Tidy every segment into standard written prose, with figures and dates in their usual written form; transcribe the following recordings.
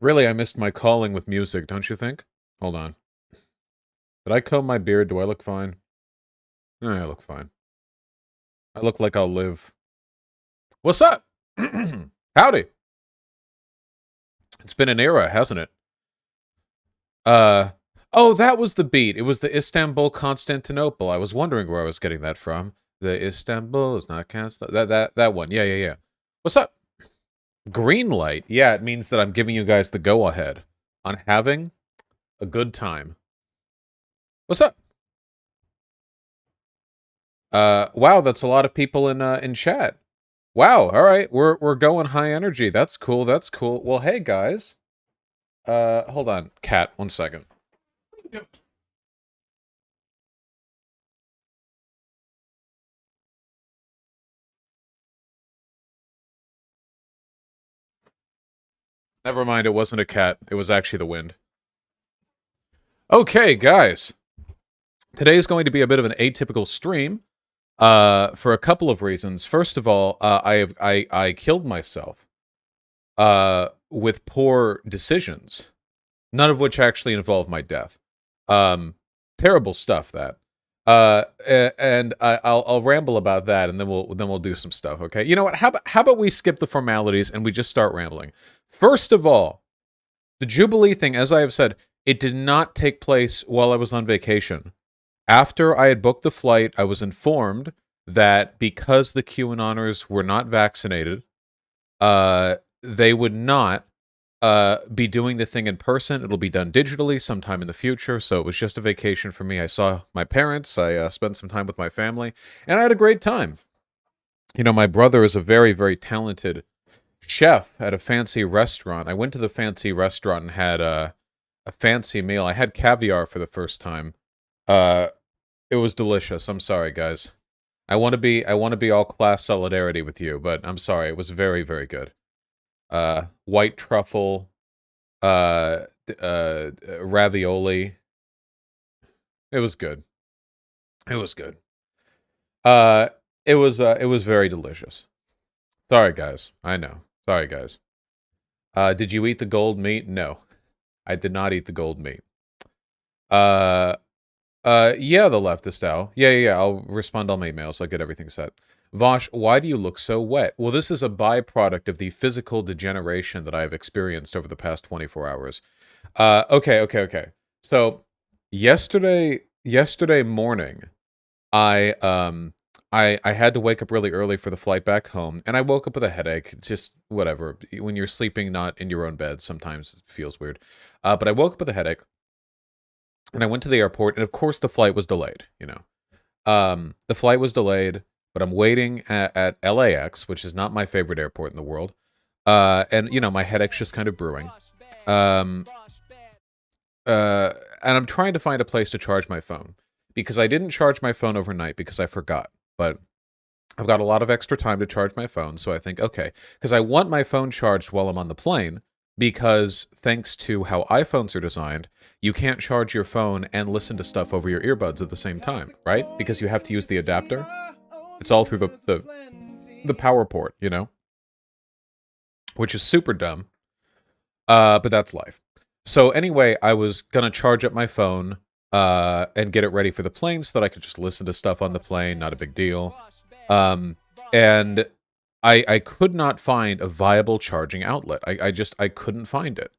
Really, I missed my calling with music, don't you think? Hold on. Did I comb my beard? Do I look fine? I look fine. I look like I'll live. What's up? Howdy. It's been an era, hasn't it? Oh, that was the beat. It was the Istanbul Constantinople. I was wondering where I was getting that from. The Istanbul is not Constantinople. That one. Yeah. What's up? Green light. Yeah, it means that I'm giving you guys the go-ahead on having a good time. What's up? Wow, that's a lot of people in chat. Wow, all right, we're going high energy. That's cool. That's cool. Well, hey guys. Hold on, cat. 1 second. Never mind. It wasn't a cat. It was actually the wind. Okay, guys. Today is going to be a bit of an atypical stream. For a couple of reasons. First of all, I killed myself. With poor decisions, none of which actually involve my death. Terrible stuff that. And I'll ramble about that, and then we'll do some stuff. Okay, you know what? How about we skip the formalities and we just start rambling? First of all, the Jubilee thing, as I have said, it did not take place while I was on vacation. After I had booked the flight, I was informed that because the QAnoners were not vaccinated, they would not be doing the thing in person. It'll be done digitally sometime in the future, so it was just a vacation for me. I saw my parents, I spent some time with my family, and I had a great time. You know, my brother is a very, very talented chef at a fancy restaurant. I went to the fancy restaurant and had a fancy meal. I had caviar for the first time. It was delicious. I'm sorry, guys. I want to be all class solidarity with you, but I'm sorry. It was very, very good. White truffle, ravioli. It was good. It was good. It was very delicious. Sorry, guys. I know. Sorry, guys. Did you eat the gold meat? No, I did not eat the gold meat. Yeah, the leftist owl. Yeah. I'll respond on my emails. I'll get everything set. Vosh, why do you look so wet? Well, this is a byproduct of the physical degeneration that I have experienced over the past 24 hours. Okay. So, yesterday morning, I had to wake up really early for the flight back home, and I woke up with a headache. Just whatever. When you're sleeping not in your own bed, sometimes it feels weird. But I woke up with a headache, and I went to the airport, and of course the flight was delayed. You know, the flight was delayed. But I'm waiting at LAX, which is not my favorite airport in the world. And, you know, my headache's just kind of brewing. And I'm trying to find a place to charge my phone. Because I didn't charge my phone overnight because I forgot. But I've got a lot of extra time to charge my phone, so I think, okay. Because I want my phone charged while I'm on the plane. Because thanks to how iPhones are designed, you can't charge your phone and listen to stuff over your earbuds at the same time, right? Because you have to use the adapter. It's all through the power port, you know? Which is super dumb. But that's life. So anyway, I was gonna charge up my phone and get it ready for the plane so that I could just listen to stuff on the plane, not a big deal. And I could not find a viable charging outlet. I couldn't find it.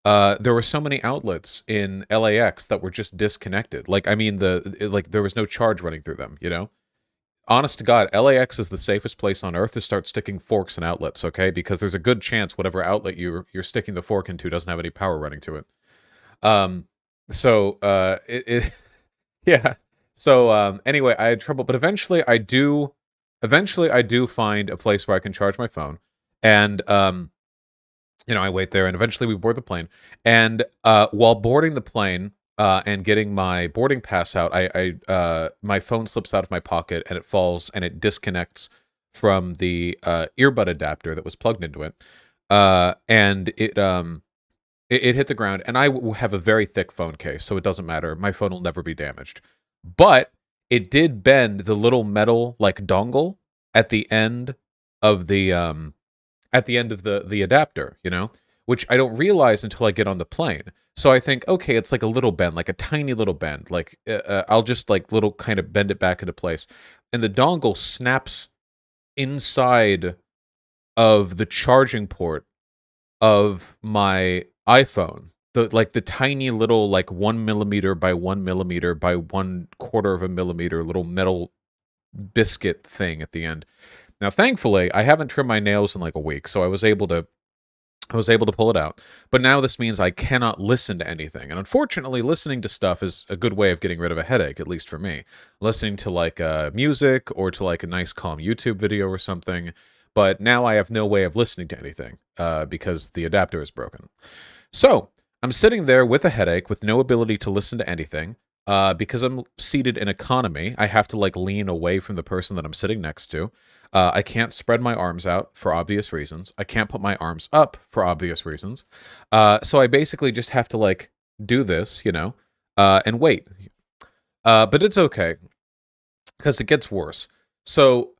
There were so many outlets in LAX that were just disconnected. Like, I mean, there was no charge running through them, you know? Honest to God, LAX is the safest place on Earth to start sticking forks in outlets, okay? Because there's a good chance whatever outlet you're sticking the fork into doesn't have any power running to it. Yeah. So, anyway, I had trouble, but eventually I do find a place where I can charge my phone. And, I wait there, and eventually we board the plane. And while boarding the plane and getting my boarding pass out, my phone slips out of my pocket and it falls and it disconnects from the earbud adapter that was plugged into it, and it hit the ground. And have a very thick phone case, so it doesn't matter. My phone will never be damaged, but it did bend the little metal like dongle at the end of the adapter, which I don't realize until I get on the plane. So I think, okay, it's like a little bend, like a tiny little bend. Like I'll just like little kind of bend it back into place, and the dongle snaps inside of the charging port of my iPhone. The tiny little like 1 millimeter by 1 millimeter by 1/4 of a millimeter little metal biscuit thing at the end. Now, thankfully, I haven't trimmed my nails in like a week, so I was able to pull it out. But now this means I cannot listen to anything. And unfortunately, listening to stuff is a good way of getting rid of a headache, at least for me. Listening to like music or to like a nice calm YouTube video or something. But now I have no way of listening to anything because the adapter is broken. So I'm sitting there with a headache with no ability to listen to anything. Because I'm seated in economy, I have to like lean away from the person that I'm sitting next to. I can't spread my arms out for obvious reasons. I can't put my arms up for obvious reasons. So I basically just have to like do this, and wait. But it's okay because it gets worse. So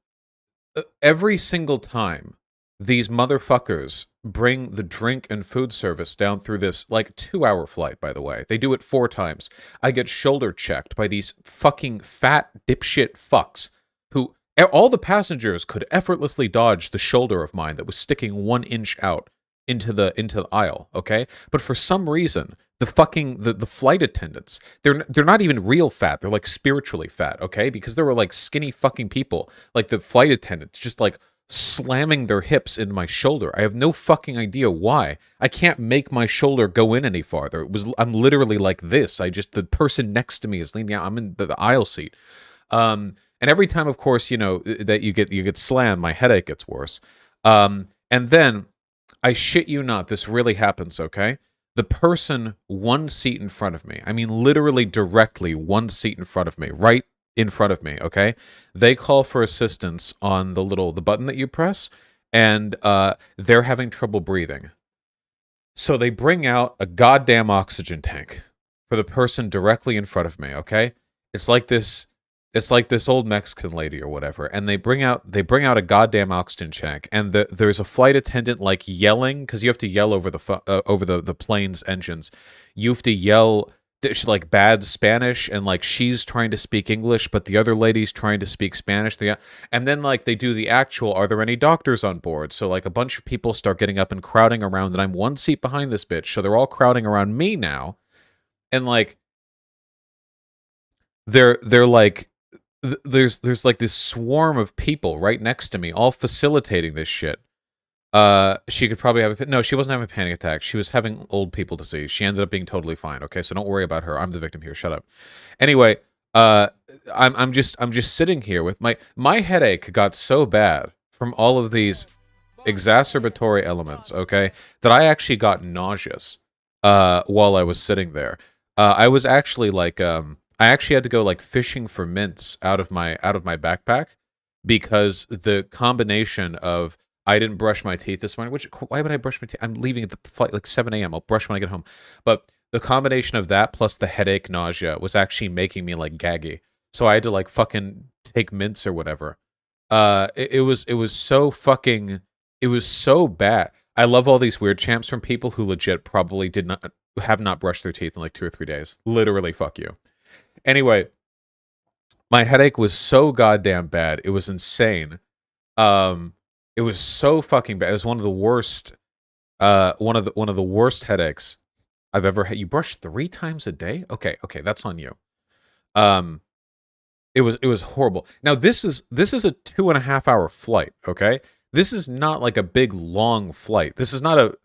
every single time these motherfuckers bring the drink and food service down through this, like, 2-hour flight, by the way. They do it 4 times. I get shoulder checked by these fucking fat dipshit fucks who... All the passengers could effortlessly dodge the shoulder of mine that was sticking 1 inch out into the aisle, okay? But for some reason, the flight attendants, they're not even real fat. They're, like, spiritually fat, okay? Because there were, like, skinny fucking people, like the flight attendants, just, like, slamming their hips in my shoulder. I have no fucking idea why. I can't make my shoulder go in any farther. I'm literally like this. The person next to me is leaning out. I'm in the aisle seat. And every time, of course, that you get slammed, my headache gets worse. And then, I shit you not, this really happens, okay? The person 1 seat in front of me, I mean literally directly 1 seat in front of me, right in front of me, okay? They call for assistance on the button that you press, and they're having trouble breathing. So they bring out a goddamn oxygen tank for the person directly in front of me, okay? It's like this old Mexican lady or whatever, and they bring out a goddamn oxygen tank, and there's a flight attendant like yelling, because you have to yell over the plane's engines. You have to yell like bad Spanish, and like she's trying to speak English, but the other lady's trying to speak Spanish. And then like they do the actual, are there any doctors on board? So like a bunch of people start getting up and crowding around, and I'm 1 seat behind this bitch, so they're all crowding around me now, and like they're like. There's like this swarm of people right next to me, all facilitating this shit. She could probably have no, she wasn't having a panic attack. She was having old people disease. She ended up being totally fine. Okay, so don't worry about her. I'm the victim here. Shut up. Anyway, I'm just sitting here with my headache got so bad from all of these exacerbatory elements. Okay, that I actually got nauseous. While I was sitting there, I was actually like I actually had to go like fishing for mints out of my backpack because the combination of I didn't brush my teeth this morning. Why would I brush my teeth? I'm leaving at the flight like 7 a.m. I'll brush when I get home. But the combination of that plus the headache, nausea was actually making me like gaggy. So I had to like fucking take mints or whatever. It was so fucking. It was so bad. I love all these weird champs from people who legit probably have not brushed their teeth in like 2 or 3 days. Literally, fuck you. Anyway, my headache was so goddamn bad. It was insane. It was so fucking bad. It was one of the worst one of the worst headaches I've ever had. You brush 3 times a day? Okay, that's on you. It was horrible. Now this is a 2.5 hour flight, okay? This is not like a big long flight. This is not a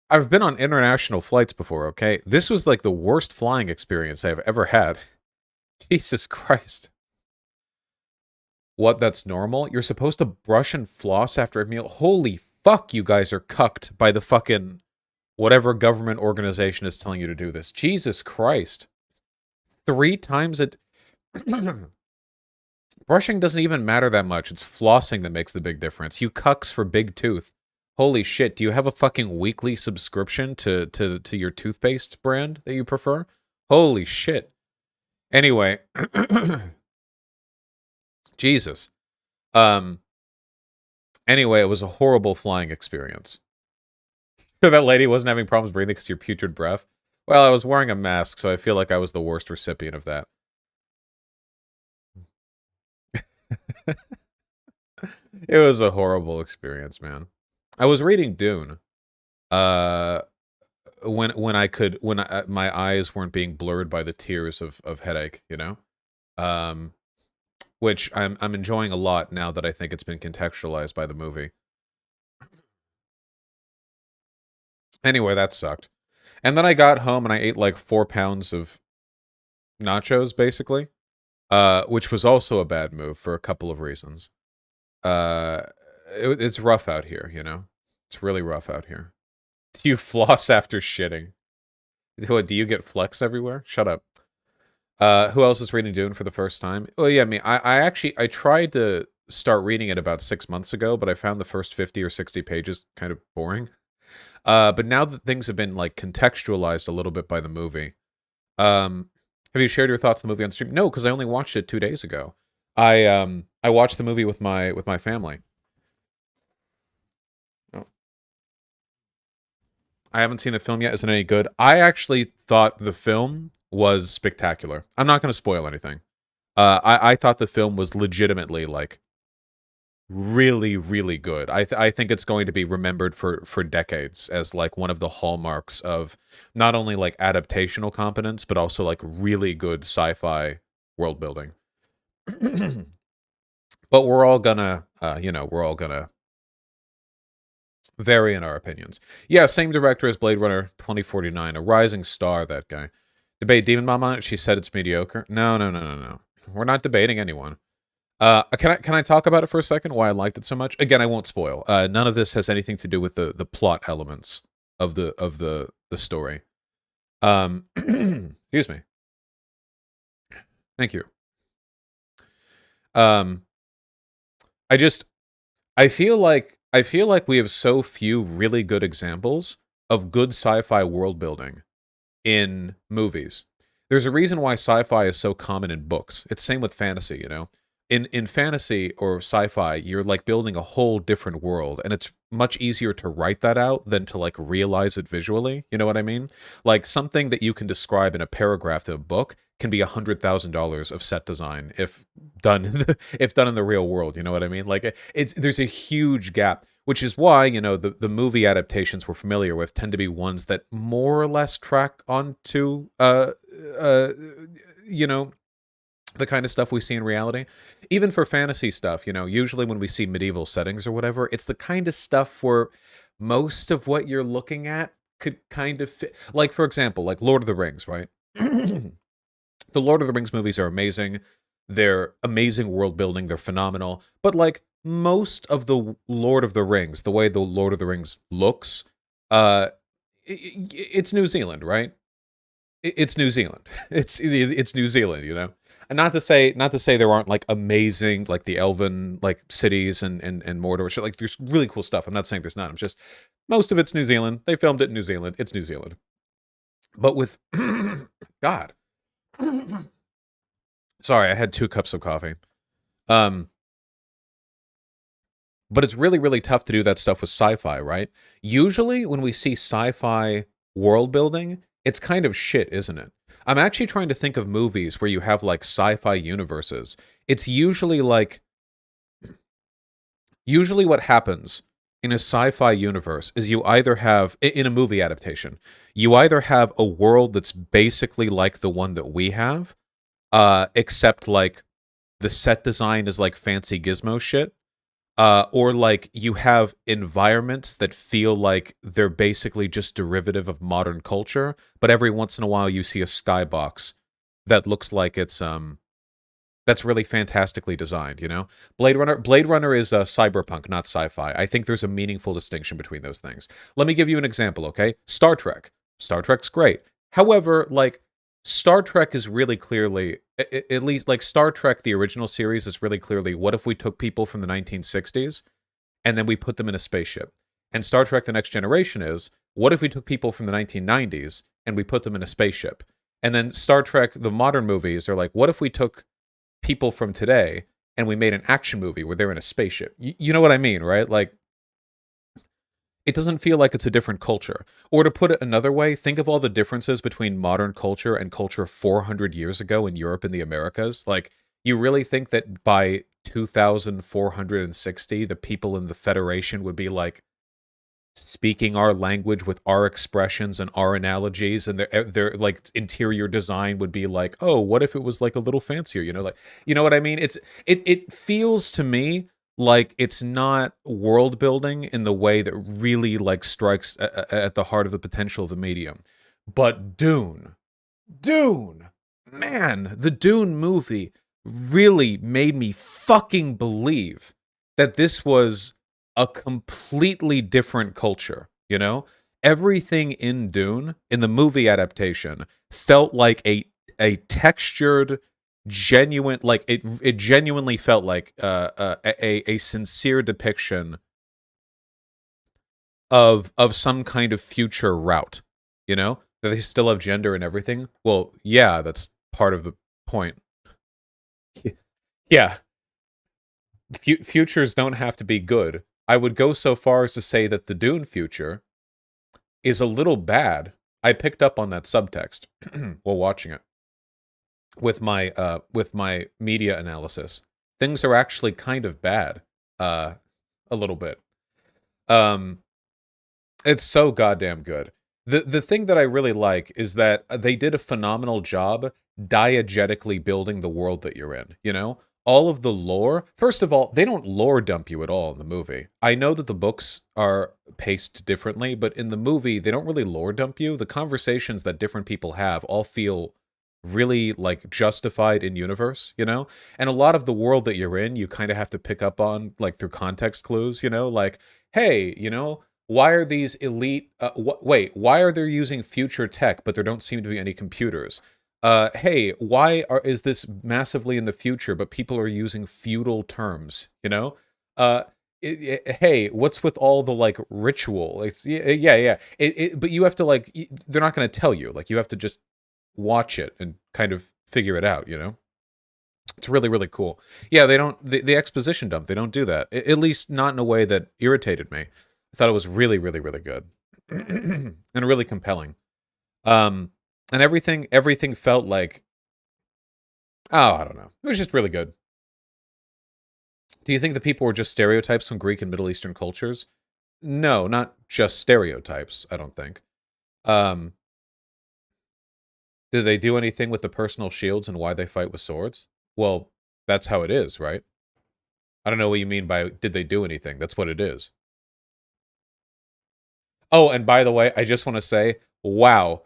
I've been on international flights before, okay? This was like the worst flying experience I've ever had. Jesus Christ. What, that's normal? You're supposed to brush and floss after a meal? Holy fuck, you guys are cucked by the fucking whatever government organization is telling you to do this. Jesus Christ. 3 times a brushing doesn't even matter that much. It's flossing that makes the big difference. You cucks for big tooth. Holy shit, do you have a fucking weekly subscription to your toothpaste brand that you prefer? Holy shit. Anyway, Jesus. Anyway, it was a horrible flying experience. That lady wasn't having problems breathing because of your putrid breath. Well, I was wearing a mask, so I feel like I was the worst recipient of that. It was a horrible experience, man. I was reading Dune. When my eyes weren't being blurred by the tears of headache, you know? Um, which I'm enjoying a lot now that I think it's been contextualized by the movie. Anyway, that sucked. And then I got home and I ate like 4 pounds of nachos, basically. Which was also a bad move for a couple of reasons. It's rough out here, you know? It's really rough out here. Do you floss after shitting? What, do you get flex everywhere? Shut up. Who else is reading Dune for the first time? Well, yeah, me. I tried to start reading it about 6 months ago, but I found the first 50 or 60 pages kind of boring. But now that things have been, like, contextualized a little bit by the movie, have you shared your thoughts on the movie on stream? No, because I only watched it 2 days ago. I watched the movie with my family. Oh. I haven't seen the film yet. Is it any good? I actually thought the film was spectacular. I'm not going to spoil anything. I thought the film was legitimately, like, really, really good. I think it's going to be remembered for decades as, like, one of the hallmarks of not only, like, adaptational competence, but also, like, really good sci-fi world building. But we're all gonna, we're all gonna vary in our opinions. Yeah, same director as Blade Runner 2049, a rising star, that guy. Debate Demon Mom on it. She said it's mediocre. No. We're not debating anyone. Can I talk about it for a second? Why I liked it so much? Again, I won't spoil. None of this has anything to do with the plot elements of the story. Excuse me. Thank you. I feel like we have so few really good examples of good sci-fi world building in movies. There's a reason why sci-fi is so common in books. It's same with fantasy, you know. In fantasy or sci-fi, you're like building a whole different world, and it's much easier to write that out than to like realize it visually. You know what I mean? Like something that you can describe in a paragraph of a book can be $100,000 of set design if done in the real world. You know what I mean? Like there's a huge gap, which is why, you know, the movie adaptations we're familiar with tend to be ones that more or less track onto you know, the kind of stuff we see in reality. Even for fantasy stuff, you know, usually when we see medieval settings or whatever, it's the kind of stuff where most of what you're looking at could kind of fit. Like, for example, like Lord of the Rings, right? The Lord of the Rings movies are amazing. They're amazing world building. They're phenomenal. But like most of the Lord of the Rings, the way the Lord of the Rings looks, it's New Zealand, right? It's New Zealand. It's New Zealand, you know. And not to say there aren't like amazing like the elven like cities and Mordor shit. Like there's really cool stuff. I'm not saying there's not. I'm just most of it's New Zealand. They filmed it in New Zealand. It's New Zealand. But with God. Sorry, I had 2 cups of coffee. But it's really, really tough to do that stuff with sci-fi, right? Usually when we see sci-fi world building, it's kind of shit, isn't it? I'm actually trying to think of movies where you have like sci-fi universes. It's usually like what happens in a sci-fi universe is you either have in a movie adaptation, you either have a world that's basically like the one that we have, except like the set design is like fancy gizmo shit. Or like you have environments that feel like they're basically just derivative of modern culture, but every once in a while you see a skybox that looks like it's that's really fantastically designed, you know? Blade Runner is cyberpunk, not sci-fi. I think there's a meaningful distinction between those things. Let me give you an example, okay? Star Trek. Star Trek's great. However, like Star Trek is really clearly at least like Star Trek the original series is really clearly what if we took people from the 1960s and then we put them in a spaceship. And Star Trek The Next Generation is what if we took people from the 1990s and we put them in a spaceship. And then Star Trek the modern movies are like what if we took people from today and we made an action movie where they're in a spaceship. You know what I mean, right? Like, it doesn't feel like it's a different culture. Or to put it another way, think of all the differences between modern culture and culture 400 years ago in Europe and the Americas. Like, you really think that by 2460, the people in the Federation would be like, speaking our language with our expressions and our analogies, and their like interior design would be like, oh, what if it was like a little fancier, you know, like, you know what I mean? It feels to me like it's not world building in the way that really like strikes at the heart of the potential of the medium. But Dune, man, the Dune movie really made me fucking believe that this was a completely different culture, you know? Everything in Dune, in the movie adaptation, felt like a textured, genuine, like it genuinely felt like a sincere depiction of some kind of future route, you know? That they still have gender and everything. Well, yeah, that's part of the point. Yeah, futures don't have to be good. I would go so far as to say that the Dune future is a little bad. I picked up on that subtext while watching it with my media analysis. Things are actually kind of bad, a little bit. Um, it's so goddamn good. The thing that I really like is that they did a phenomenal job diegetically building the world that you're in, you know? All of the lore. First of all, they don't lore dump you at all in the movie. I know that the books are paced differently, but in the movie, they don't really lore dump you. The conversations that different people have all feel really like justified in universe, you know? And a lot of the world that you're in, you kind of have to pick up on like through context clues, you know? Like, hey, you know, why are these elite wait, why are they using future tech but there don't seem to be any computers? Hey, is this massively in the future, but people are using feudal terms, you know? Uh, hey, what's with all the like ritual? It's yeah. But you have to like, they're not going to tell you. Like, you have to just watch it and kind of figure it out, you know? It's really, really cool. Yeah, they don't, the exposition dump, they don't do that. At least not in a way that irritated me. I thought it was really, really, really good and really compelling. Um, and everything felt like, oh, I don't know. It was just really good. Do you think the people were just stereotypes from Greek and Middle Eastern cultures? No, not just stereotypes, I don't think. Um, did they do anything with the personal shields and why they fight with swords? Well, that's how it is, right? I don't know what you mean by did they do anything? That's what it is. Oh, and by the way, I just want to say, wow,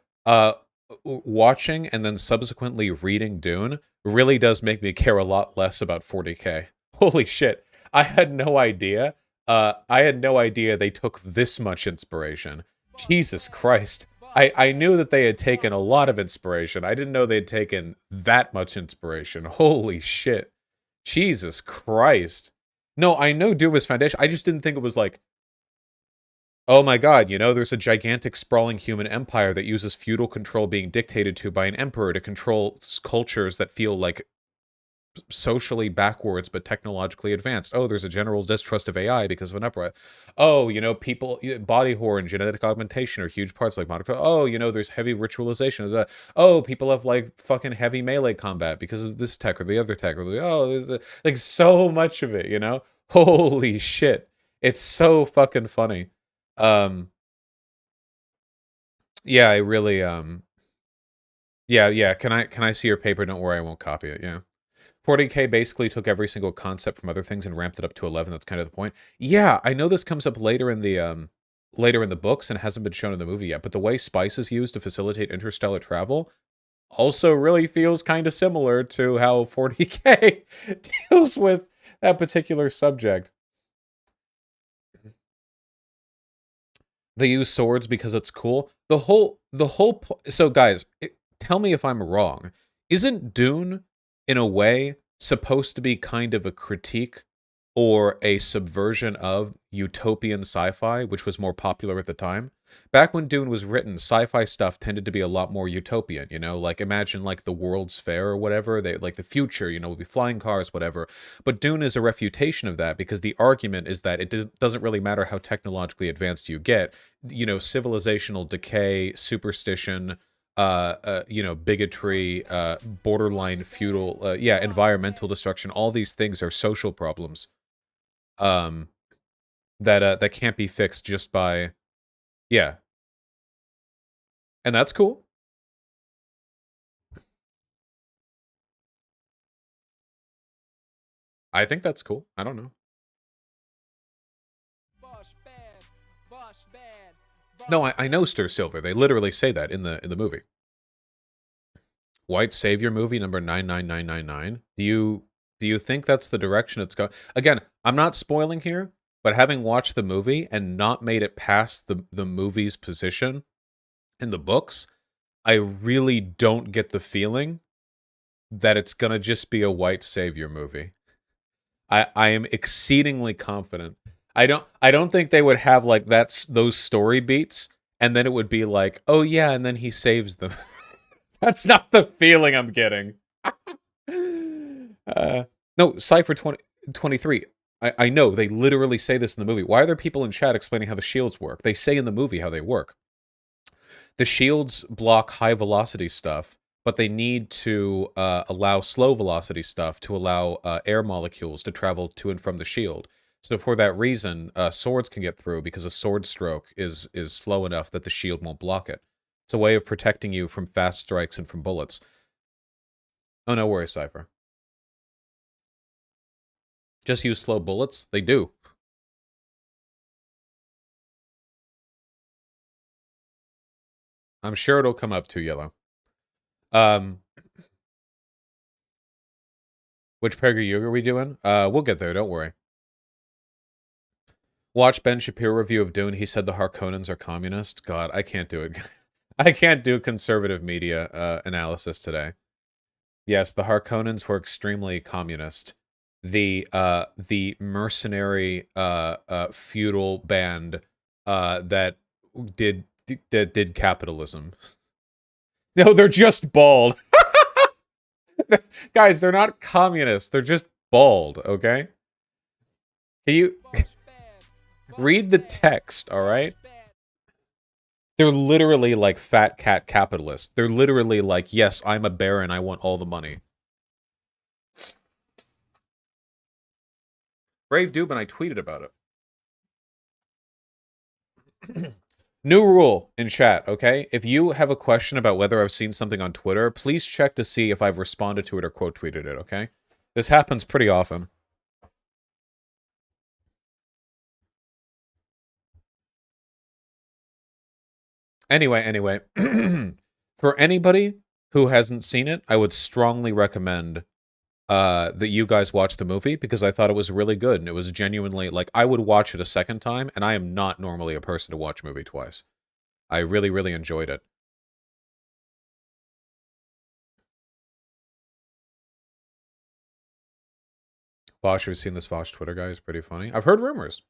watching and then subsequently reading Dune really does make me care a lot less about 40K. Holy shit. I had no idea. I had no idea they took this much inspiration. Jesus Christ. I knew that they had taken a lot of inspiration. I didn't know they'd taken that much inspiration. Holy shit. Jesus Christ. No, I know Dune was foundation. I just didn't think it was like, oh my god, you know, there's a gigantic sprawling human empire that uses feudal control being dictated to by an emperor to control cultures that feel like socially backwards but technologically advanced. Oh, there's a general distrust of AI because of an emperor. Oh, you know, people, body horror and genetic augmentation are huge parts like modern. Oh, you know, there's heavy ritualization of that. Oh, people have like fucking heavy melee combat because of this tech or the other tech. Or there's like so much of it, you know? Holy shit. It's so fucking funny. Um, yeah, I really, yeah. Can I see your paper? Don't worry, I won't copy it. Yeah. 40K basically took every single concept from other things and ramped it up to 11. That's kind of the point. Yeah, I know this comes up later in the books and hasn't been shown in the movie yet, but the way spice is used to facilitate interstellar travel, Also really feels kind of similar to how 40K deals with that particular subject. They use swords because it's cool. So guys, tell me if I'm wrong. Isn't Dune in a way supposed to be kind of a critique or a subversion of utopian sci-fi, which was more popular at the time? Back when Dune was written, sci-fi stuff tended to be a lot more utopian, you know, like imagine like the World's Fair or whatever, they like the future, you know, would be flying cars, whatever. But Dune is a refutation of that because the argument is that it doesn't really matter how technologically advanced you get, you know, civilizational decay, superstition, you know, bigotry, borderline feudal, yeah, environmental destruction. All these things are social problems, um, that can't be fixed just by, yeah, and that's cool. I think that's cool. I don't know. No, I know Stir Silver. They literally say that in the movie. White Savior movie number 99999. Do you think that's the direction it's going? Again, I'm not spoiling here, but having watched the movie and not made it past the movie's position in the books, I really don't get the feeling that it's gonna just be a white savior movie. I am exceedingly confident. I don't think they would have like those story beats and then it would be like, "Oh yeah, and then he saves them." That's not the feeling I'm getting. uh, no, Cypher 2023. I know, they literally say this in the movie. Why are there people in chat explaining how the shields work? They say in the movie how they work. The shields block high velocity stuff, but they need to allow slow velocity stuff to allow air molecules to travel to and from the shield. So for that reason, swords can get through because a sword stroke is slow enough that the shield won't block it. It's a way of protecting you from fast strikes and from bullets. Oh, no worries, Cypher. Just use slow bullets? They do. I'm sure it'll come up to Yellow. Um, which PragerU are we doing? We'll get there, don't worry. Watch Ben Shapiro review of Dune. He said the Harkonnens are communist. God, I can't do it. I can't do conservative media analysis today. Yes, the Harkonnens were extremely communist. The mercenary feudal band that did capitalism. No, they're just bald. Guys, they're not communists. They're just bald, okay? Can you read the text, all right? They're literally like fat cat capitalists. They're literally like, yes, I'm a baron. I want all the money. Brave Dubin, I tweeted about it. New rule in chat, okay? If you have a question about whether I've seen something on Twitter, please check to see if I've responded to it or quote tweeted it, okay? This happens pretty often. Anyway, for anybody who hasn't seen it, I would strongly recommend that you guys watch the movie because I thought it was really good and it was genuinely like I would watch it a second time, and I am not normally a person to watch a movie twice. I really, really enjoyed it. Vosh, have you seen this Vosh Twitter guy? It's pretty funny. I've heard rumors.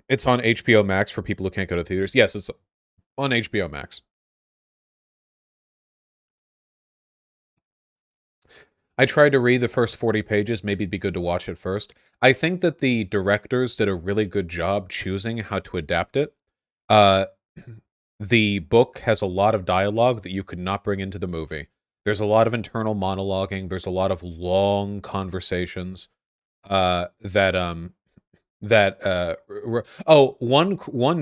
It's on HBO Max for people who can't go to theaters. Yes, it's on HBO Max. I tried to read the first 40 pages. Maybe it'd be good to watch it first. I think that the directors did a really good job choosing how to adapt it. Uh, the book has a lot of dialogue that you could not bring into the movie. There's a lot of internal monologuing. There's a lot of long conversations one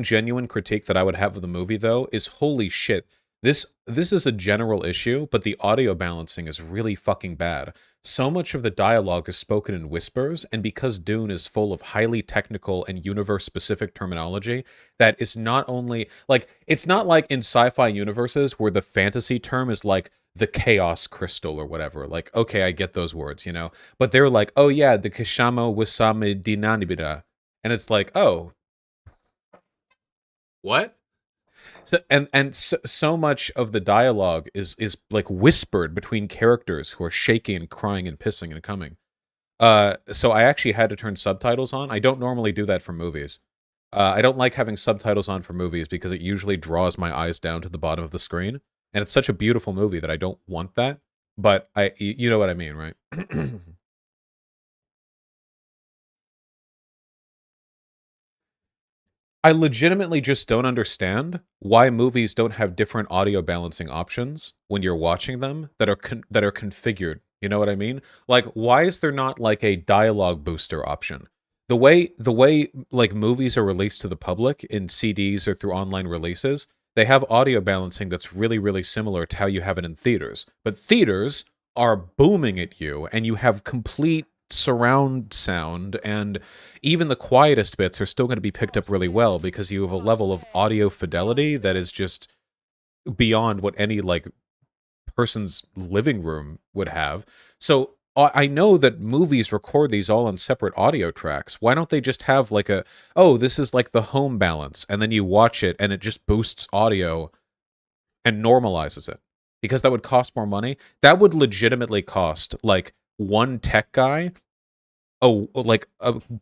genuine critique that I would have of the movie though is holy shit. This is a general issue, but the audio balancing is really fucking bad. So much of the dialogue is spoken in whispers, and because Dune is full of highly technical and universe-specific terminology, that is not only like it's not like in sci-fi universes where the fantasy term is like the chaos crystal or whatever. Like, okay, I get those words, you know, but they're like, oh yeah, the Kishamo Wisame Dinanibida, and it's like, oh, what? So much of the dialogue is like whispered between characters who are shaking and crying and pissing and coming. So I actually had to turn subtitles on. I don't normally do that for movies. I don't like having subtitles on for movies because it usually draws my eyes down to the bottom of the screen, and it's such a beautiful movie that I don't want that. But you know what I mean, right? I legitimately just don't understand why movies don't have different audio balancing options when you're watching them that are that are configured. You know what I mean? Like, why is there not like a dialogue booster option? The way like movies are released to the public in CDs or through online releases, they have audio balancing that's really similar to how you have it in theaters. But theaters are booming at you, and you have complete surround sound, and even the quietest bits are still going to be picked up really well because you have a level of audio fidelity that is just beyond what any like person's living room would have. So I know that movies record these all on separate audio tracks. Why don't they just have like a, oh, this is like the home balance, and then you watch it and it just boosts audio and normalizes it? Because that would cost more money. That would legitimately cost like one tech guy, oh, like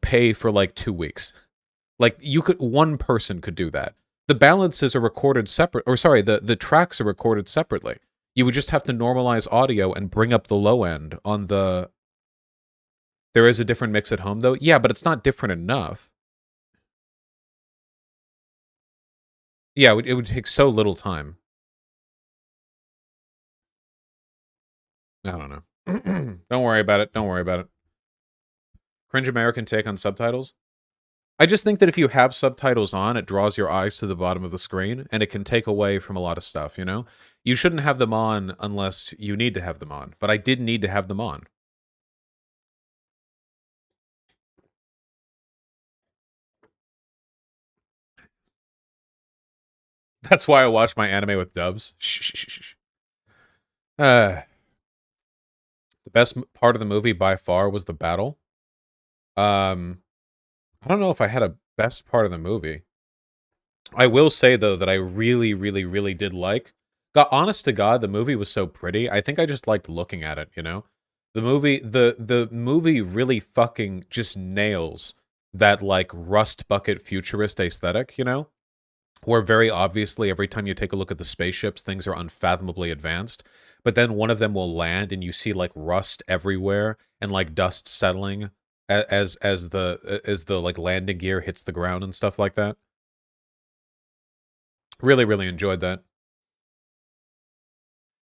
pay for like 2 weeks. Like you could, one person could do that. The balances are recorded separate, or sorry, the tracks are recorded separately. You would just have to normalize audio and bring up the low end on the. There is a different mix at home though. Yeah, but it's not different enough. Yeah, it would take so little time. I don't know. Don't worry about it. Don't worry about it. Cringe American take on subtitles. I just think that if you have subtitles on, it draws your eyes to the bottom of the screen, and it can take away from a lot of stuff, you know? You shouldn't have them on unless you need to have them on, but I did need to have them on. That's why I watch my anime with dubs. Shh, shh, shh, shh. Uh, the best part of the movie by far was the battle. Um, I don't know if I had a best part of the movie. I will say though that I really did like. Got honest to God, the movie was so pretty. I think I just liked looking at it. You know, the movie really fucking just nails that like rust bucket futurist aesthetic. You know, where very obviously every time you take a look at the spaceships, things are unfathomably advanced. But then one of them will land, and you see like rust everywhere and like dust settling as the like landing gear hits the ground and stuff like that. Really enjoyed that.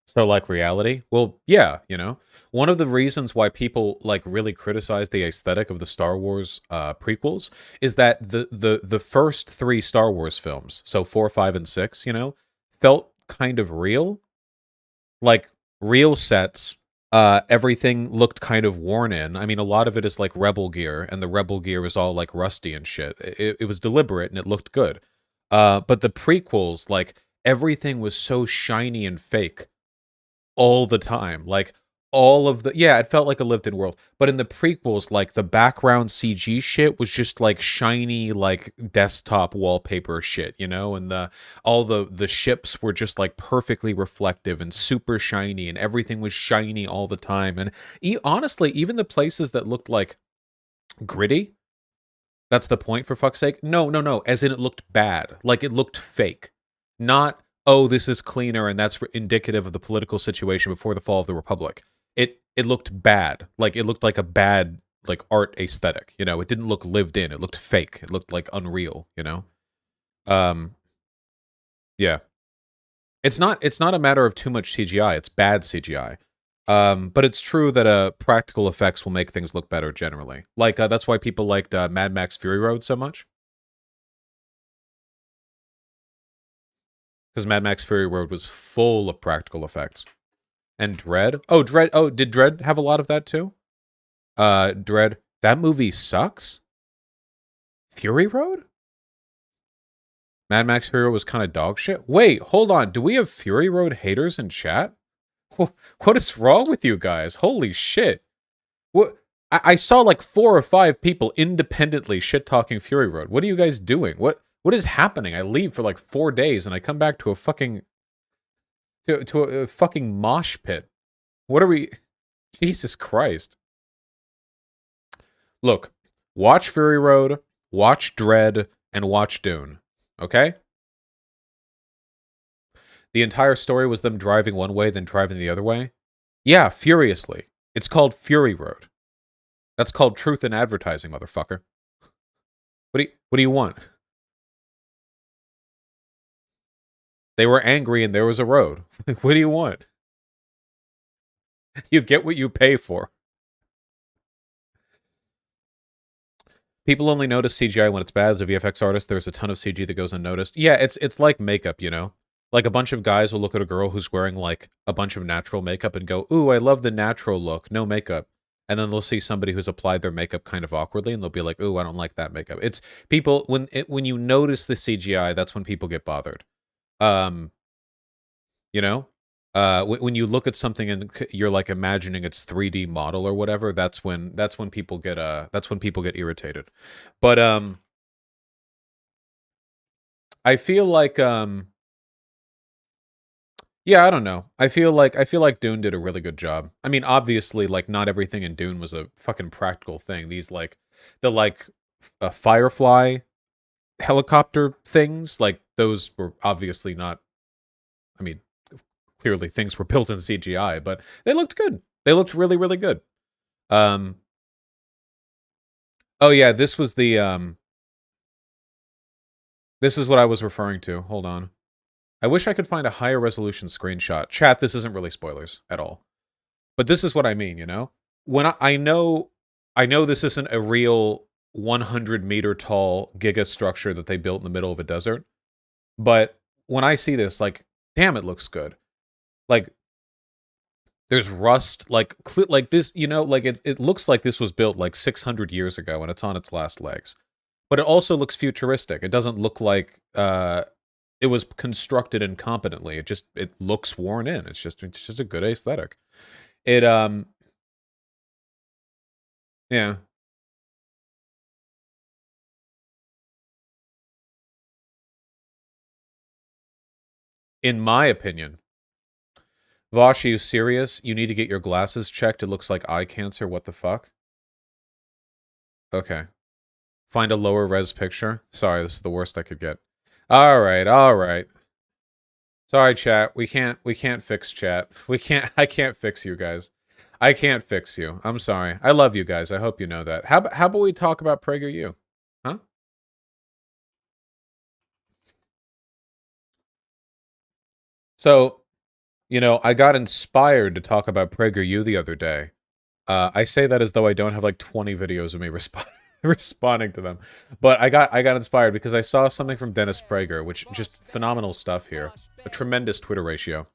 So like reality? Well, yeah, you know. One of the reasons why people like really criticize the aesthetic of the Star Wars prequels is that the first 3 Star Wars films, so 4, 5 and 6, you know, felt kind of real, like real sets. Everything looked kind of worn in. I mean, a lot of it is like Rebel gear, and the Rebel gear was all like rusty and shit. It was deliberate and it looked good. But the prequels, like everything was so shiny and fake all the time. Like all of the, yeah, it felt like a lived in world. But in the prequels, like the background CG shit was just like shiny, like desktop wallpaper shit, you know, and all the ships were just like perfectly reflective and super shiny, and everything was shiny all the time. And honestly, even the places that looked like gritty, that's the point, for fuck's sake. No. As in, it looked bad. Like it looked fake. Not, oh, this is cleaner and that's indicative of the political situation before the fall of the Republic. It looked bad. Like it looked like a bad like art aesthetic. You know, it didn't look lived in. It looked fake. It looked like unreal. You know. Um. Yeah. It's not a matter of too much CGI. It's bad CGI. But it's true that practical effects will make things look better generally. Like that's why people liked Mad Max Fury Road so much. Because Mad Max Fury Road was full of practical effects. And Dread? Oh, Dread. Oh, did Dread have a lot of that too? Dread. That movie sucks? Fury Road? Mad Max Fury Road was kind of dog shit? Wait, hold on. Do we have Fury Road haters in chat? What is wrong with you guys? Holy shit. What? I saw like 4 or 5 people independently shit-talking Fury Road. What are you guys doing? What is happening? I leave for like 4 days and I come back to a fucking... to a fucking mosh pit. What are we... Jesus Christ. Look, watch Fury Road, watch Dread, and watch Dune. Okay? The entire story was them driving one way, then driving the other way? Yeah, furiously. It's called Fury Road. That's called truth in advertising, motherfucker. What do you want? They were angry and there was a road. What do you want? You get what you pay for. People only notice CGI when it's bad. As a VFX artist, there's a ton of CG that goes unnoticed. Yeah, it's like makeup, you know? Like a bunch of guys will look at a girl who's wearing like a bunch of natural makeup and go, ooh, I love the natural look, no makeup. And then they'll see somebody who's applied their makeup kind of awkwardly and they'll be like, ooh, I don't like that makeup. It's people, when you notice the CGI, that's when people get bothered. You know? When you look at something and you're like imagining its 3D model or whatever, that's when people get irritated. But I feel like yeah, I don't know. I feel like Dune did a really good job. I mean, obviously, like not everything in Dune was a fucking practical thing. These like Firefly helicopter things, like those were obviously not. I mean, clearly things were built in CGI, but they looked good. They looked really, really good. Oh yeah, this was the this is what I was referring to. Hold on. I wish I could find a higher resolution screenshot. Chat, this isn't really spoilers at all. But this is what I mean, you know? When I know this isn't a real 100-meter tall giga structure that they built in the middle of a desert, but when I see this, like, damn, it looks good. Like, there's rust, like this, you know, like it looks like this was built like 600 years ago and it's on its last legs. But it also looks futuristic. It doesn't look like it was constructed incompetently. It looks worn in. It's just a good aesthetic. It yeah. In my opinion, Vosh, are you serious? You need to get your glasses checked. It looks like eye cancer. What the fuck? Okay. Find a lower res picture. Sorry, this is the worst I could get. All right. Sorry, chat. We can't fix chat. I can't fix you guys. I can't fix you. I'm sorry. I love you guys. I hope you know that. How about we talk about PragerU? Huh? So, you know, I got inspired to talk about PragerU the other day. I say that as though I don't have like 20 videos of me responding to them. But I got inspired because I saw something from Dennis Prager, which just phenomenal stuff here. A tremendous Twitter ratio.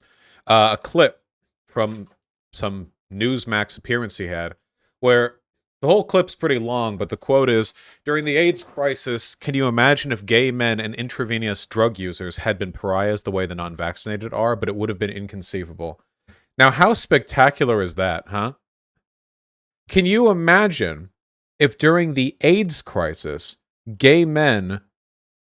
A clip from some Newsmax appearance he had, where the whole clip's pretty long, but the quote is, during the AIDS crisis, can you imagine if gay men and intravenous drug users had been pariahs the way the non-vaccinated are, but it would have been inconceivable. Now, how spectacular is that, huh? Can you imagine if during the AIDS crisis, gay men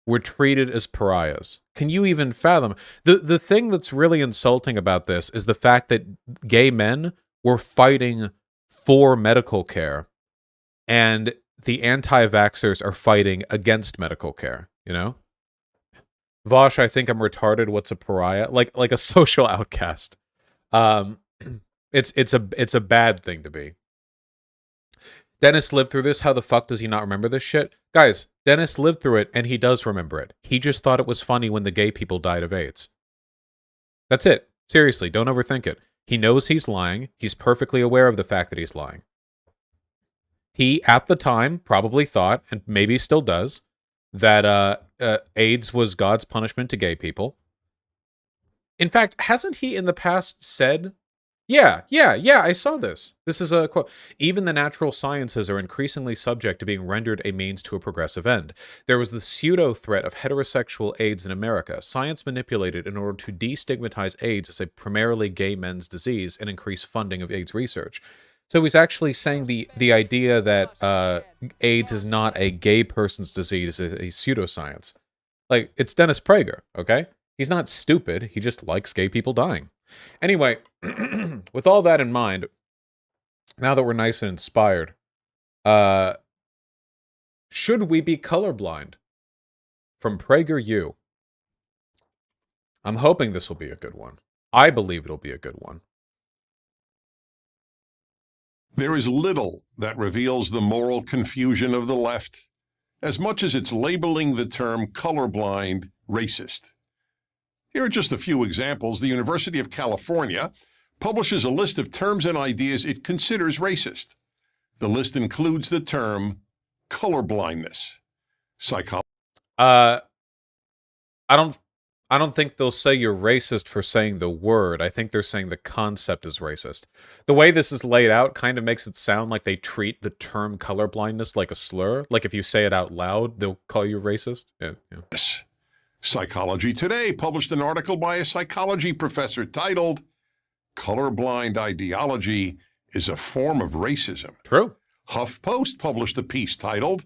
were treated as pariahs? Can you even fathom? The thing that's really insulting about this is the fact that gay men were fighting for medical care, and the anti-vaxxers are fighting against medical care, you know? Vosh, I think I'm retarded. What's a pariah? Like a social outcast. It's a bad thing to be. Dennis lived through this. How the fuck does he not remember this shit? Guys, Dennis lived through it, and he does remember it. He just thought it was funny when the gay people died of AIDS. That's it. Seriously, don't overthink it. He knows he's lying. He's perfectly aware of the fact that he's lying. He, at the time, probably thought, and maybe still does, that AIDS was God's punishment to gay people. In fact, hasn't he in the past said, yeah, I saw this. This is a quote. Even the natural sciences are increasingly subject to being rendered a means to a progressive end. There was the pseudo threat of heterosexual AIDS in America. Science manipulated in order to destigmatize AIDS as a primarily gay men's disease and increase funding of AIDS research. So he's actually saying the idea that AIDS is not a gay person's disease is a pseudoscience. Like, it's Dennis Prager, okay? He's not stupid. He just likes gay people dying. Anyway, with all that in mind, now that we're nice and inspired, should we be colorblind? From PragerU. I'm hoping this will be a good one. I believe it'll be a good one. There is little that reveals the moral confusion of the left as much as it's labeling the term colorblind racist. Here are just a few examples. The University of California publishes a list of terms and ideas it considers racist. The list includes the term colorblindness. I don't think they'll say you're racist for saying the word. I think they're saying the concept is racist. The way this is laid out kind of makes it sound like they treat the term colorblindness like a slur. Like if you say it out loud, they'll call you racist. Yeah. Psychology Today published an article by a psychology professor titled, "Colorblind Ideology is a Form of Racism." True. HuffPost published a piece titled,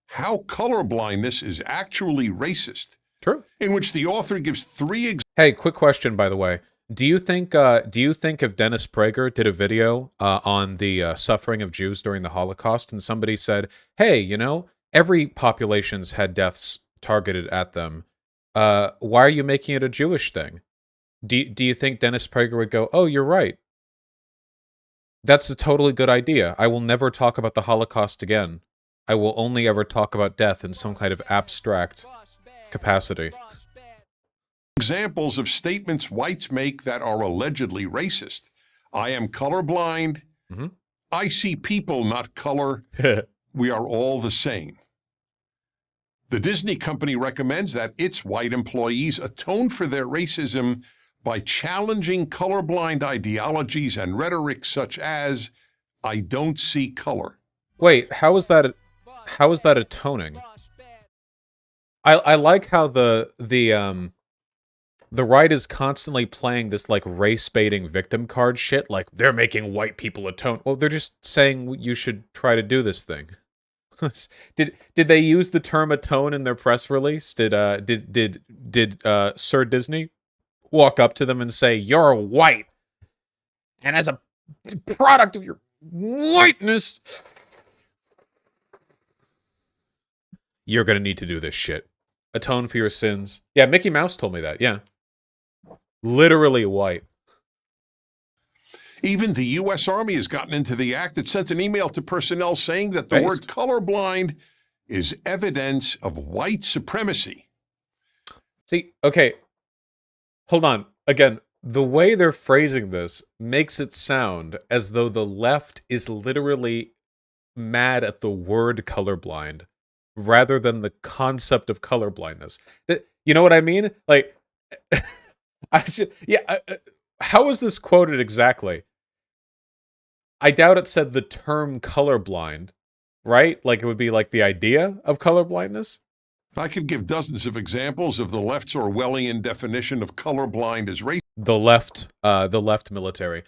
"How Colorblindness is Actually Racist." True. In which the author gives 3 examples. Hey, quick question, by the way. Do you think if Dennis Prager did a video on the suffering of Jews during the Holocaust, and somebody said, hey, you know, every population's had deaths targeted at them, why are you making it a Jewish thing? Do you think Dennis Prager would go, oh, you're right. That's a totally good idea. I will never talk about the Holocaust again. I will only ever talk about death in some kind of abstract capacity. Examples of statements whites make that are allegedly racist. I am colorblind. Mm-hmm. I see people, not color. We are all the same. The Disney company recommends that its white employees atone for their racism by challenging colorblind ideologies and rhetoric such as, I don't see color. Wait, how is that atoning? I like how the right is constantly playing this like race baiting victim card shit, like they're making white people atone. Well, they're just saying you should try to do this thing. Did they use the term atone in their press release? Did Sir Disney walk up to them and say, you're white, and as a product of your whiteness, you're gonna need to do this shit. Atone for your sins. Yeah, Mickey Mouse told me that, yeah. Literally white. Even the U.S. Army has gotten into the act. It sent an email to personnel saying that the word colorblind is evidence of white supremacy. See, okay, hold on. Again, the way they're phrasing this makes it sound as though the left is literally mad at the word colorblind rather than the concept of colorblindness. You know what I mean? Like, how is this quoted exactly? I doubt it said the term colorblind, right? Like it would be like the idea of colorblindness. I could give dozens of examples of the left's Orwellian definition of colorblind as race. The left military.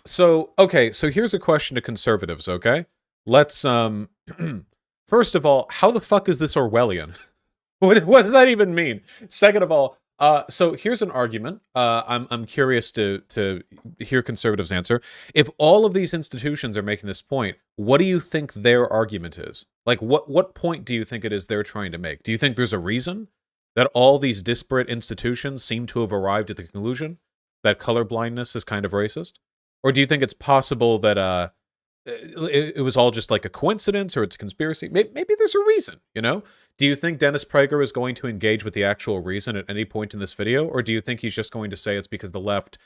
So here's a question to conservatives, okay? Let's, first of all, how the fuck is this Orwellian? What does that even mean? Second of all, so here's an argument. I'm curious to hear conservatives' answer. If all of these institutions are making this point, what do you think their argument is? Like, what point do you think it is they're trying to make? Do you think there's a reason that all these disparate institutions seem to have arrived at the conclusion that colorblindness is kind of racist? Or do you think it's possible that it was all just like a coincidence, or it's a conspiracy? Maybe there's a reason, you know? Do you think Dennis Prager is going to engage with the actual reason at any point in this video? Or do you think he's just going to say it's because the left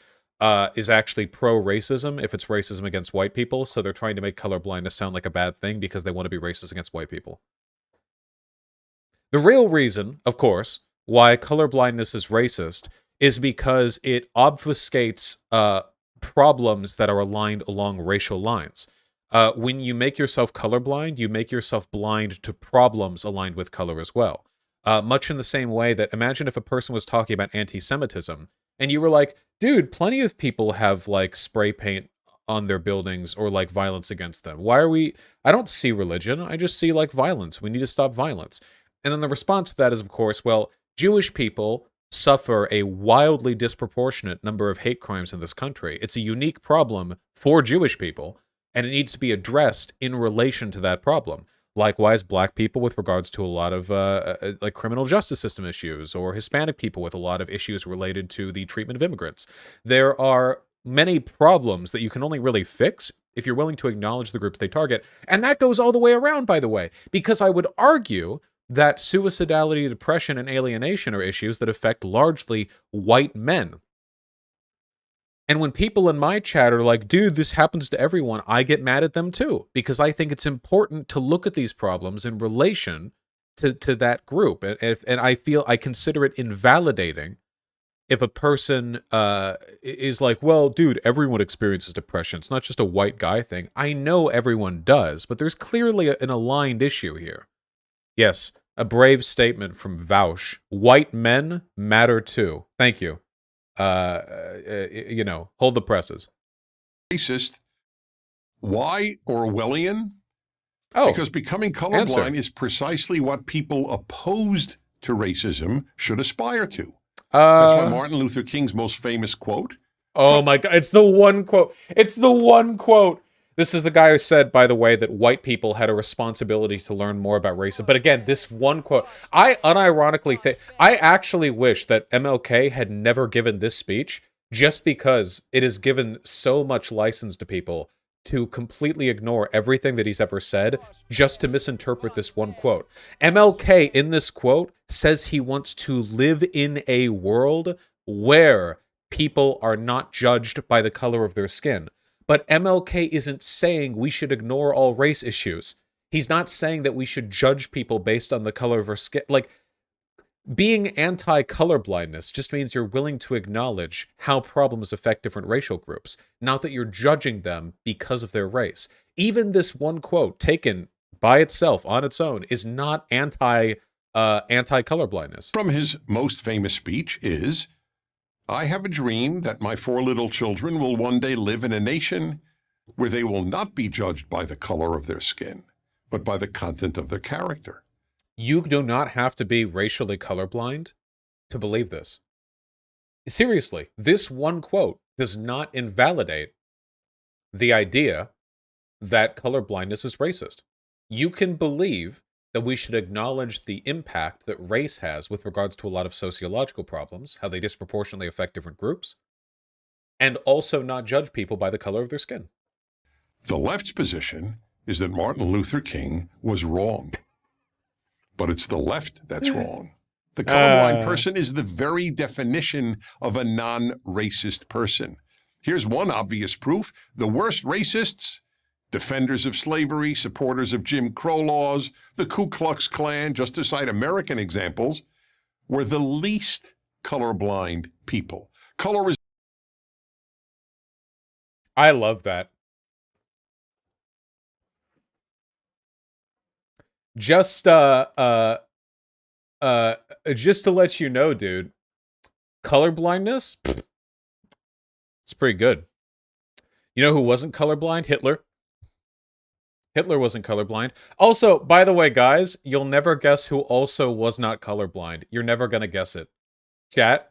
is actually pro-racism if it's racism against white people, so they're trying to make colorblindness sound like a bad thing because they want to be racist against white people? The real reason, of course, why colorblindness is racist is because it obfuscates problems that are aligned along racial lines. When you make yourself colorblind, you make yourself blind to problems aligned with color as well. Much in the same way that, imagine if a person was talking about anti-Semitism and you were like, dude, plenty of people have like spray paint on their buildings or like violence against them. Why are we? I don't see religion. I just see like violence. We need to stop violence. And then the response to that is, of course, well, Jewish people suffer a wildly disproportionate number of hate crimes in this country. It's a unique problem for Jewish people, and it needs to be addressed in relation to that problem. Likewise, black people with regards to a lot of like criminal justice system issues, or Hispanic people with a lot of issues related to the treatment of immigrants. There are many problems that you can only really fix if you're willing to acknowledge the groups they target. And that goes all the way around, by the way, because I would argue that suicidality, depression, and alienation are issues that affect largely white men. And when people in my chat are like, dude, this happens to everyone, I get mad at them too, because I think it's important to look at these problems in relation to that group. And I consider it invalidating if a person is like, well, dude, everyone experiences depression. It's not just a white guy thing. I know everyone does, but there's clearly an aligned issue here. Yes, a brave statement from Vaush. White men matter too. Thank you. Hold the presses. Racist. Why Orwellian? Oh, because becoming colorblind is precisely what people opposed to racism should aspire to. That's why Martin Luther King's most famous quote. Oh my God, it's the one quote. It's the one quote. This is the guy who said, by the way, that white people had a responsibility to learn more about racism. But again, this one quote, I unironically think, I actually wish that MLK had never given this speech, just because it has given so much license to people to completely ignore everything that he's ever said, just to misinterpret this one quote. MLK, in this quote, says he wants to live in a world where people are not judged by the color of their skin. But MLK isn't saying we should ignore all race issues. He's not saying that we should judge people based on the color of our skin. Like, being anti-colorblindness just means you're willing to acknowledge how problems affect different racial groups, not that you're judging them because of their race. Even this one quote, taken by itself, on its own, is not anti-colorblindness. From his most famous speech is, I have a dream that my 4 little children will one day live in a nation where they will not be judged by the color of their skin, but by the content of their character. You do not have to be racially colorblind to believe this. Seriously, this one quote does not invalidate the idea that colorblindness is racist. You can believe that we should acknowledge the impact that race has with regards to a lot of sociological problems, how they disproportionately affect different groups, and also not judge people by the color of their skin. The left's position is that Martin Luther King was wrong. But it's the left that's wrong. The colorblind person is the very definition of a non-racist person. Here's one obvious proof. The worst racists, defenders of slavery, supporters of Jim Crow laws, the Ku Klux Klan, just to cite American examples, were the least colorblind people. Color is... I love that. Just to let you know, dude, colorblindness, it's pretty good. You know who wasn't colorblind? Hitler. Hitler wasn't colorblind. Also, by the way, guys, you'll never guess who also was not colorblind. You're never gonna guess it. Chat.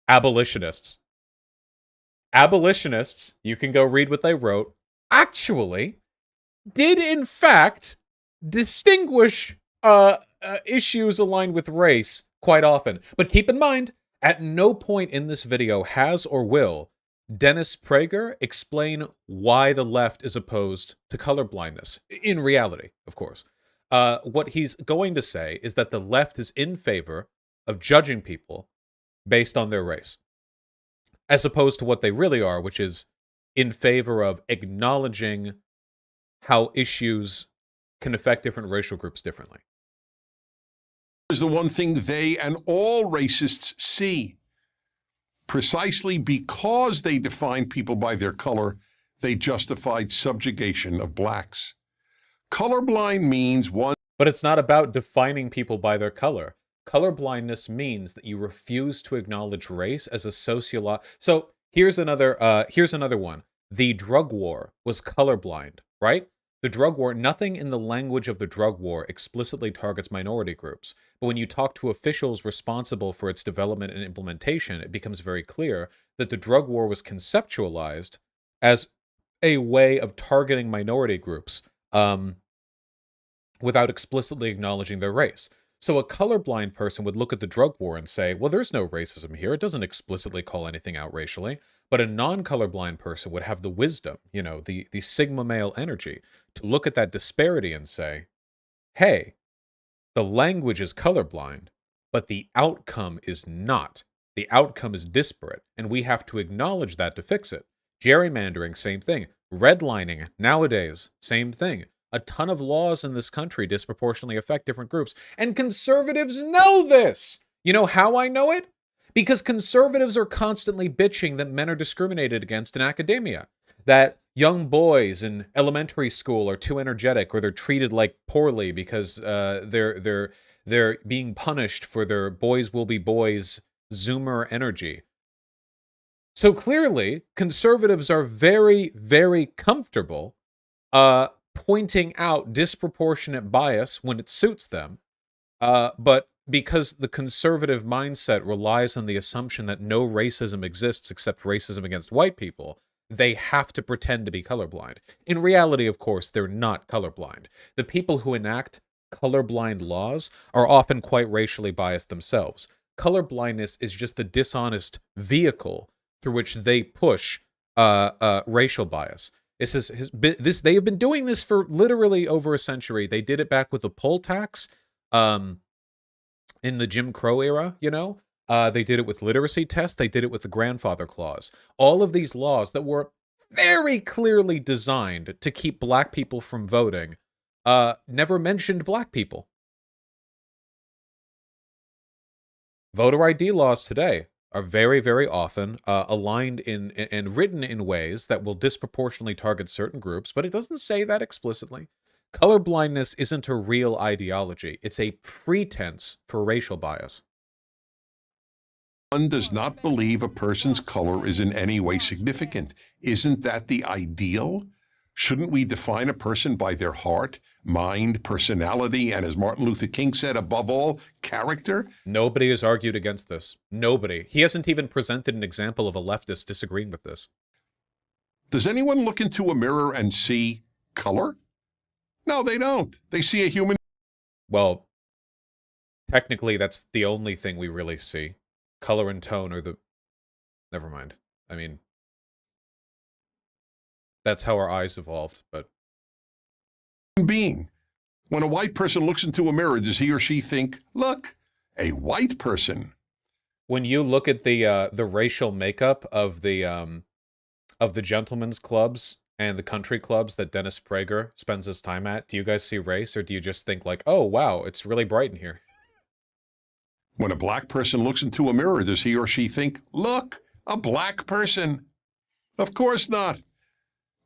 Abolitionists. Abolitionists, you can go read what they wrote, actually did in fact distinguish issues aligned with race quite often. But keep in mind, at no point in this video has or will Dennis Prager explain why the left is opposed to colorblindness. In reality, of course. What he's going to say is that the left is in favor of judging people based on their race, as opposed to what they really are, which is in favor of acknowledging how issues can affect different racial groups differently. is the one thing they and all racists see. Precisely because they define people by their color, they justified subjugation of blacks. Colorblind means one. But it's not about defining people by their color. Colorblindness means that you refuse to acknowledge race as a So here's another one. The drug war was colorblind, right? The drug war, nothing in the language of the drug war explicitly targets minority groups. But when you talk to officials responsible for its development and implementation, it becomes very clear that the drug war was conceptualized as a way of targeting minority groups without explicitly acknowledging their race. So a colorblind person would look at the drug war and say, well, there's no racism here. It doesn't explicitly call anything out racially. But a non-colorblind person would have the wisdom, the sigma male energy, to look at that disparity and say, hey, the language is colorblind, but the outcome is not. The outcome is disparate, and we have to acknowledge that to fix it. Gerrymandering, same thing. Redlining, nowadays, same thing. A ton of laws in this country disproportionately affect different groups, and conservatives know this! You know how I know it? Because conservatives are constantly bitching that men are discriminated against in academia. That young boys in elementary school are too energetic, or they're treated like poorly because they're being punished for their boys will be boys Zoomer energy. So clearly, conservatives are very, very comfortable pointing out disproportionate bias when it suits them. But because the conservative mindset relies on the assumption that no racism exists except racism against white people, they have to pretend to be colorblind. In reality, of course, they're not colorblind. The people who enact colorblind laws are often quite racially biased themselves. Colorblindness is just the dishonest vehicle through which they push racial bias. They have been doing this for literally over a century. They did it back with the poll tax. In the Jim Crow era, they did it with literacy tests. They did it with the grandfather clause. All of these laws that were very clearly designed to keep black people from voting never mentioned black people. Voter ID laws today are very, very often aligned in and written in ways that will disproportionately target certain groups, but it doesn't say that explicitly. Colorblindness isn't a real ideology. It's a pretense for racial bias. One does not believe a person's color is in any way significant. Isn't that the ideal? Shouldn't we define a person by their heart, mind, personality, and as Martin Luther King said, above all, character? Nobody has argued against this. Nobody. He hasn't even presented an example of a leftist disagreeing with this. Does anyone look into a mirror and see color? No, they don't. They see a human. Well, technically, that's the only thing we really see. Color and tone are the... Never mind. I mean, that's how our eyes evolved, but... being. When a white person looks into a mirror, does he or she think, look, a white person? When you look at the racial makeup of the gentlemen's clubs and the country clubs that Dennis Prager spends his time at, do you guys see race, or do you just think like, oh, wow, it's really bright in here? When a black person looks into a mirror, does he or she think, look, a black person? Of course not.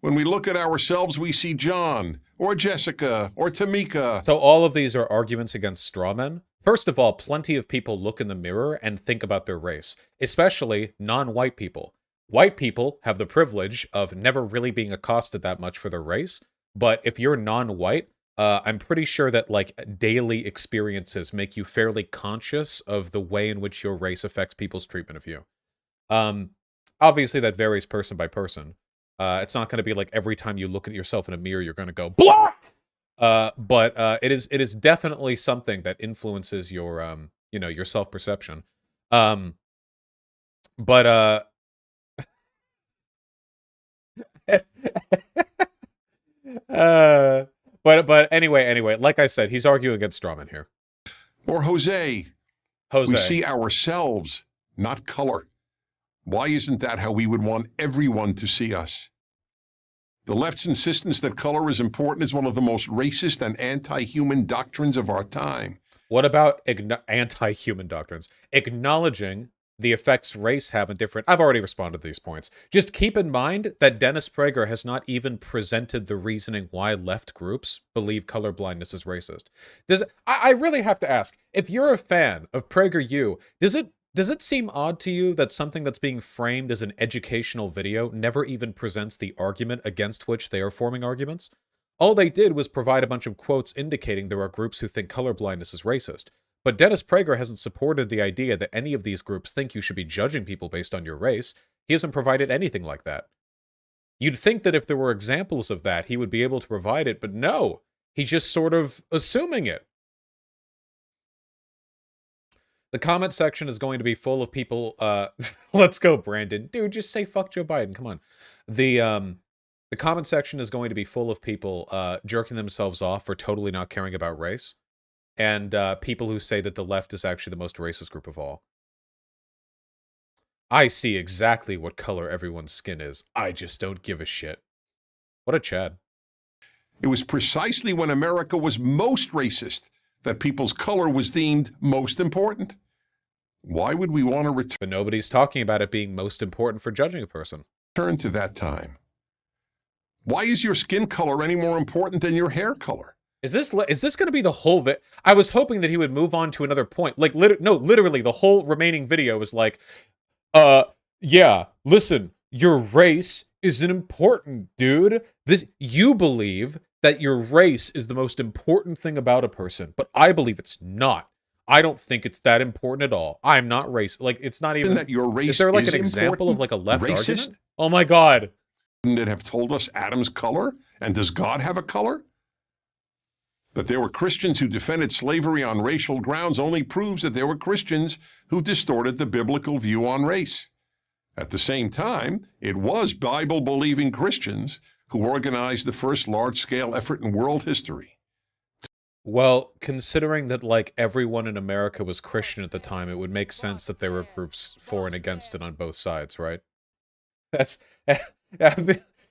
When we look at ourselves, we see John, or Jessica, or Tamika. So all of these are arguments against strawmen. First of all, plenty of people look in the mirror and think about their race, especially non-white people. White people have the privilege of never really being accosted that much for their race, but if you're non-white, I'm pretty sure that like daily experiences make you fairly conscious of the way in which your race affects people's treatment of you. Obviously, that varies person by person. It's not going to be like every time you look at yourself in a mirror, you're going to go black. But it is definitely something that influences your your self-perception. But but anyway, like I said, he's arguing against strawman here. Or Jose. We see ourselves, not color. Why isn't that how we would want everyone to see us? The left's insistence that color is important is one of the most racist and anti-human doctrines of our time. What about anti-human doctrines? Acknowledging the effects race have in different... I've already responded to these points. Just keep in mind that Dennis Prager has not even presented the reasoning why left groups believe colorblindness is racist. I really have to ask, if you're a fan of PragerU, does it seem odd to you that something that's being framed as an educational video never even presents the argument against which they are forming arguments? All they did was provide a bunch of quotes indicating there are groups who think colorblindness is racist. But Dennis Prager hasn't supported the idea that any of these groups think you should be judging people based on your race. He hasn't provided anything like that. You'd think that if there were examples of that, he would be able to provide it, but no. He's just sort of assuming it. The comment section is going to be full of people, let's go, Brandon. Dude, just say fuck Joe Biden, come on. The comment section is going to be full of people jerking themselves off for totally not caring about race. And people who say that the left is actually the most racist group of all. I see exactly what color everyone's skin is. I just don't give a shit. What a Chad. It was precisely when America was most racist that people's color was deemed most important. Why would we want to return? But nobody's talking about it being most important for judging a person. Return to that time. Why is your skin color any more important than your hair color? Is this going to be the whole bit? I was hoping that he would move on to another point. Like, literally, the whole remaining video was like, yeah, listen, your race isn't important, dude. You believe that your race is the most important thing about a person, but I believe it's not. I don't think it's that important at all. I'm not racist. Like, it's not even... That your race is there, like, is an example of, like, a left racist argument? Oh, my God. That have told us Adam's color? And does God have a color? That there were Christians who defended slavery on racial grounds only proves that there were Christians who distorted the biblical view on race. At the same time, it was Bible-believing Christians who organized the first large-scale effort in world history. Well, considering that, like, everyone in America was Christian at the time, it would make sense that there were groups for and against it on both sides, right? That's...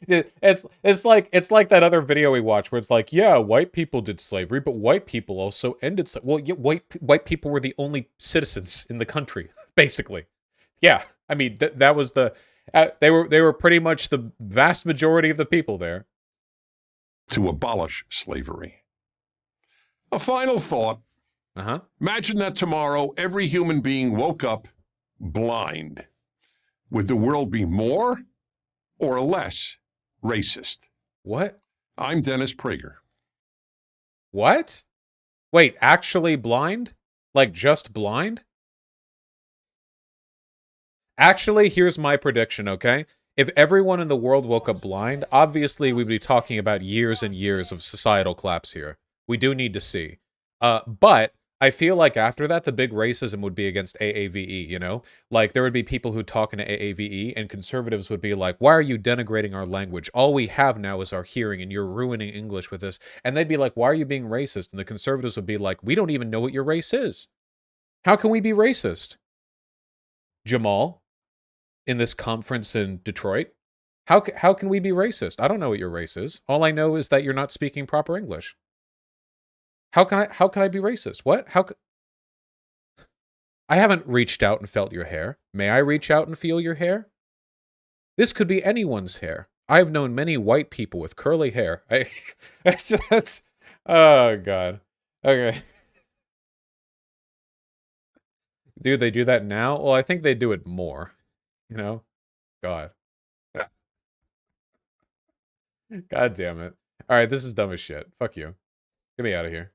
It's like that other video we watched where it's like, yeah, white people did slavery, but white people also ended slavery. Well, yeah, white people were the only citizens in the country, basically. Yeah, I mean that was the they were pretty much the vast majority of the people there. To abolish slavery. A final thought. Imagine that tomorrow every human being woke up blind. Would the world be more or less racist? What? I'm Dennis Prager. What? Wait, actually blind? Like just blind? Actually, here's my prediction, okay? If everyone in the world woke up blind, obviously we'd be talking about years and years of societal collapse here. We do need to see. But I feel like after that, the big racism would be against AAVE, you know? Like, there would be people who talk into AAVE, and conservatives would be like, why are you denigrating our language? All we have now is our hearing, and you're ruining English with this. And they'd be like, why are you being racist? And the conservatives would be like, we don't even know what your race is. How can we be racist? Jamal, in this conference in Detroit, how can we be racist? I don't know what your race is. All I know is that you're not speaking proper English. How can I be racist? What? I haven't reached out and felt your hair. May I reach out and feel your hair? This could be anyone's hair. I've known many white people with curly hair. That's oh God. Okay. Do they do that now? Well, I think they do it more. You know? God. God damn it. All right, this is dumb as shit. Fuck you. Get me out of here.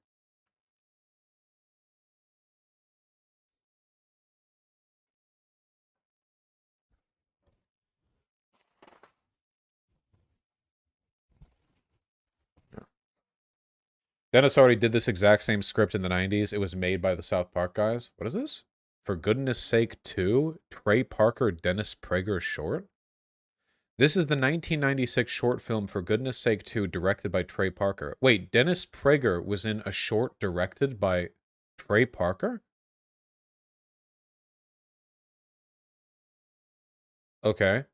Dennis already did this exact same script in the 90s. It was made by the South Park guys. What is this? For Goodness Sake 2? Trey Parker, Dennis Prager short? This is the 1996 short film For Goodness Sake 2, directed by Trey Parker. Wait, Dennis Prager was in a short directed by Trey Parker? Okay.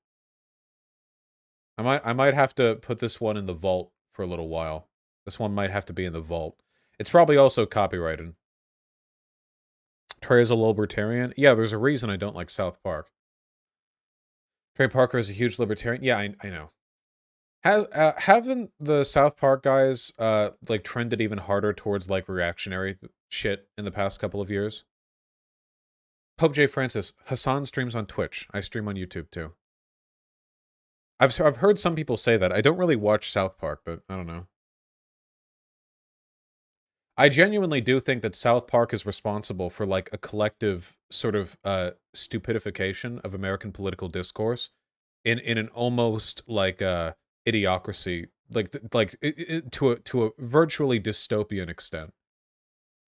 I might have to put this one in the vault for a little while. This one might have to be in the vault. It's probably also copyrighted. Trey is a libertarian. Yeah, there's a reason I don't like South Park. Trey Parker is a huge libertarian. Yeah, I know. Haven't the South Park guys like trended even harder towards like reactionary shit in the past couple of years? Pope J. Francis, Hassan streams on Twitch. I stream on YouTube too. I've heard some people say that. I don't really watch South Park, but I don't know. I genuinely do think that South Park is responsible for like a collective sort of stupidification of American political discourse in an almost like idiocracy, to a virtually dystopian extent.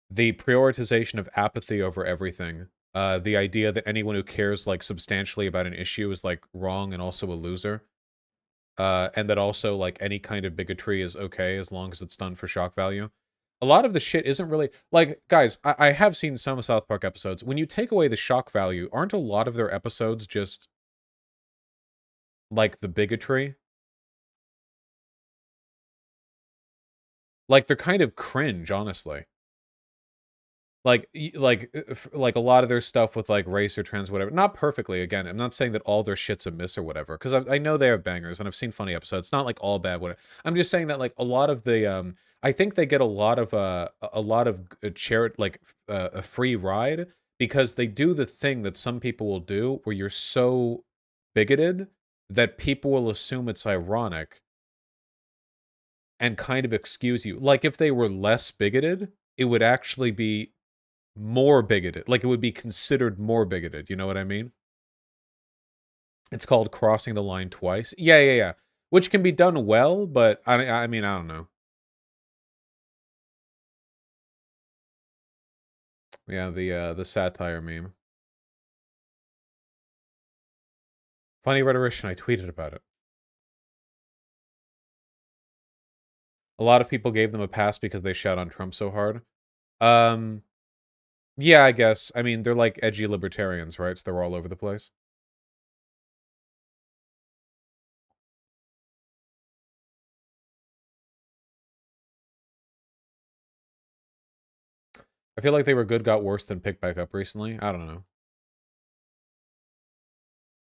The prioritization of apathy over everything, the idea that anyone who cares like substantially about an issue is like wrong and also a loser, and that also like any kind of bigotry is okay as long as it's done for shock value. A lot of the shit isn't really like, guys. I have seen some South Park episodes. When you take away the shock value, aren't a lot of their episodes just like the bigotry? Like they're kind of cringe, honestly. Like a lot of their stuff with like race or trans, whatever. Not perfectly. Again, I'm not saying that all their shit's a miss or whatever, because I know they have bangers and I've seen funny episodes. It's not like all bad. Whatever. I'm just saying that like a lot of the I think they get a lot of a free ride because they do the thing that some people will do where you're so bigoted that people will assume it's ironic and kind of excuse you. Like if they were less bigoted, it would actually be more bigoted. Like it would be considered more bigoted. You know what I mean? It's called crossing the line twice. Yeah, yeah, yeah. Which can be done well, but I mean, I don't know. Yeah, the satire meme. Funny rhetorician. I tweeted about it. A lot of people gave them a pass because they shout on Trump so hard. Um, yeah, I guess. I mean, they're like edgy libertarians, right? So they're all over the place. I feel like they were good, got worse, then picked back up recently. I don't know.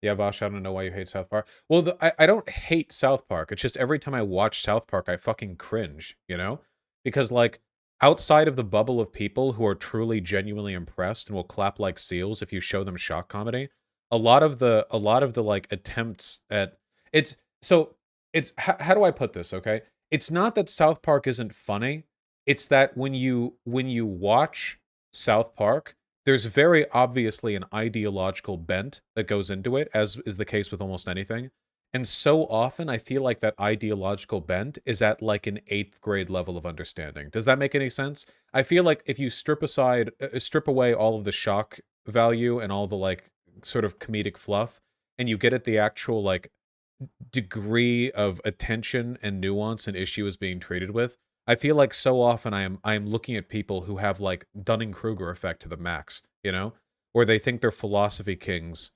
Yeah, Vosh, I don't know why you hate South Park. Well, I don't hate South Park. It's just every time I watch South Park, I fucking cringe, you know? Because, like, outside of the bubble of people who are truly genuinely impressed and will clap like seals if you show them shock comedy, a lot of the like attempts at it's so it's how do I put this, okay? It's not that South Park isn't funny. It's that when you watch South Park, there's very obviously an ideological bent that goes into it, as is the case with almost anything. And so often I feel like that ideological bent is at like an 8th grade level of understanding. Does that make any sense? I feel like if you strip away all of the shock value and all the like sort of comedic fluff, and you get at the actual like degree of attention and nuance an issue is being treated with, I feel like so often I am looking at people who have like Dunning-Kruger effect to the max, you know, where they think they're philosophy kings,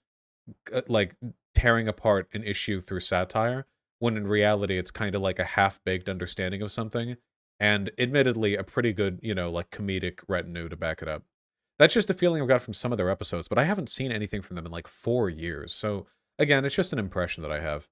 like tearing apart an issue through satire, when in reality it's kind of like a half-baked understanding of something, and admittedly a pretty good, you know, like comedic retinue to back it up. That's just a feeling I've got from some of their episodes, but I haven't seen anything from them in like 4 years. So again, it's just an impression that I have.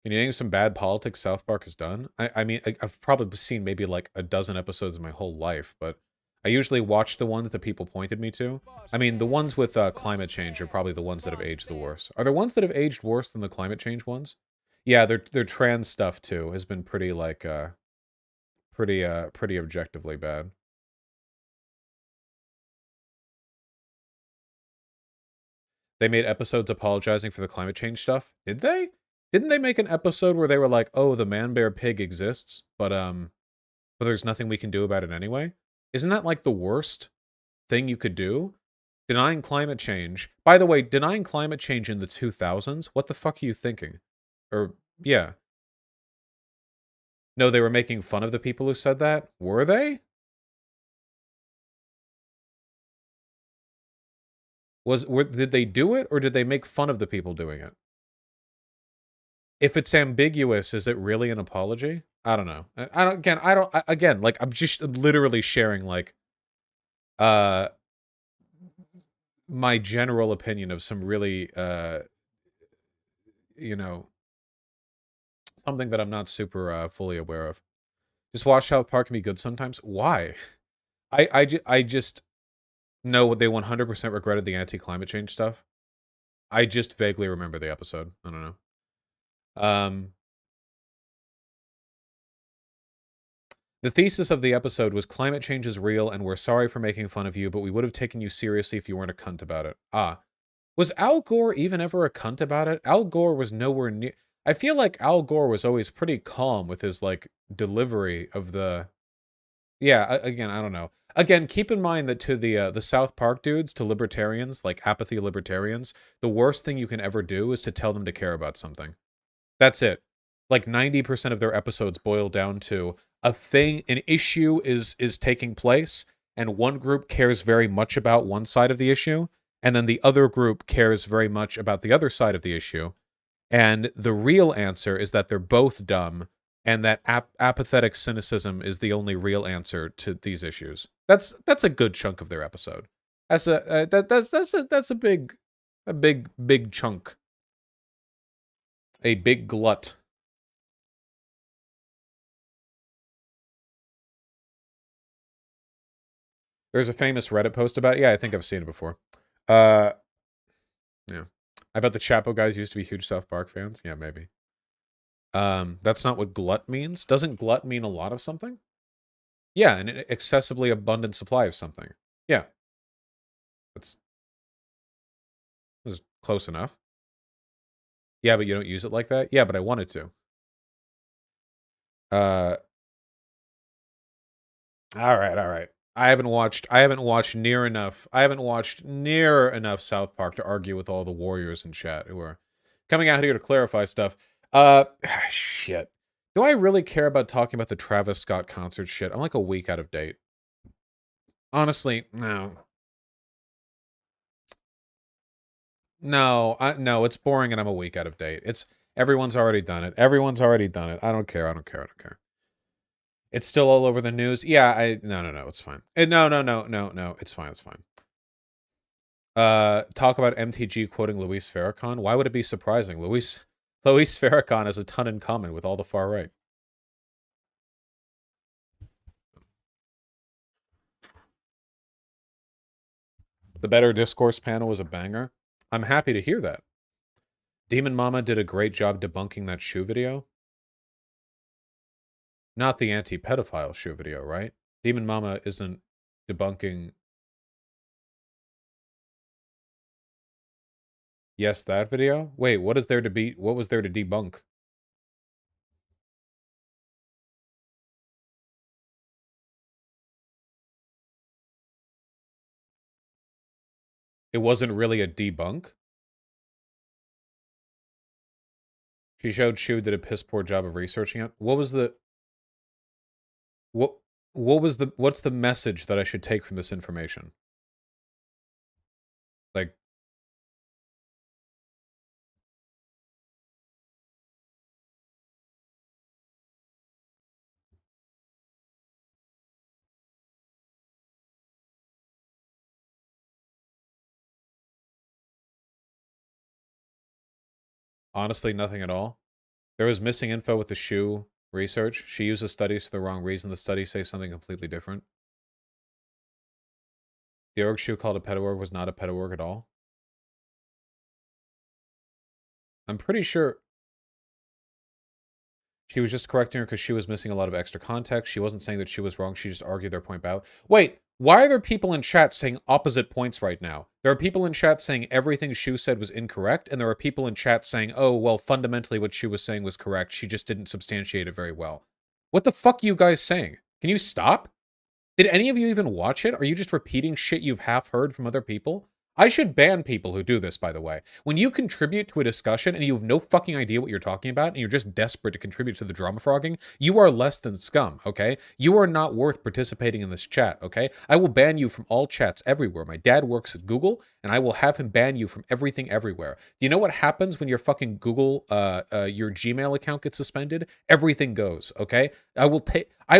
Can you name some bad politics South Park has done? I mean, I've probably seen maybe like a dozen episodes in my whole life, but I usually watch the ones that people pointed me to. I mean, the ones with climate change are probably the ones that have aged the worst. Are there ones that have aged worse than the climate change ones? Yeah, their trans stuff too has been pretty like pretty objectively bad. They made episodes apologizing for the climate change stuff. Did they? Didn't they make an episode where they were like, "Oh, the man bear pig exists, but there's nothing we can do about it anyway"? Isn't that like the worst thing you could do? Denying climate change. By the way, denying climate change in the 2000s? What the fuck are you thinking? Or yeah. No, they were making fun of the people who said that? Were they? Did they do it or did they make fun of the people doing it? if it's ambiguous, is it really an apology? I don't know. I don't. Again, I don't. Again, like I'm just literally sharing like uh my general opinion of some really you know, something that I'm not super fully aware of. Just watch South Park can be good sometimes. Why? I just know they 100% regretted the anti-climate change stuff. I just vaguely remember the episode. I don't know. The thesis of the episode was climate change is real and we're sorry for making fun of you, but we would have taken you seriously if you weren't a cunt about it. Ah. Was Al Gore even ever a cunt about it? Al Gore was nowhere near. I feel like Al Gore was always pretty calm with his like delivery of the. Yeah, again, I don't know. Again, keep in mind that to the South Park dudes, to libertarians, like apathy libertarians, the worst thing you can ever do is to tell them to care about something. That's it. Like 90% of their episodes boil down to an issue is taking place, and one group cares very much about one side of the issue, and then the other group cares very much about the other side of the issue. And the real answer is that they're both dumb, and that apathetic cynicism is the only real answer to these issues. That's a good chunk of their episode. That's a big chunk. A big glut. There's a famous Reddit post about it. Yeah, I think I've seen it before. Yeah. I bet the Chapo guys used to be huge South Park fans. Yeah, maybe. That's not what glut means. Doesn't glut mean a lot of something? Yeah, an excessively abundant supply of something. Yeah. That's was close enough. Yeah, but you don't use it like that? Yeah, but I wanted to. All right. I haven't watched near enough South Park to argue with all the warriors in chat who are coming out here to clarify stuff. Shit. Do I really care about talking about the Travis Scott concert shit? I'm like a week out of date. Honestly, no. No, it's boring and I'm a week out of date. Everyone's already done it. Everyone's already done it. I don't care. It's still all over the news. Yeah, no, it's fine. No, it's fine. Talk about MTG quoting Luis Farrakhan. Why would it be surprising? Luis Farrakhan has a ton in common with all the far right. The Better Discourse panel was a banger. I'm happy to hear that. Demon Mama did a great job debunking that shoe video. Not the anti-pedophile shoe video, right? Demon Mama isn't debunking. Yes, that video? Wait, what was there to debunk? It wasn't really a debunk? She showed Shu did a piss poor job of researching it. What's the message that I should take from this information? Like, honestly, nothing at all. There was missing info with the shoe research. She uses studies for the wrong reason. The studies say something completely different. The org shoe called a pedo-org was not a pedo-org at all. I'm pretty sure she was just correcting her because she was missing a lot of extra context. She wasn't saying that she was wrong. She just argued their point about. Wait, why are there people in chat saying opposite points right now? There are people in chat saying everything Shu said was incorrect, and there are people in chat saying, oh, well, fundamentally what Shu was saying was correct. She just didn't substantiate it very well. What the fuck are you guys saying? Can you stop? Did any of you even watch it? Are you just repeating shit you've half heard from other people? I should ban people who do this, by the way. When you contribute to a discussion and you have no fucking idea what you're talking about and you're just desperate to contribute to the drama frogging, you are less than scum, okay? You are not worth participating in this chat, okay? I will ban you from all chats everywhere. My dad works at Google, and I will have him ban you from everything everywhere. Do you know what happens when your fucking Google, your Gmail account gets suspended? Everything goes, okay? I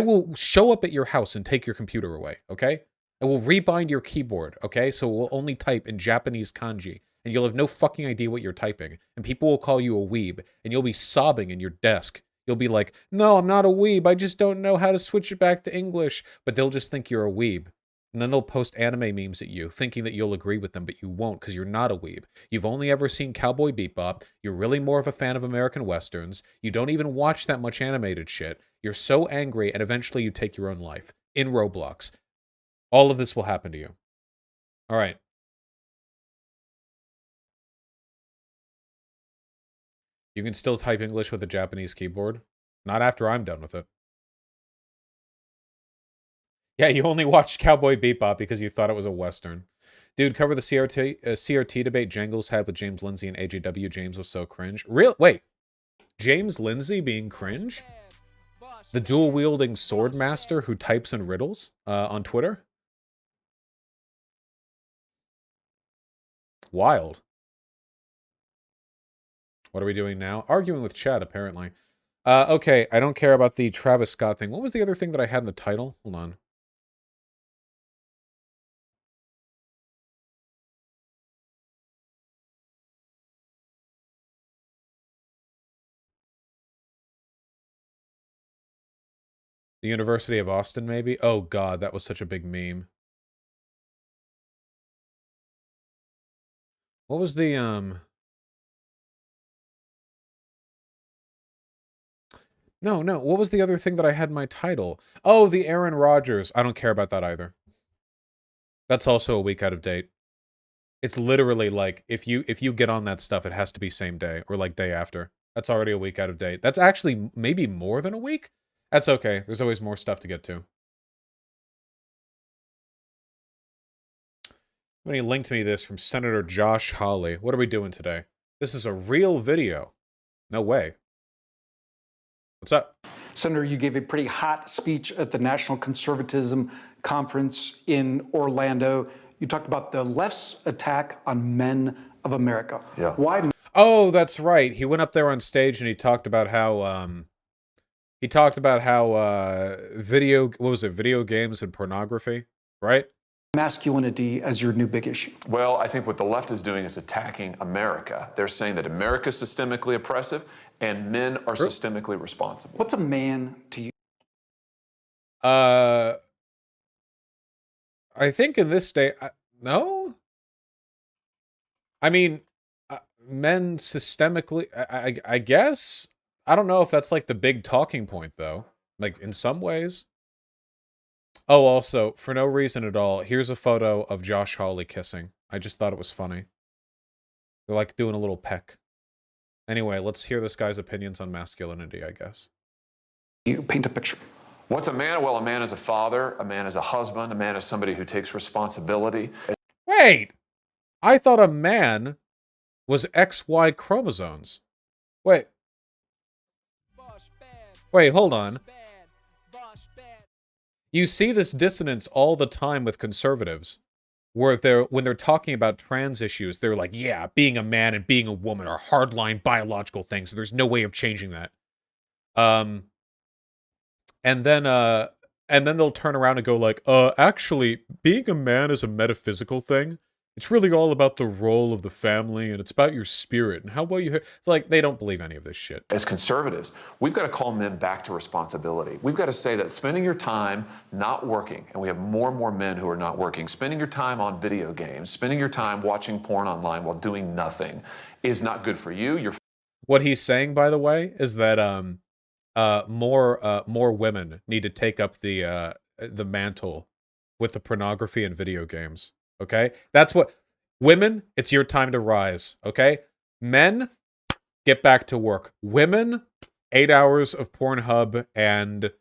will show up at your house and take your computer away, okay? I will rebind your keyboard, okay? So it will only type in Japanese kanji, and you'll have no fucking idea what you're typing. And people will call you a weeb, and you'll be sobbing in your desk. You'll be like, no, I'm not a weeb. I just don't know how to switch it back to English. But they'll just think you're a weeb. And then they'll post anime memes at you, thinking that you'll agree with them, but you won't, because you're not a weeb. You've only ever seen Cowboy Bebop. You're really more of a fan of American Westerns. You don't even watch that much animated shit. You're so angry, and eventually you take your own life. In Roblox. All of this will happen to you. All right. You can still type English with a Japanese keyboard. Not after I'm done with it. Yeah, you only watched Cowboy Bebop because you thought it was a Western. Dude, cover the CRT debate Jangles had with James Lindsay and AJW. James was so cringe. Wait. James Lindsay being cringe? The dual-wielding sword master who types in riddles on Twitter? Wild. What are we doing now? Arguing with Chad, apparently. Okay, I don't care about the Travis Scott thing. What was the other thing that I had in the title? Hold on. The University of Austin, maybe? Oh, God, that was such a big meme. What was the, No, what was the other thing that I had in my title? Oh, the Aaron Rodgers. I don't care about that either. That's also a week out of date. It's literally like, if you get on that stuff, it has to be same day, or like day after. That's already a week out of date. That's actually maybe more than a week? That's okay. There's always more stuff to get to. Somebody linked me this from Senator Josh Hawley. What are we doing today? This is a real video. No way. What's up? Senator, you gave a pretty hot speech at the National Conservatism Conference in Orlando. You talked about the left's attack on men of America. Yeah. Why? Oh, that's right. He went up there on stage and he talked about how video games and pornography, right? Masculinity as your new big issue. Well, I think what the left is doing is attacking America. They're saying that America is systemically oppressive and men are systemically responsible. What's a man to you? I think in this day, no. I mean, men systemically, I guess. I don't know if that's like the big talking point, though. Like, in some ways. Oh, also, for no reason at all, here's a photo of Josh Hawley kissing. I just thought it was funny. They're like doing a little peck. Anyway, let's hear this guy's opinions on masculinity, I guess. You paint a picture. What's a man? Well, a man is a father, a man is a husband, a man is somebody who takes responsibility. Wait! I thought a man was XY chromosomes. Wait, hold on. You see this dissonance all the time with conservatives, where when they're talking about trans issues, they're like, yeah, being a man and being a woman are hardline biological things. There's no way of changing that. And then they'll turn around and go like, actually, being a man is a metaphysical thing. It's really all about the role of the family, and it's about your spirit, and how well you... It's like, they don't believe any of this shit. As conservatives, we've got to call men back to responsibility. We've got to say that spending your time not working, and we have more and more men who are not working, spending your time on video games, spending your time watching porn online while doing nothing is not good for you. What he's saying, by the way, is that more women need to take up the mantle with the pornography and video games. Okay? That's what... Women, it's your time to rise. Okay? Men, get back to work. Women, 8 hours of Pornhub and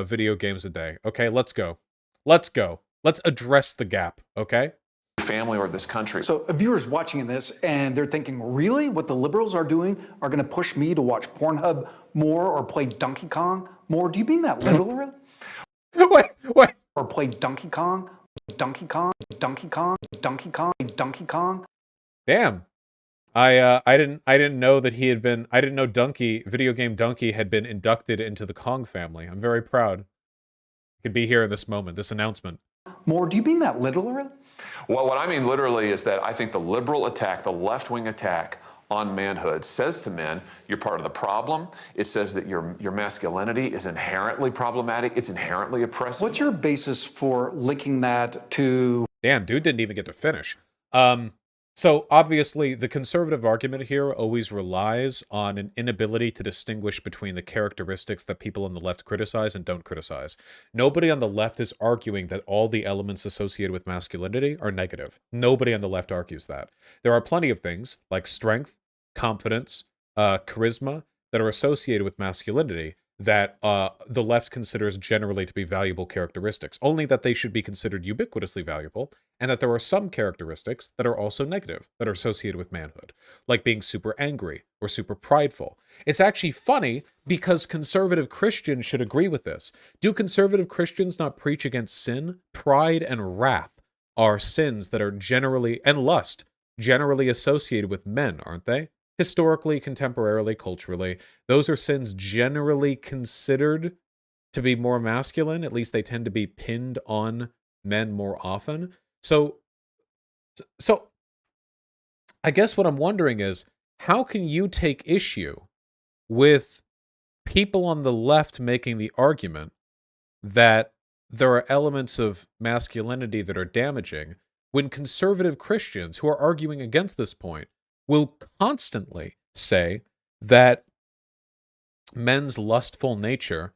video games a day. Okay? Let's go. Let's go. Let's address the gap. Okay? family or this country. So a viewer's watching this and they're thinking, really? What the liberals are doing are going to push me to watch Pornhub more or play Donkey Kong more? Do you mean that literally? Wait. Or play Donkey Kong, Donkey Kong, Donkey Kong, Donkey Kong, Donkey Kong? Damn. I didn't know that he had been. I didn't know Video Game Donkey had been inducted into the Kong family. I'm very proud. He could be here in this moment, this announcement. More? Do you mean that literally? Well, what I mean literally is that I think the liberal attack, the left-wing attack on manhood says to men, you're part of the problem. It says that your masculinity is inherently problematic. It's inherently oppressive. What's your basis for linking that to... Damn, dude didn't even get to finish. So obviously the conservative argument here always relies on an inability to distinguish between the characteristics that people on the left criticize and don't criticize. Nobody on the left is arguing that all the elements associated with masculinity are negative. Nobody on the left argues that. There are plenty of things like strength, confidence, charisma that are associated with masculinity that the left considers generally to be valuable characteristics, only that they should be considered ubiquitously valuable, and that there are some characteristics that are also negative, that are associated with manhood, like being super angry or super prideful. It's actually funny because conservative Christians should agree with this. Do conservative Christians not preach against sin? Pride and wrath are sins that are generally, and lust, generally associated with men, aren't they? Historically, contemporarily, culturally, those are sins generally considered to be more masculine. At least they tend to be pinned on men more often. So I guess what I'm wondering is, how can you take issue with people on the left making the argument that there are elements of masculinity that are damaging when conservative Christians who are arguing against this point will constantly say that men's lustful nature,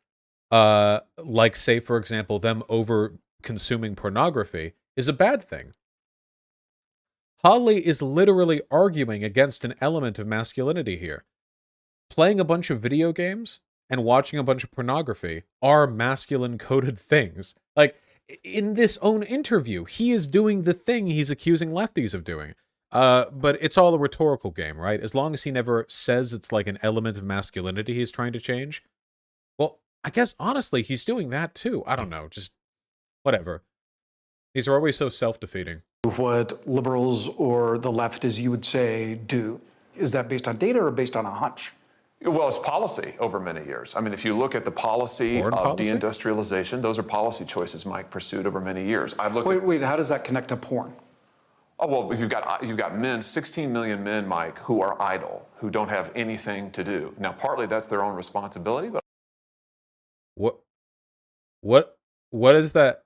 like, say, for example, them over consuming pornography, is a bad thing? Holly is literally arguing against an element of masculinity here. Playing a bunch of video games and watching a bunch of pornography are masculine-coded things. Like, in this own interview, he is doing the thing he's accusing lefties of doing. But it's all a rhetorical game, right? As long as he never says it's like an element of masculinity he's trying to change. Well, I guess, honestly, he's doing that too. I don't know, just whatever. These are always so self-defeating. What liberals or the left, as you would say, do? Is that based on data or based on a hunch? Well, it's policy over many years. I mean, if you look at the policy Foreign of policy? deindustrialization, those are policy choices Mike pursued over many years. I've looked Wait, how does that connect to porn? Oh, well, you've got men, 16 million men, Mike, who are idle, who don't have anything to do. Now, partly that's their own responsibility, but What is that?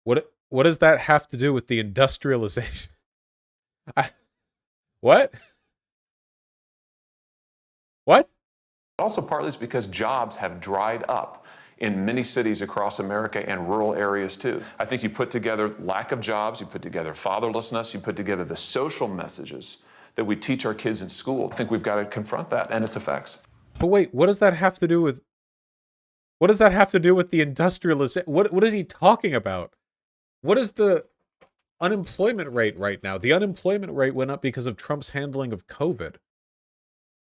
What does that have to do with the industrialization? What? What? also partly it's because jobs have dried up in many cities across America and rural areas too. I think you put together lack of jobs, you put together fatherlessness, you put together the social messages that we teach our kids in school. I think we've got to confront that and its effects. But wait, what does that have to do with? What does that have to do with the industrialization? What is he talking about? What is the unemployment rate right now? The unemployment rate went up because of Trump's handling of COVID.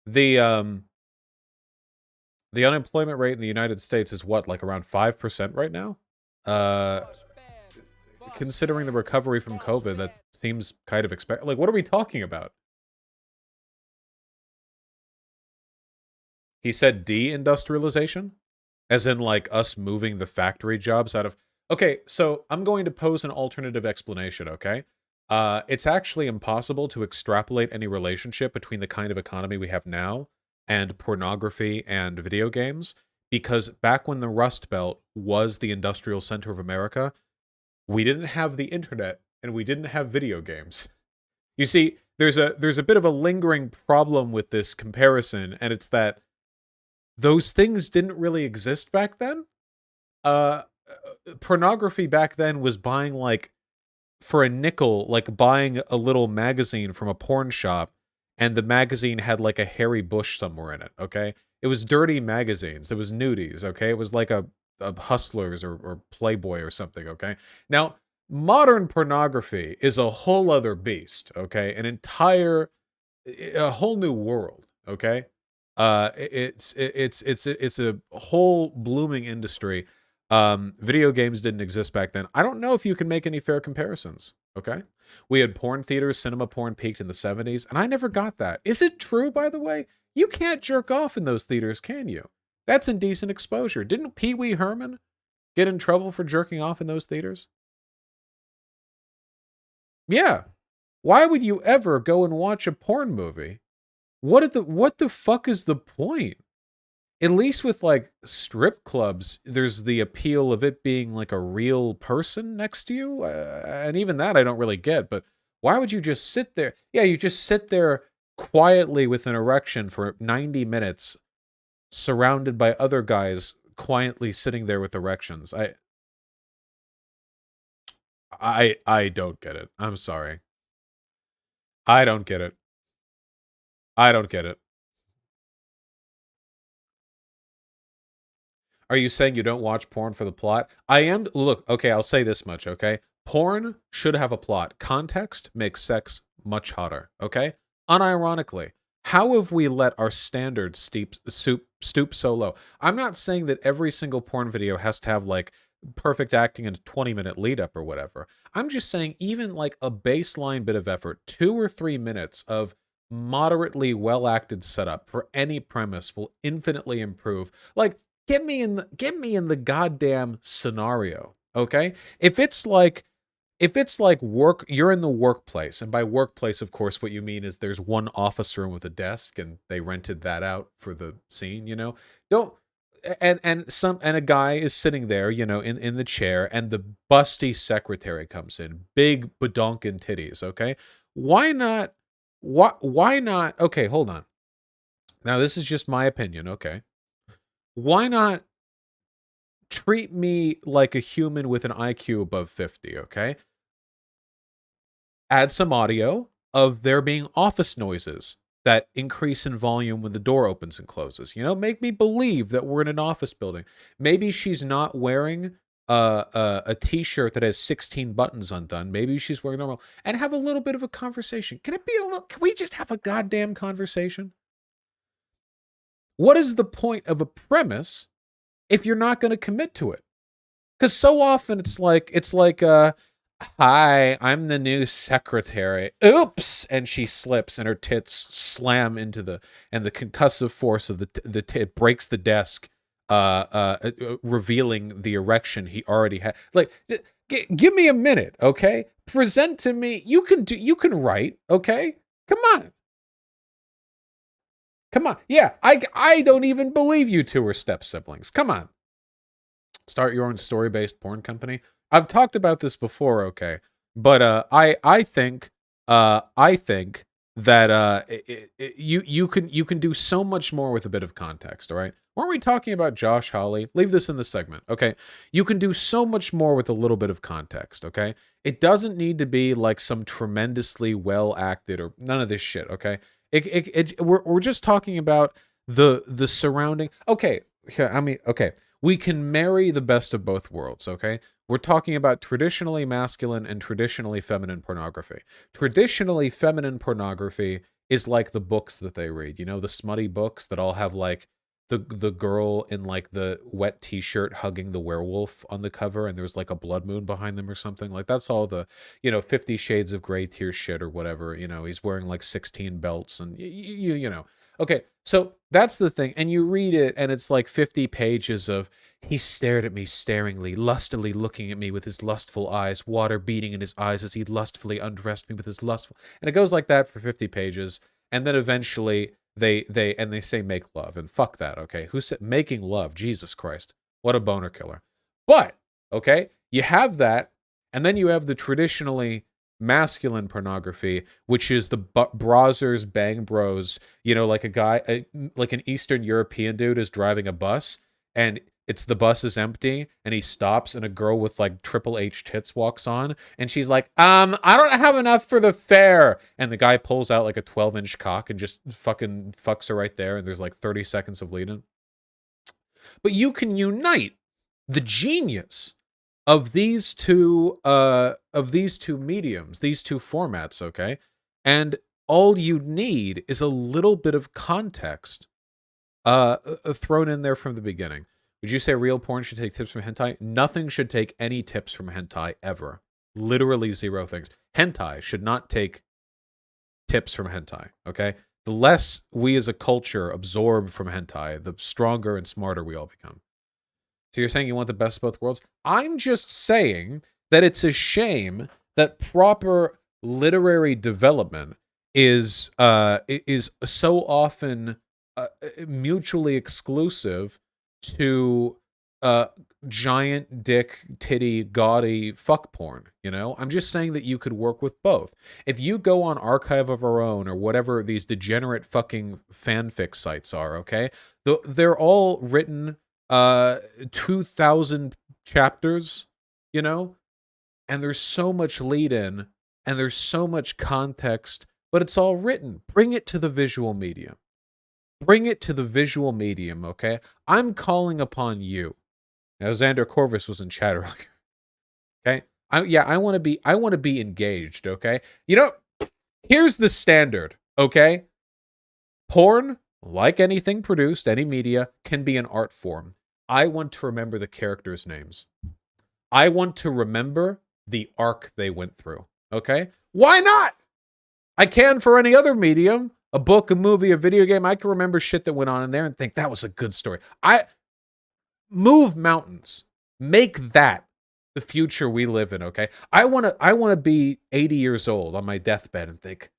The unemployment rate in the United States is what, like around 5% right now? Considering the recovery from COVID, that seems kind of expect. Like, what are we talking about? He said deindustrialization? As in, like, us moving the factory jobs out of... Okay, so I'm going to pose an alternative explanation, okay? It's actually impossible to extrapolate any relationship between the kind of economy we have now and pornography and video games, because back when the Rust Belt was the industrial center of America, we didn't have the internet and we didn't have video games. You see, there's a bit of a lingering problem with this comparison, and it's that those things didn't really exist back then. Pornography back then was buying, like, for a nickel, like buying a little magazine from a porn shop, and the magazine had like a hairy bush somewhere in it, okay? It was dirty magazines. It was nudies, okay? It was like a Hustlers or Playboy or something, okay? Now, Modern pornography is a whole other beast, okay? A whole new world, okay? It's a whole blooming industry. Video games didn't exist back then. I don't know if you can make any fair comparisons, okay? We had porn theaters, cinema porn peaked in the 70s, and I never got that. Is it true, by the way? You can't jerk off in those theaters, can you? That's indecent exposure. Didn't Pee Wee Herman get in trouble for jerking off in those theaters? Yeah. Why would you ever go and watch a porn movie? What the fuck is the point? At least with like strip clubs, there's the appeal of it being like a real person next to you. And even that I don't really get, but why would you just sit there? Yeah, you just sit there quietly with an erection for 90 minutes surrounded by other guys quietly sitting there with erections. I don't get it. I'm sorry. I don't get it. I don't get it. Are you saying you don't watch porn for the plot? I am. Look, okay, I'll say this much, okay? Porn should have a plot. Context makes sex much hotter, okay? Unironically. How have we let our standards stoop so low? I'm not saying that every single porn video has to have like perfect acting and a 20-minute lead up or whatever. I'm just saying even like a baseline bit of effort, 2 or 3 minutes of moderately well acted setup for any premise will infinitely improve. Like get me in the goddamn scenario, okay? If it's like work, you're in the workplace, and by workplace, of course, what you mean is there's one office room with a desk, and they rented that out for the scene, you know? Don't and a guy is sitting there, you know, in the chair, and the busty secretary comes in, big badonkin titties, okay? Why not? Why not? Okay, hold on. Now this is just my opinion, okay? Why not treat me like a human with an IQ above 50, okay? Add some audio of there being office noises that increase in volume when the door opens and closes. You know, make me believe that we're in an office building. Maybe she's not wearing a t-shirt that has 16 buttons undone. Maybe she's wearing normal, and have a little bit of a conversation. Can we just have a goddamn conversation? What is the point of a premise if you're not going to commit to it? Because so often it's like, hi, I'm the new secretary. Oops! And she slips and her tits slam into and the concussive force of it breaks the desk, revealing the erection he already had. Like, give me a minute, okay? Present to me, you can write, okay? Come on. Come on. Yeah, I don't even believe you two are step siblings. Come on. Start your own story-based porn company. I've talked about this before, okay, but I think that you can do so much more with a bit of context. All right, weren't we talking about Josh Hawley? Leave this in the segment, okay? You can do so much more with a little bit of context, okay? It doesn't need to be like some tremendously well acted or none of this shit, okay? We're just talking about the surrounding. Okay, I mean, okay, we can marry the best of both worlds, okay? We're talking about traditionally masculine and traditionally feminine pornography. Traditionally feminine pornography is like the books that they read, you know, the smutty books that all have like the girl in like the wet t-shirt hugging the werewolf on the cover, and there's like a blood moon behind them or something. Like that's all the, you know, 50 Shades of Grey tier shit or whatever. You know, he's wearing like 16 belts and you know. Okay, so that's the thing. And you read it and it's like 50 pages of he stared at me staringly, lustily looking at me with his lustful eyes, water beating in his eyes as he lustfully undressed me with his lustful. And it goes like that for 50 pages. And then eventually they say make love, and fuck that, okay? Who said making love? Jesus Christ. What a boner killer. But, okay, you have that, and then you have the traditionally masculine pornography, which is the Brazzers, Bang Bros, you know, like a guy, like an Eastern European dude is driving a bus, and the bus is empty, and he stops, and a girl with like Triple H tits walks on, and she's like, I don't have enough for the fare, and the guy pulls out like a 12-inch cock and just fucking fucks her right there, and there's like 30 seconds of lead-in. But you can unite the genius of these two mediums, these two formats, okay? And all you need is a little bit of context thrown in there from the beginning. Would you say real porn should take tips from hentai? Nothing should take any tips from hentai ever. Literally zero things. Hentai should not take tips from hentai, okay? The less we as a culture absorb from hentai, the stronger and smarter we all become. So you're saying you want the best of both worlds? I'm just saying that it's a shame that proper literary development is so often mutually exclusive to giant dick titty gaudy fuck porn. You know, I'm just saying that you could work with both. If you go on Archive of Our Own or whatever these degenerate fucking fanfic sites are, okay, they're all written 2,000 chapters, you know, and there's so much lead in and there's so much context, but it's all written. Bring it to the visual medium. Bring it to the visual medium, okay? I'm calling upon you. Now, Xander Corvus was in chat earlier. Okay? I want to be engaged, okay? You know, here's the standard, okay? Porn, like anything produced, any media, can be an art form. I want to remember the characters' names. I want to remember the arc they went through, okay? Why not? I can for any other medium. A book, a movie, a video game. I can remember shit that went on in there and think that was a good story. Move mountains. Make that the future we live in, okay? I want to be 80 years old on my deathbed and think,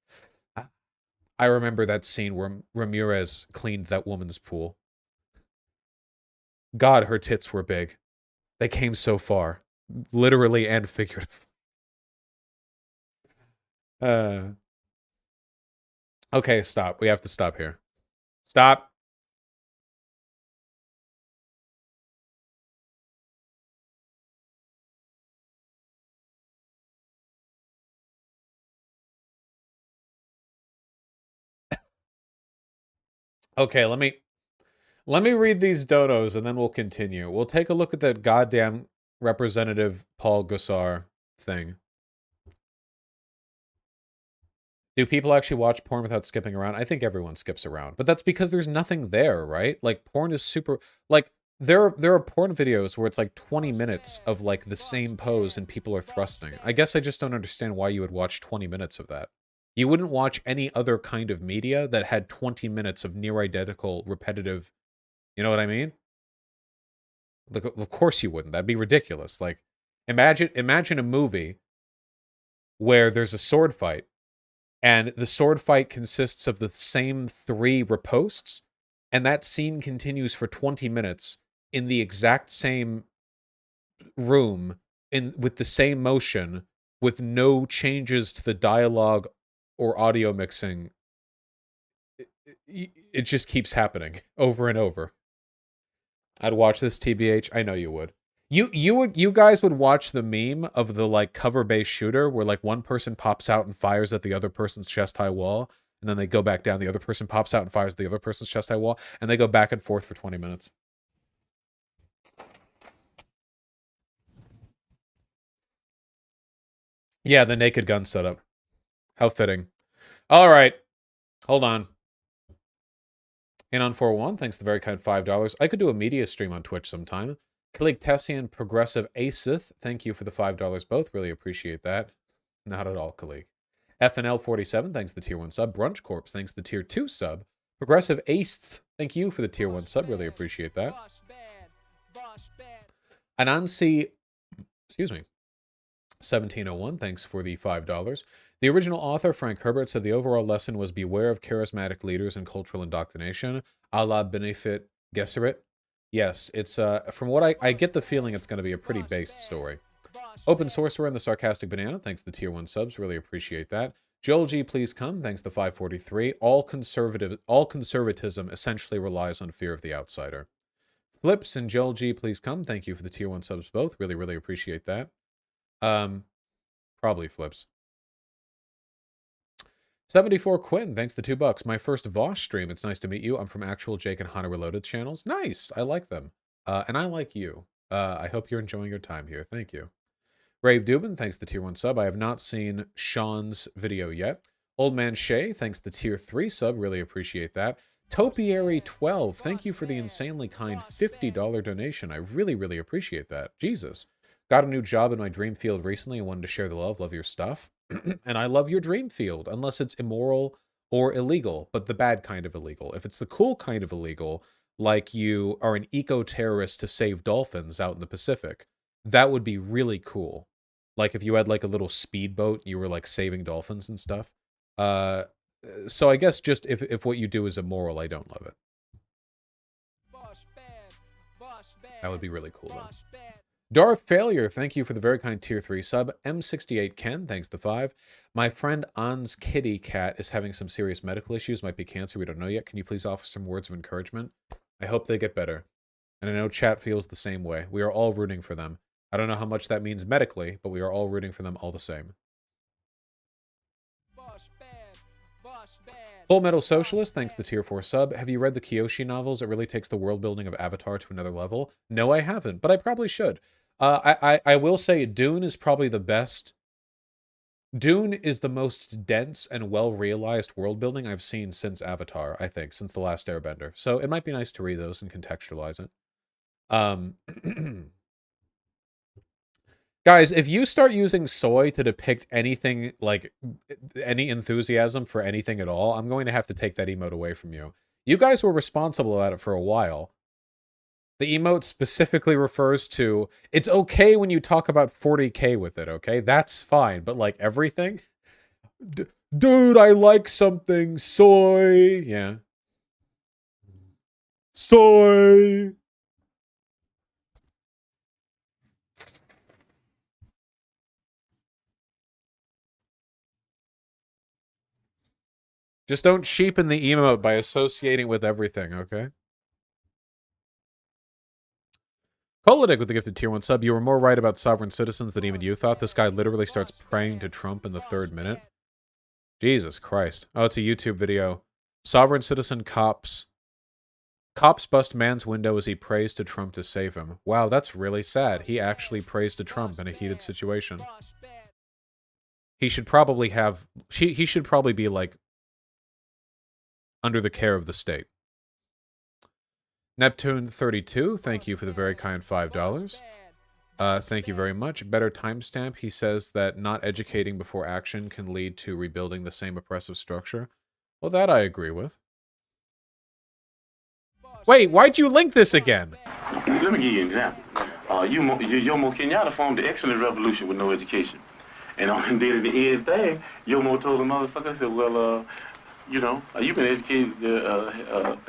I remember that scene where Ramirez cleaned that woman's pool. God, her tits were big. They came so far, literally and figuratively. Okay, stop. We have to stop here. Stop. Okay, let me read these donos and then we'll continue. We'll take a look at that goddamn Representative Paul Gosar thing. Do people actually watch porn without skipping around? I think everyone skips around, but that's because there's nothing there, right? Like porn is super, like there are porn videos where it's like 20 minutes of like the same pose and people are thrusting. I guess I just don't understand why you would watch 20 minutes of that. You wouldn't watch any other kind of media that had 20 minutes of near identical repetitive, you know what I mean? Like, of course you wouldn't. That'd be ridiculous. Like imagine a movie where there's a sword fight and the sword fight consists of the same 3 riposts, and that scene continues for 20 minutes in the exact same room, with the same motion, with no changes to the dialogue or audio mixing. It just keeps happening over and over. I'd watch this, TBH. I know you would. You guys would watch the meme of the like cover-based shooter where like one person pops out and fires at the other person's chest-high wall, and then they go back down. The other person pops out and fires at the other person's chest-high wall, and they go back and forth for 20 minutes. Yeah, the Naked Gun setup. How fitting. All right, hold on. In on 4-1, thanks to the very kind $5. I could do a media stream on Twitch sometime. Kalik Tessian Progressive Asith, thank you for the $5 both. Really appreciate that. Not at all, Kalik. FNL 47, thanks to the tier 1 sub. Brunch Corpse, thanks to the tier 2 sub. Progressive Ace, thank you for the tier 1 sub. Really appreciate that. Anansi, excuse me, 1701, thanks for the $5. The original author, Frank Herbert, said the overall lesson was beware of charismatic leaders and cultural indoctrination, a la Benefit Gesserit. Yes, it's, from what I get the feeling it's going to be a pretty based story. Open Sorcerer and the Sarcastic Banana, thanks to the tier 1 subs, really appreciate that. Joel G, please come, thanks to 543. All conservatism essentially relies on fear of the outsider. Flips and Joel G, please come, thank you for the tier 1 subs both, really, really appreciate that. Probably Flips. 74 Quinn, thanks to $2. My first Vosh stream. It's nice to meet you. I'm from Actual Jake and Hunter Reloaded channels. Nice. I like them. And I like you. I hope you're enjoying your time here. Thank you. Rave Dubin, thanks the tier 1 sub. I have not seen Sean's video yet. Old Man Shay, thanks the tier 3 sub. Really appreciate that. Topiary12, thank you for the insanely kind $50 donation. I really, really appreciate that. Jesus. Got a new job in my dream field recently and wanted to share the love. Love your stuff. And I love your dream field, unless it's immoral or illegal, but the bad kind of illegal. If it's the cool kind of illegal, like you are an eco-terrorist to save dolphins out in the Pacific, that would be really cool. Like if you had like a little speedboat, you were like saving dolphins and stuff. So I guess just if what you do is immoral, I don't love it. That would be really cool though. Darth Failure, thank you for the very kind tier 3 sub. M68 Ken, thanks the 5. My friend An's kitty cat is having some serious medical issues, might be cancer, we don't know yet. Can you please offer some words of encouragement? I hope they get better. And I know chat feels the same way. We are all rooting for them. I don't know how much that means medically, but we are all rooting for them all the same. Full Metal Socialist, thanks the tier 4 sub. Have you read the Kyoshi novels? It really takes the world building of Avatar to another level. No, I haven't, but I probably should. I will say Dune is probably the best. Dune is the most dense and well-realized world building I've seen since Avatar, I think, since The Last Airbender. So it might be nice to read those and contextualize it. Guys, if you start using soy to depict anything, like any enthusiasm for anything at all, I'm going to have to take that emote away from you. You guys were responsible at it for a while. The emote specifically refers to, it's okay when you talk about 40K with it, okay? That's fine, but like everything? Dude, I like something, soy. Yeah. Soy. Just don't cheapen the emote by associating with everything, okay? Kolodic with the gifted tier 1 sub. You were more right about sovereign citizens than even you thought. This guy literally starts praying to Trump in the 3rd minute. Jesus Christ. Oh, it's a YouTube video. Sovereign citizen cops bust man's window as he prays to Trump to save him. Wow, that's really sad. He actually prays to Trump in a heated situation. He should probably have... He should probably be, like, under the care of the state. Neptune32, thank you for the very kind $5. Thank you very much. Better timestamp. He says that not educating before action can lead to rebuilding the same oppressive structure. Well, that I agree with. Wait, why'd you link this again? Let me give you an example. Jomo Kenyatta formed the excellent revolution with no education. And on the end thing, Jomo told the motherfucker, said, well, you know, you can educate,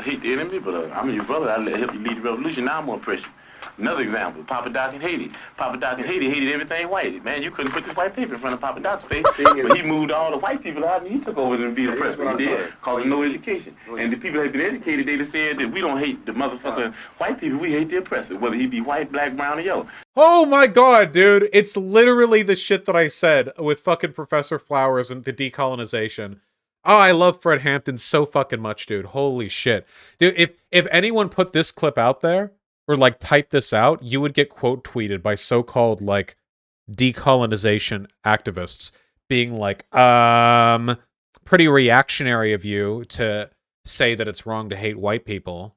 hate the enemy, but I'm your brother. I'll help you lead the revolution. Now I'm going to oppress you. Another example, Papa Doc in Haiti. Papa Doc in Haiti hated everything white. Man, you couldn't put this white paper in front of Papa Doc's face. But he moved all the white people out and he took over and be the president. He did, causing no education. And the people that had been educated, they just said that we don't hate the motherfucking white people, we hate the oppressor, whether he be white, black, brown, or yellow. Oh my god, dude. It's literally the shit that I said with fucking Professor Flowers and the decolonization. Oh, I love Fred Hampton so fucking much, dude. Holy shit. Dude, if anyone put this clip out there, or like type this out, you would get quote tweeted by so-called like decolonization activists being like, pretty reactionary of you to say that it's wrong to hate white people.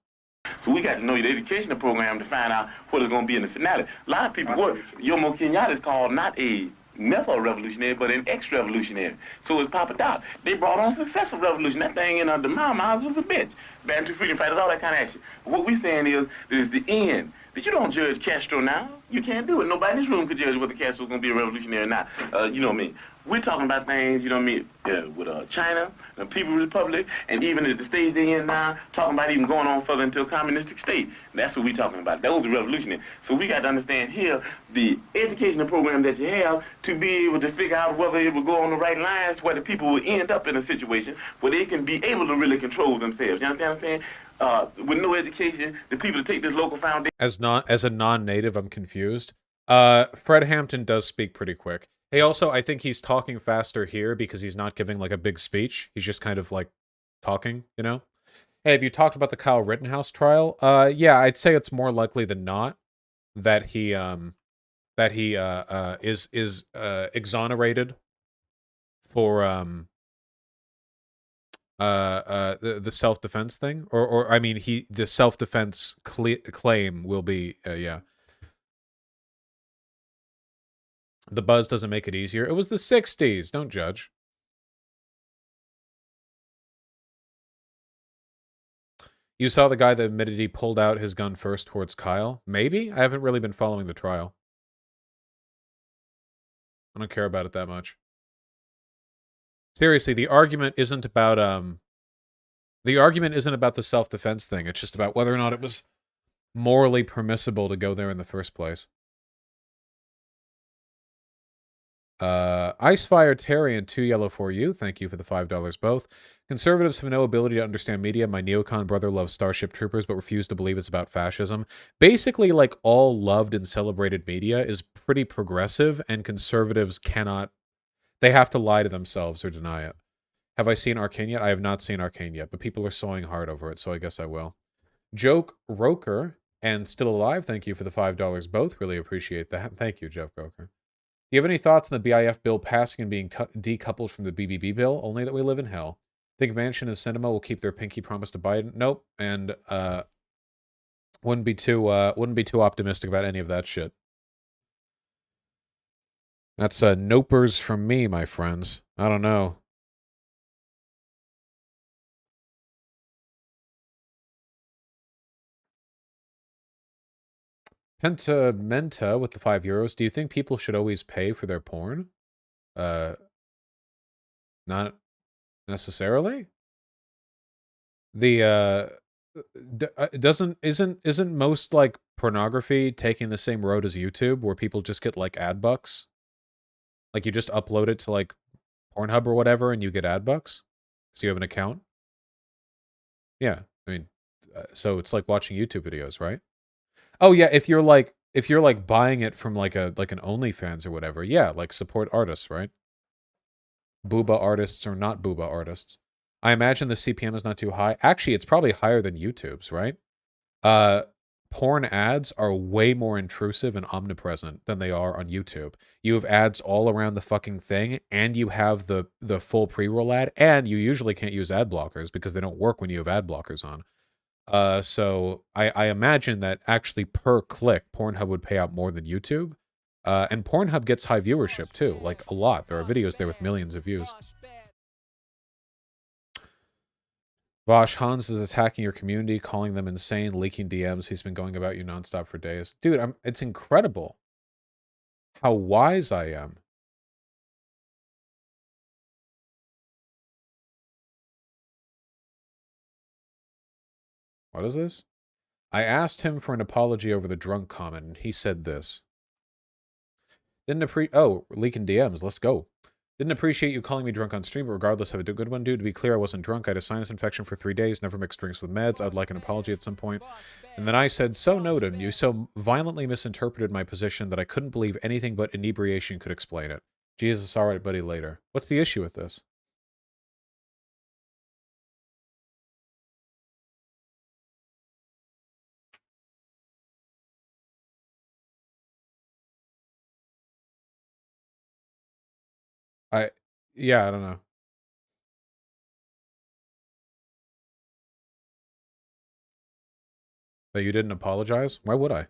So we got to know the educational program to find out what is going to be in the finale. A lot of people, Jomo Kenyatta is called not a revolutionary, but an ex-revolutionary. So is Papa Doc. They brought on a successful revolution. That thing in under my eyes was a bitch. Bantu freedom fighters, all that kind of action. What we're saying is, there's the end. That you don't judge Castro now. You can't do it. Nobody in this room could judge whether Castro's going to be a revolutionary or not. You know what I mean? We're talking about things, you know what I mean, with China, the People's Republic, and even at the stage they're in now, talking about even going on further into a communistic state. That's what we're talking about. Those are revolutionary. So we got to understand here the educational program that you have to be able to figure out whether it will go on the right lines, where the people will end up in a situation where they can be able to really control themselves. You understand what I'm saying? With no education, the people that take this local foundation... As a non-native, I'm confused. Fred Hampton does speak pretty quick. Hey, also, I think he's talking faster here because he's not giving, like, a big speech. He's just kind of, like, talking, you know? Hey, have you talked about the Kyle Rittenhouse trial? Yeah, I'd say it's more likely than not that he is exonerated for the self-defense thing, or I mean, the self-defense claim will be yeah. The buzz doesn't make it easier. It was the 60s. Don't judge. You saw the guy that admitted he pulled out his gun first towards Kyle? Maybe? I haven't really been following the trial. I don't care about it that much. Seriously, the argument isn't about the self-defense thing. It's just about whether or not it was morally permissible to go there in the first place. Icefire Terry and 2 yellow for you. Thank you for the $5 both. Conservatives have no ability to understand media. My neocon brother loves Starship Troopers but refused to believe it's about fascism. Basically, like, all loved and celebrated media is pretty progressive, and conservatives cannot... They have to lie to themselves or deny it. Have I seen Arcane yet? I have not seen Arcane yet, but people are sewing hard over it, so I guess I will. Joke Roker and Still Alive, thank you for the $5 both. Really appreciate that. Thank you, Joke Roker. Do you have any thoughts on the BIF bill passing and being decoupled from the BBB bill? Only that we live in hell. Think Manchin and Sinema will keep their pinky promise to Biden? Nope. And wouldn't be too optimistic about any of that shit. That's nopers from me, my friends. I don't know. Pentamenta with the €5. Do you think people should always pay for their porn? Not necessarily. The isn't most, like, pornography taking the same road as YouTube, where people just get, like, ad bucks? Like, you just upload it to, like, Pornhub or whatever, and you get ad bucks? So you have an account? Yeah, I mean, so it's like watching YouTube videos, right? Oh yeah, if you're like buying it from like an OnlyFans or whatever, yeah, like support artists, right? Booba artists or not booba artists. I imagine the CPM is not too high. Actually, it's probably higher than YouTube's, right? Porn ads are way more intrusive and omnipresent than they are on YouTube. You have ads all around the fucking thing, and you have the full pre-roll ad, and you usually can't use ad blockers because they don't work when you have ad blockers on. So I imagine that actually per click, Pornhub would pay out more than YouTube. And Pornhub gets high viewership too, like a lot. There are videos there with millions of views. Vosh, Hans is attacking your community, calling them insane, leaking DMs. He's been going about you nonstop for days. Dude, it's incredible how wise I am. What is this? I asked him for an apology over the drunk comment, and he said this. Oh, leaking DMs. Let's go. Didn't appreciate you calling me drunk on stream, but regardless, have a good one, dude. To be clear, I wasn't drunk. I had a sinus infection for 3 days, never mixed drinks with meds. I'd like an apology at some point. And then I said, so noted. You so violently misinterpreted my position that I couldn't believe anything but inebriation could explain it. Jesus, all right, buddy, later. What's the issue with this? Yeah, I don't know. But you didn't apologize? Why would I?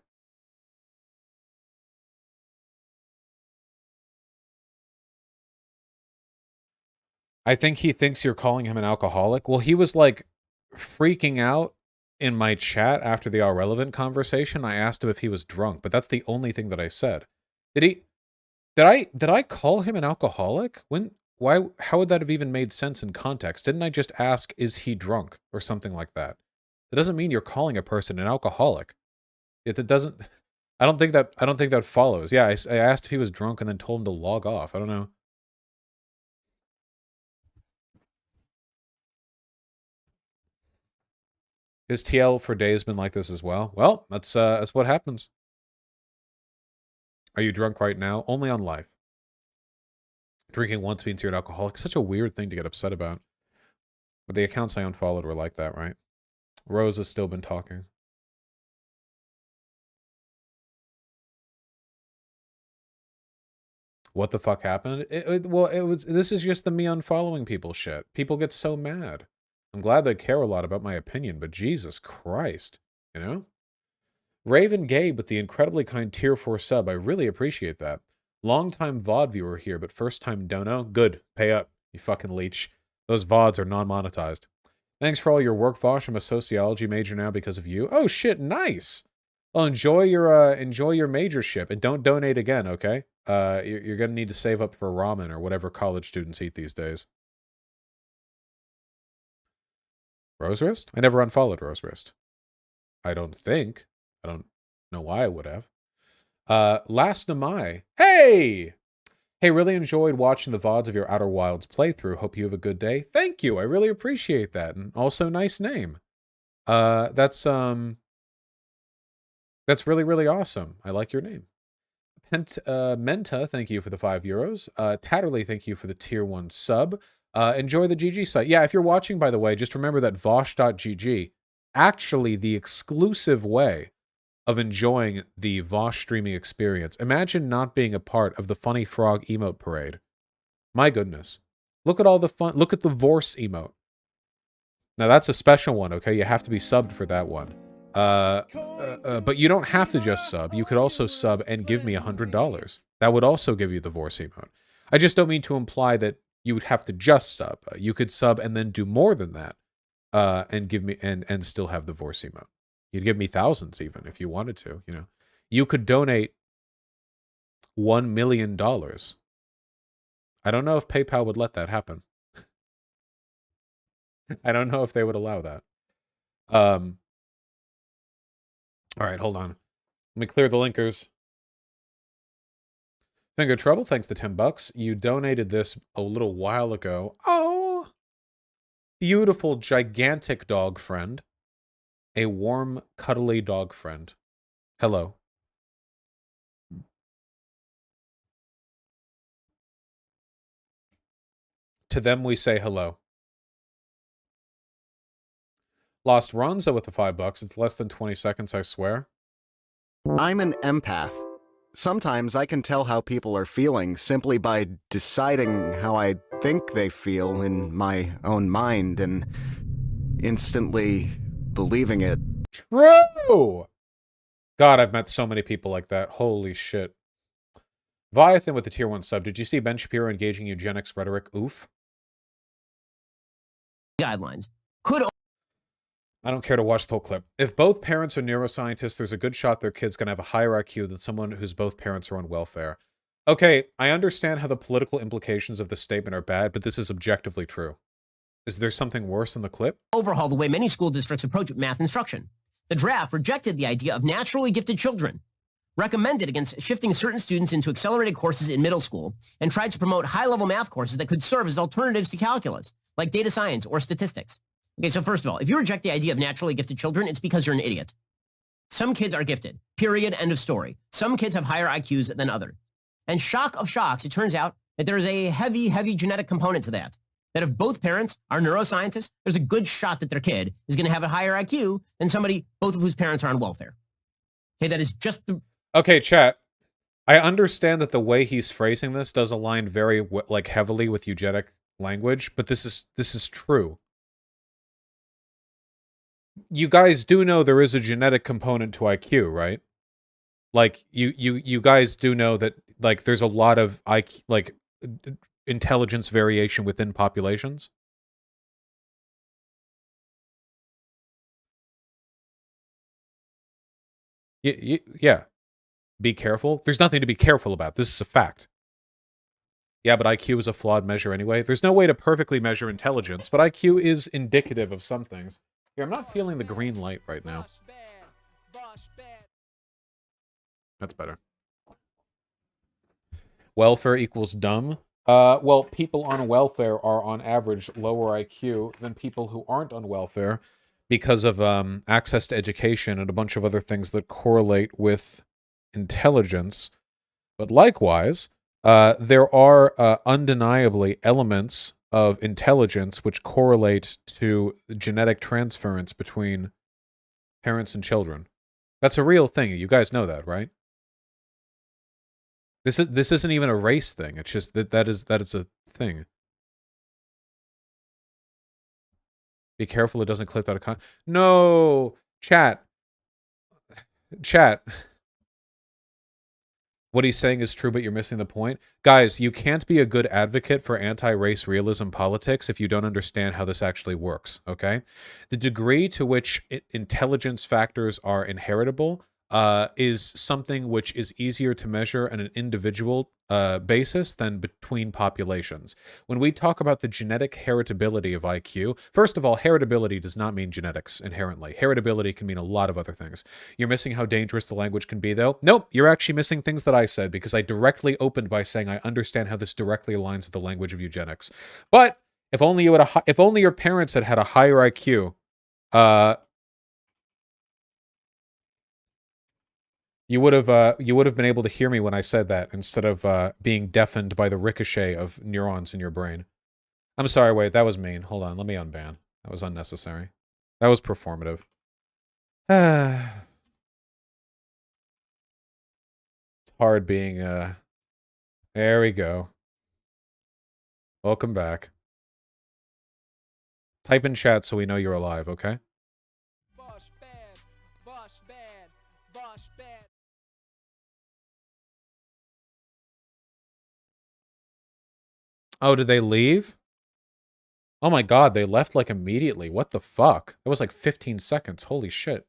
I think he thinks you're calling him an alcoholic. Well, he was like freaking out in my chat after the All Relevant conversation. I asked him if he was drunk, but that's the only thing that I said. Did I call him an alcoholic? How would that have even made sense in context? Didn't I just ask, is he drunk or something like that? It doesn't mean you're calling a person an alcoholic. It doesn't I don't think that follows. Yeah, I asked if he was drunk and then told him to log off. I don't know. His TL for days been like this as well. Well, that's what happens. Are you drunk right now? Only on life. Drinking once means you're an alcoholic. Such a weird thing to get upset about. But the accounts I unfollowed were like that, right? Rose has still been talking. What the fuck happened? Well, it was. This is just the me unfollowing people shit. People get so mad. I'm glad they care a lot about my opinion, but Jesus Christ, you know? Raven Gabe with the incredibly kind tier 4 sub. I really appreciate that. Long-time VOD viewer here, but first-time dono. Good. Pay up, you fucking leech. Those VODs are non-monetized. Thanks for all your work, Vosh. I'm a sociology major now because of you. Oh shit, nice. Well, enjoy your majorship and don't donate again, okay? You're gonna need to save up for ramen or whatever college students eat these days. Rose Wrist? I never unfollowed Rose Wrist. I don't think. I don't know why I would have. Last Namai. Hey! Hey, really enjoyed watching the VODs of your Outer Wilds playthrough. Hope you have a good day. Thank you. I really appreciate that. And also, nice name. That's really, really awesome. I like your name. Menta, thank you for the €5. Tatterly, thank you for the tier 1 sub. Enjoy the GG site. Yeah, if you're watching, by the way, just remember that Vosh.gg, actually the exclusive way of enjoying the Vosh streaming experience. Imagine not being a part of the Funny Frog emote parade. My goodness. Look at all the fun. Look at the Vorse emote. Now, that's a special one, okay? You have to be subbed for that one. But you don't have to just sub. You could also sub and give me $100. That would also give you the Vorse emote. I just don't mean to imply that you would have to just sub. You could sub and then do more than that, and give me and still have the Vorse emote. You'd give me thousands even if you wanted to. You know, you could donate $1 million. I don't know if PayPal would let that happen. I don't know if they would allow that. All right, hold on. Let me clear the linkers. Finger Trouble, thanks to $10. You donated this a little while ago. Oh, beautiful, gigantic dog friend. A warm, cuddly dog friend. Hello. To them we say hello. Lost Ronza with the $5. It's less than 20 seconds, I swear. I'm an empath. Sometimes I can tell how people are feeling simply by deciding how I think they feel in my own mind and instantly believing it. True! God, I've met so many people like that. Holy shit. Viathan with the tier 1 sub. Did you see Ben Shapiro engaging eugenics rhetoric? Oof. Guidelines could. I don't care to watch the whole clip. If both parents are neuroscientists, there's a good shot their kid's gonna have a higher IQ than someone whose both parents are on welfare. Okay, I understand how the political implications of the statement are bad, but this is objectively true. Is there something worse in the clip? Overhaul the way many school districts approach math instruction. The draft rejected the idea of naturally gifted children, recommended against shifting certain students into accelerated courses in middle school, and tried to promote high-level math courses that could serve as alternatives to calculus, like data science or statistics. Okay, so first of all, if you reject the idea of naturally gifted children, it's because you're an idiot. Some kids are gifted, period, end of story. Some kids have higher IQs than others. And shock of shocks, it turns out that there's a heavy, heavy genetic component to that. That if both parents are neuroscientists, there's a good shot that their kid is going to have a higher IQ than somebody, both of whose parents are on welfare. Okay, that is just the... Okay, chat. I understand that the way he's phrasing this does align very, heavily with eugenic language, but this is true. You guys do know there is a genetic component to IQ, right? Like, you guys do know that, like, there's a lot of IQ, like, intelligence variation within populations. Yeah. Be careful. There's nothing to be careful about. This is a fact. Yeah, but IQ is a flawed measure anyway. There's no way to perfectly measure intelligence, but IQ is indicative of some things. Here, I'm not feeling the green light right now. That's better. Welfare equals dumb. Well, people on welfare are on average lower IQ than people who aren't on welfare because of access to education and a bunch of other things that correlate with intelligence. But likewise, there are undeniably elements of intelligence which correlate to genetic transference between parents and children. That's a real thing. You guys know that, right? This isn't even a race thing. It's just that is a thing. Be careful it doesn't clip out of context. No, chat. What he's saying is true, but you're missing the point. Guys, you can't be a good advocate for anti-race realism politics if you don't understand how this actually works, okay? The degree to which intelligence factors are inheritable is something which is easier to measure on an individual basis than between populations. When we talk about the genetic heritability of IQ, first of all, heritability does not mean genetics inherently. Heritability can mean a lot of other things. You're missing how dangerous the language can be, though. Nope, you're actually missing things that I said because I directly opened by saying I understand how this directly aligns with the language of eugenics. But if only your parents had had a higher IQ, you would have been able to hear me when I said that instead of being deafened by the ricochet of neurons in your brain. I'm sorry, wait, that was mean. Hold on, let me unban. That was unnecessary. That was performative. It's hard being there we go. Welcome back. Type in chat so we know you're alive, okay? Boss bad, boss bad, boss bad. Oh, did they leave? Oh my god, they left like immediately. What the fuck? That was like 15 seconds. Holy shit.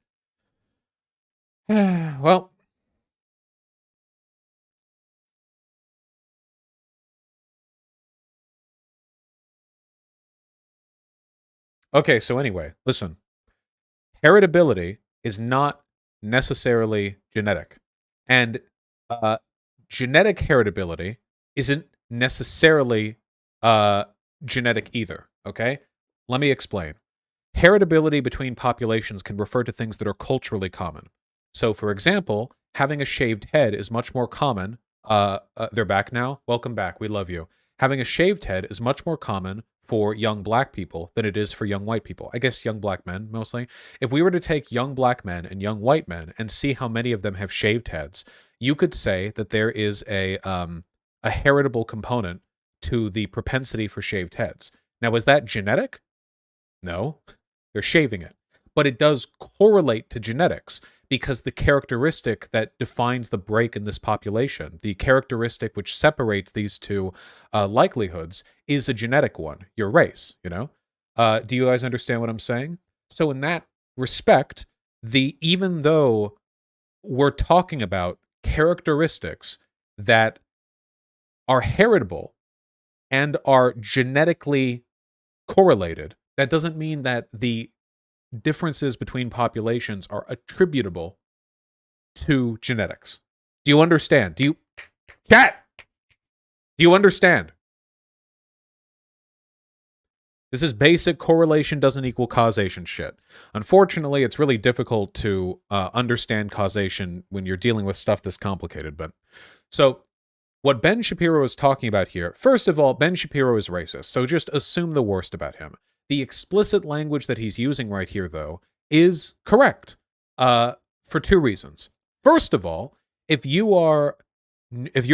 Well. Okay, so anyway, listen. Heritability is not necessarily genetic. And genetic heritability isn't necessarily genetic either, okay? Let me explain. Heritability between populations can refer to things that are culturally common. So, for example, having a shaved head is much more common. They're back now? Welcome back. We love you. Having a shaved head is much more common for young black people than it is for young white people. I guess young black men, mostly. If we were to take young black men and young white men and see how many of them have shaved heads, you could say that there is a heritable component to the propensity for shaved heads. Now, is that genetic? No. They're shaving it. But it does correlate to genetics because the characteristic that defines the break in this population, the characteristic which separates these two likelihoods, is a genetic one, your race, you know? Do you guys understand what I'm saying? So in that respect, even though we're talking about characteristics that are heritable and are genetically correlated, that doesn't mean that the differences between populations are attributable to genetics. Do you understand? Chat! Do you understand? This is basic correlation doesn't equal causation shit. Unfortunately, it's really difficult to understand causation when you're dealing with stuff this complicated. But so what Ben Shapiro is talking about here, first of all, Ben Shapiro is racist, so just assume the worst about him. The explicit language that he's using right here, though, is correct for two reasons. First of all, if your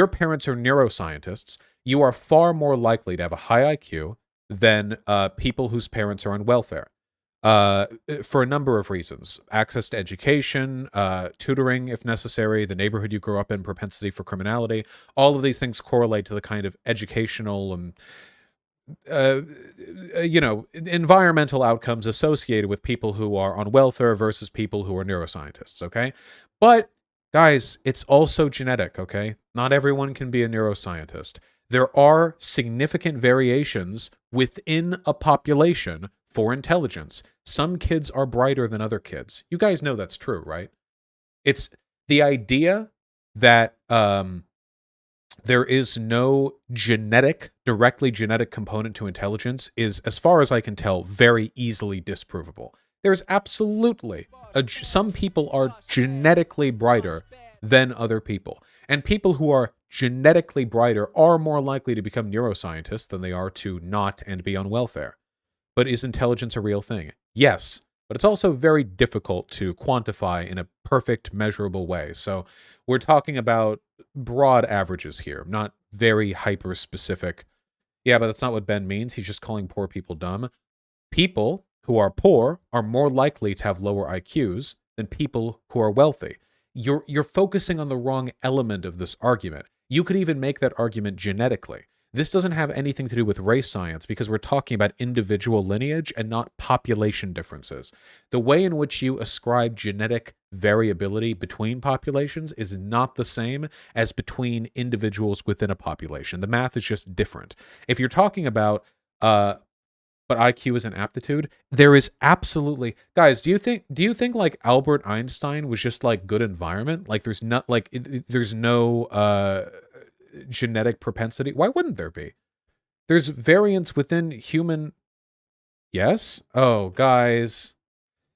parents are neuroscientists, you are far more likely to have a high IQ than people whose parents are on welfare. For a number of reasons. Access to education, tutoring if necessary, the neighborhood you grew up in, propensity for criminality. All of these things correlate to the kind of educational and environmental outcomes associated with people who are on welfare versus people who are neuroscientists, okay? But, guys, it's also genetic, okay? Not everyone can be a neuroscientist. There are significant variations within a population for intelligence. Some kids are brighter than other kids. You guys know that's true, right? It's the idea that there is no directly genetic component to intelligence is, as far as I can tell, very easily disprovable. There's absolutely some people are genetically brighter than other people. And people who are genetically brighter are more likely to become neuroscientists than they are to not and be on welfare. But is intelligence a real thing? Yes. but it's also very difficult to quantify in a perfect, measurable way. So we're talking about broad averages here, not very hyper specific. Yeah, but that's not what Ben means. He's just calling poor people dumb. People who are poor are more likely to have lower IQs than people who are wealthy. You're focusing on the wrong element of this argument. You could even make that argument genetically. This doesn't have anything to do with race science because we're talking about individual lineage and not population differences. The way in which you ascribe genetic variability between populations is not the same as between individuals within a population. The math is just different. If you're talking about but IQ is an aptitude, there is absolutely, guys, do you think like Albert Einstein was just like good environment? Like there's not like there's no genetic propensity. Why wouldn't there be? There's variance within human. Yes? Oh, guys,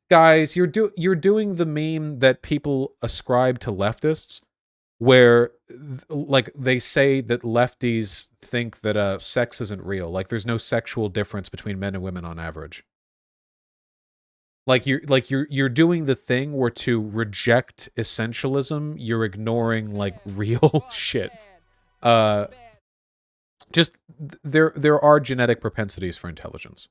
you're doing the meme that people ascribe to leftists, where like they say that lefties think that sex isn't real. Like there's no sexual difference between men and women on average. You're doing the thing where to reject essentialism, you're ignoring like real shit. Just there are genetic propensities for intelligence.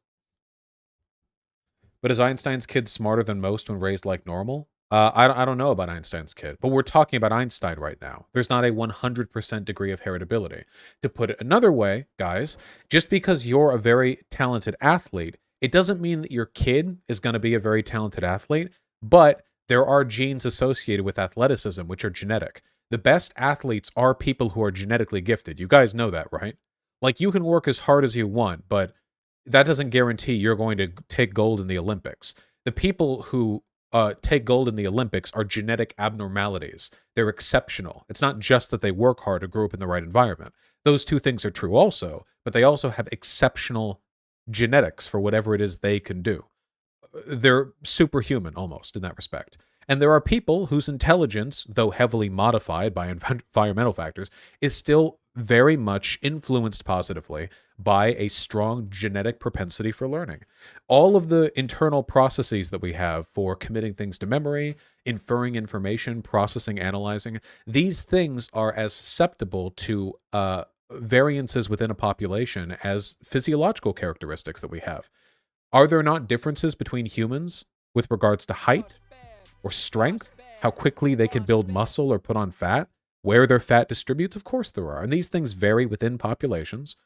But is Einstein's kid smarter than most when raised like normal? I don't know about Einstein's kid, but we're talking about Einstein right now. There's not a 100% degree of heritability. To put it another way, guys, just because you're a very talented athlete, it doesn't mean that your kid is going to be a very talented athlete, but there are genes associated with athleticism, which are genetic. The best athletes are people who are genetically gifted. You guys know that, right? Like, you can work as hard as you want, but that doesn't guarantee you're going to take gold in the Olympics. The people who take gold in the Olympics are genetic abnormalities. They're exceptional. It's not just that they work hard or grew up in the right environment. Those two things are true also, but they also have exceptional genetics for whatever it is they can do. They're superhuman almost in that respect. And there are people whose intelligence, though heavily modified by environmental factors, is still very much influenced positively by a strong genetic propensity for learning. All of the internal processes that we have for committing things to memory, inferring information, processing, analyzing, these things are as susceptible to variances within a population as physiological characteristics that we have. Are there not differences between humans with regards to height or strength, how quickly they can build muscle or put on fat, where their fat distributes? Of course there are. And these things vary within populations.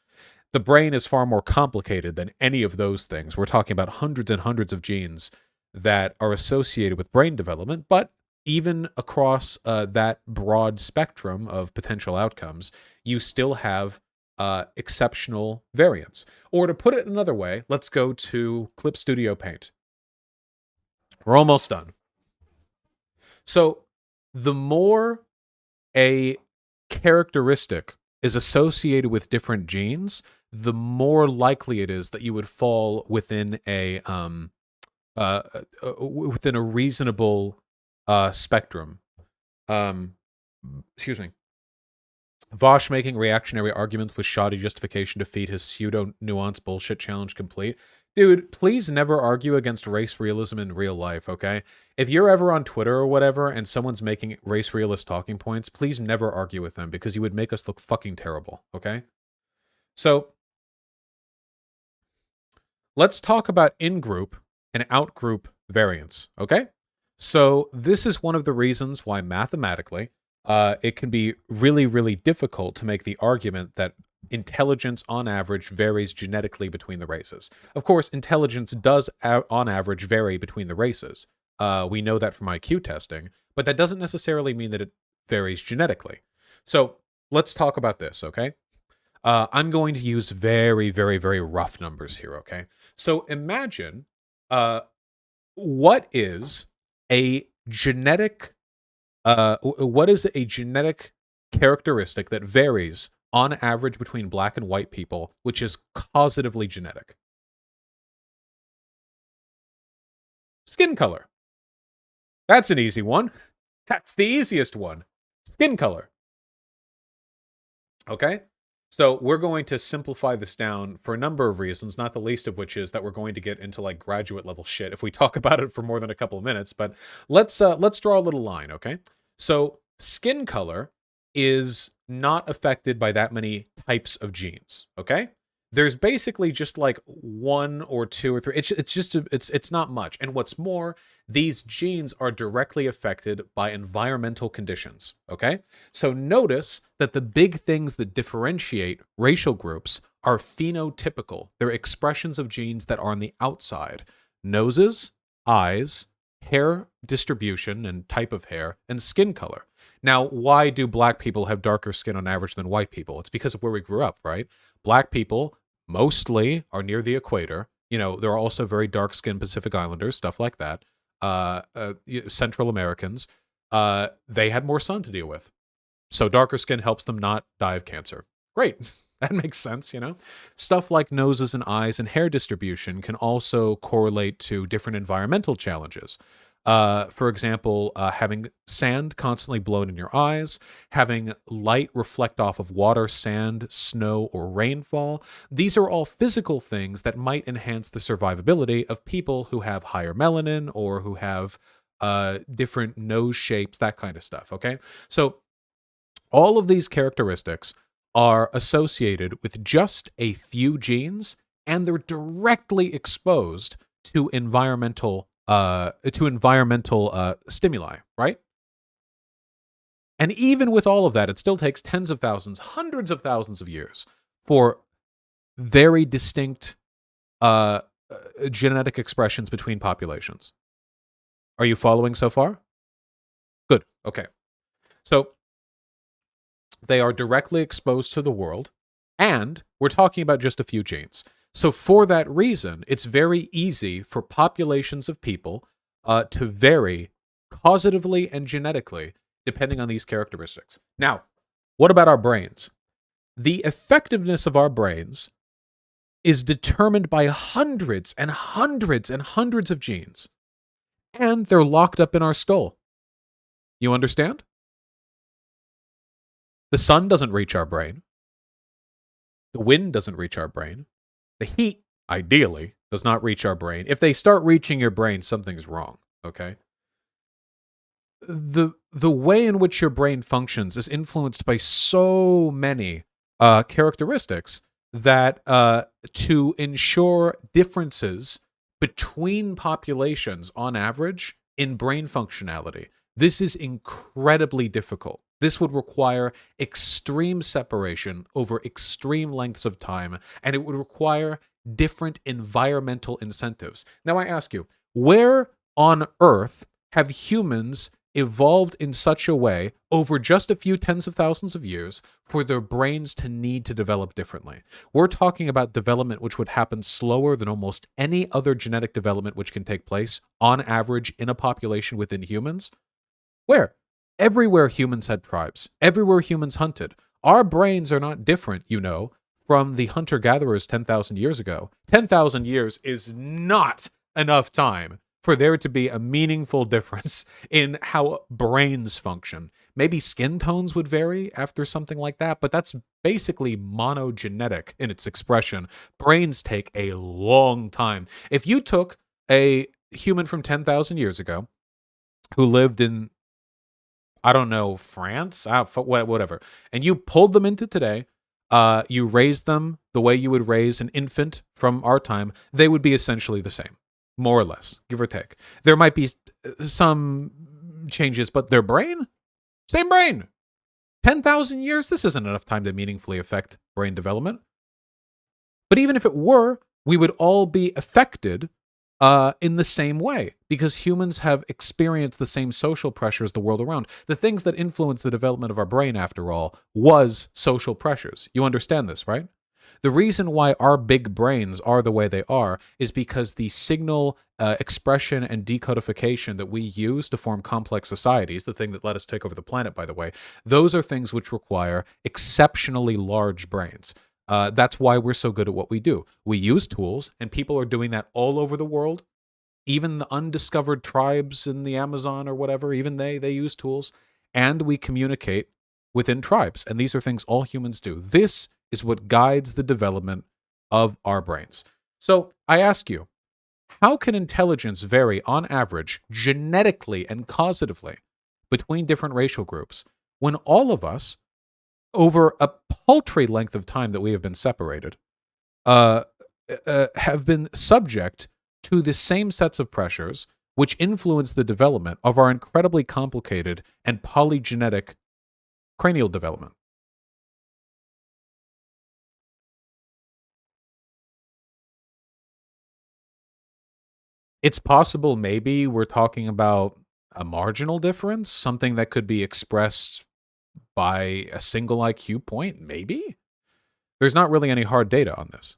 The brain is far more complicated than any of those things. We're talking about hundreds and hundreds of genes that are associated with brain development, but even across that broad spectrum of potential outcomes, you still have exceptional variance. Or to put it another way, let's go to Clip Studio Paint. We're almost done. So the more a characteristic is associated with different genes, the more likely it is that you would fall within a reasonable spectrum. Excuse me. Vosh making reactionary arguments with shoddy justification to feed his pseudo-nuanced bullshit challenge complete. Dude, please never argue against race realism in real life, okay? If you're ever on Twitter or whatever and someone's making race realist talking points, please never argue with them because you would make us look fucking terrible, okay? So, let's talk about in-group and out-group variance, okay? So, this is one of the reasons why mathematically it can be really, really difficult to make the argument that intelligence on average varies genetically between the races. Of course, intelligence does on average vary between the races. We know that from IQ testing, but that doesn't necessarily mean that it varies genetically. So let's talk about this, okay? I'm going to use very, very, very rough numbers here, okay? So imagine what is a genetic characteristic that varies on average between black and white people, which is causatively genetic? Skin color. That's an easy one. That's the easiest one. Skin color. Okay? So we're going to simplify this down for a number of reasons, not the least of which is that we're going to get into like graduate level shit if we talk about it for more than a couple of minutes. But let's draw a little line, okay? So skin color is not affected by that many types of genes, okay? There's basically just like one or two or three. It's not much. And what's more, these genes are directly affected by environmental conditions, okay? So notice that the big things that differentiate racial groups are phenotypical. They're expressions of genes that are on the outside. Noses, eyes, hair distribution and type of hair, and skin color. Now, why do black people have darker skin on average than white people? It's because of where we grew up, right? Black people mostly are near the equator. You know, there are also very dark-skinned Pacific Islanders, stuff like that. Central Americans, they had more sun to deal with. So darker skin helps them not die of cancer. Great. That makes sense, you know? Stuff like noses and eyes and hair distribution can also correlate to different environmental challenges. For example, having sand constantly blown in your eyes, having light reflect off of water, sand, snow, or rainfall. These are all physical things that might enhance the survivability of people who have higher melanin or who have different nose shapes, that kind of stuff, okay? So all of these characteristics are associated with just a few genes, and they're directly exposed to environmental stimuli, right? And even with all of that, it still takes tens of thousands, hundreds of thousands of years for very distinct genetic expressions between populations. Are you following so far? Good. Okay. So they are directly exposed to the world, and we're talking about just a few genes. So for that reason, it's very easy for populations of people to vary causatively and genetically depending on these characteristics. Now, what about our brains? The effectiveness of our brains is determined by hundreds and hundreds and hundreds of genes, and they're locked up in our skull. You understand? The sun doesn't reach our brain. The wind doesn't reach our brain. The heat, ideally, does not reach our brain. If they start reaching your brain, something's wrong, okay? The way in which your brain functions is influenced by so many characteristics that to ensure differences between populations on average in brain functionality, this is incredibly difficult. This would require extreme separation over extreme lengths of time, and it would require different environmental incentives. Now I ask you, where on Earth have humans evolved in such a way over just a few tens of thousands of years for their brains to need to develop differently? We're talking about development which would happen slower than almost any other genetic development which can take place on average in a population within humans. Where? Everywhere humans had tribes, everywhere humans hunted. Our brains are not different, you know, from the hunter-gatherers 10,000 years ago. 10,000 years is not enough time for there to be a meaningful difference in how brains function. Maybe skin tones would vary after something like that, but that's basically monogenetic in its expression. Brains take a long time. If you took a human from 10,000 years ago who lived in, I don't know, France, whatever, and you pulled them into today, you raised them the way you would raise an infant from our time, they would be essentially the same, more or less, give or take. There might be some changes, but their brain, same brain. 10,000 years, this isn't enough time to meaningfully affect brain development. But even if it were, we would all be affected in the same way, because humans have experienced the same social pressures the world around. The things that influence the development of our brain, after all, was social pressures. You understand this, right? The reason why our big brains are the way they are is because the signal expression and decodification that we use to form complex societies, the thing that let us take over the planet, by the way, those are things which require exceptionally large brains. That's why we're so good at what we do. We use tools, and people are doing that all over the world. Even the undiscovered tribes in the Amazon or whatever, even they use tools. And we communicate within tribes. And these are things all humans do. This is what guides the development of our brains. So I ask you, how can intelligence vary on average, genetically and causatively, between different racial groups when all of us, over a paltry length of time that we have been separated, have been subject to the same sets of pressures which influence the development of our incredibly complicated and polygenetic cranial development? It's possible maybe we're talking about a marginal difference, something that could be expressed by a single IQ point, maybe? There's not really any hard data on this.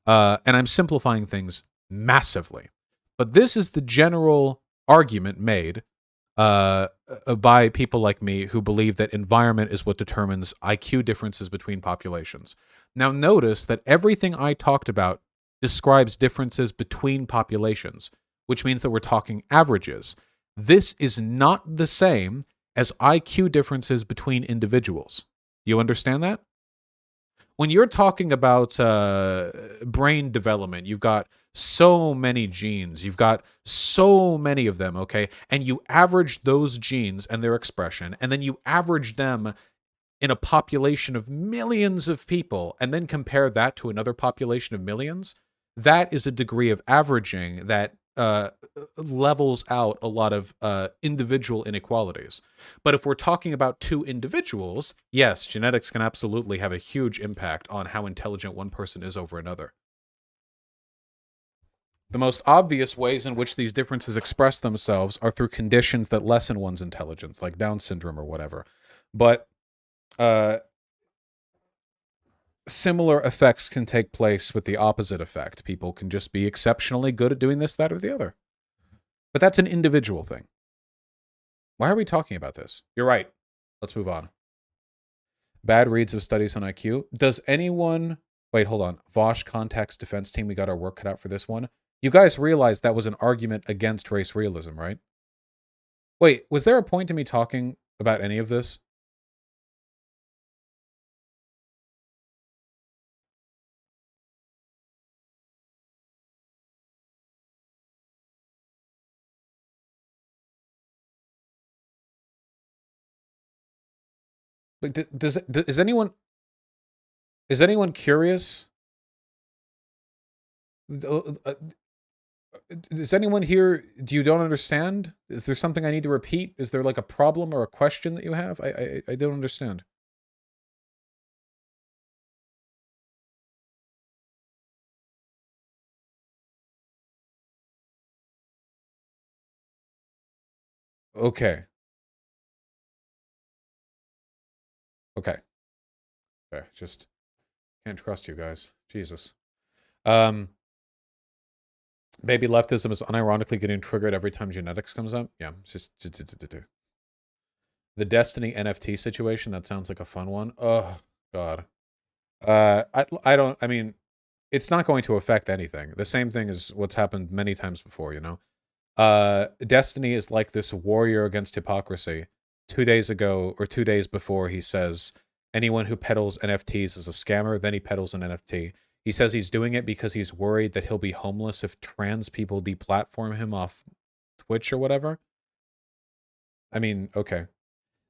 And I'm simplifying things massively. But this is the general argument made by people like me who believe that environment is what determines IQ differences between populations. Now, notice that everything I talked about describes differences between populations, which means that we're talking averages. This is not the same as IQ differences between individuals. Do you understand that? When you're talking about brain development, you've got so many genes, you've got so many of them, okay? And you average those genes and their expression, and then you average them in a population of millions of people, and then compare that to another population of millions. That is a degree of averaging that levels out a lot of individual inequalities. But if we're talking about two individuals, yes, genetics can absolutely have a huge impact on how intelligent one person is over another. The most obvious ways in which these differences express themselves are through conditions that lessen one's intelligence, like Down syndrome or whatever. But similar effects can take place with the opposite effect. People can just be exceptionally good at doing this, that, or the other. But that's an individual thing. Why are we talking about this? You're right. Let's move on. Bad reads of studies on IQ. Does anyone... Wait, hold on. Vosh Context Defense Team, we got our work cut out for this one. You guys realize that was an argument against race realism, right? Wait, was there a point to me talking about any of this? Like, is anyone curious? Is anyone here? Do you don't understand? Is there something I need to repeat? Is there like a problem or a question that you have? I don't understand. Okay. Okay. Okay. Just can't trust you guys. Jesus. Baby leftism is unironically getting triggered every time genetics comes up. Yeah, it's just the Destiny NFT situation. That sounds like a fun one. Oh God. I mean, it's not going to affect anything. The same thing as what's happened many times before. You know, Destiny is like this warrior against hypocrisy. 2 days ago or 2 days before, he says anyone who peddles NFTs is a scammer. Then he peddles an NFT. He says he's doing it because he's worried that he'll be homeless if trans people deplatform him off Twitch or whatever. I mean, okay.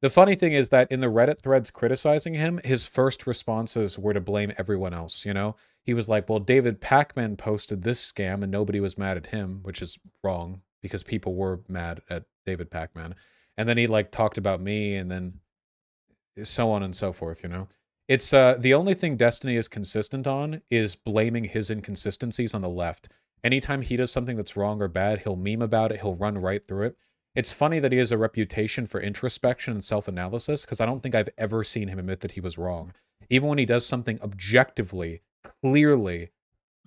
The funny thing is that in the Reddit threads criticizing him, his first responses were to blame everyone else, you know? He was like, well, David Pacman posted this scam and nobody was mad at him, which is wrong because people were mad at David Pacman. And then he like talked about me and then so on and so forth, you know? It's the only thing Destiny is consistent on is blaming his inconsistencies on the left. Anytime he does something that's wrong or bad, he'll meme about it, he'll run right through it. It's funny that he has a reputation for introspection and self-analysis, because I don't think I've ever seen him admit that he was wrong. Even when he does something objectively, clearly,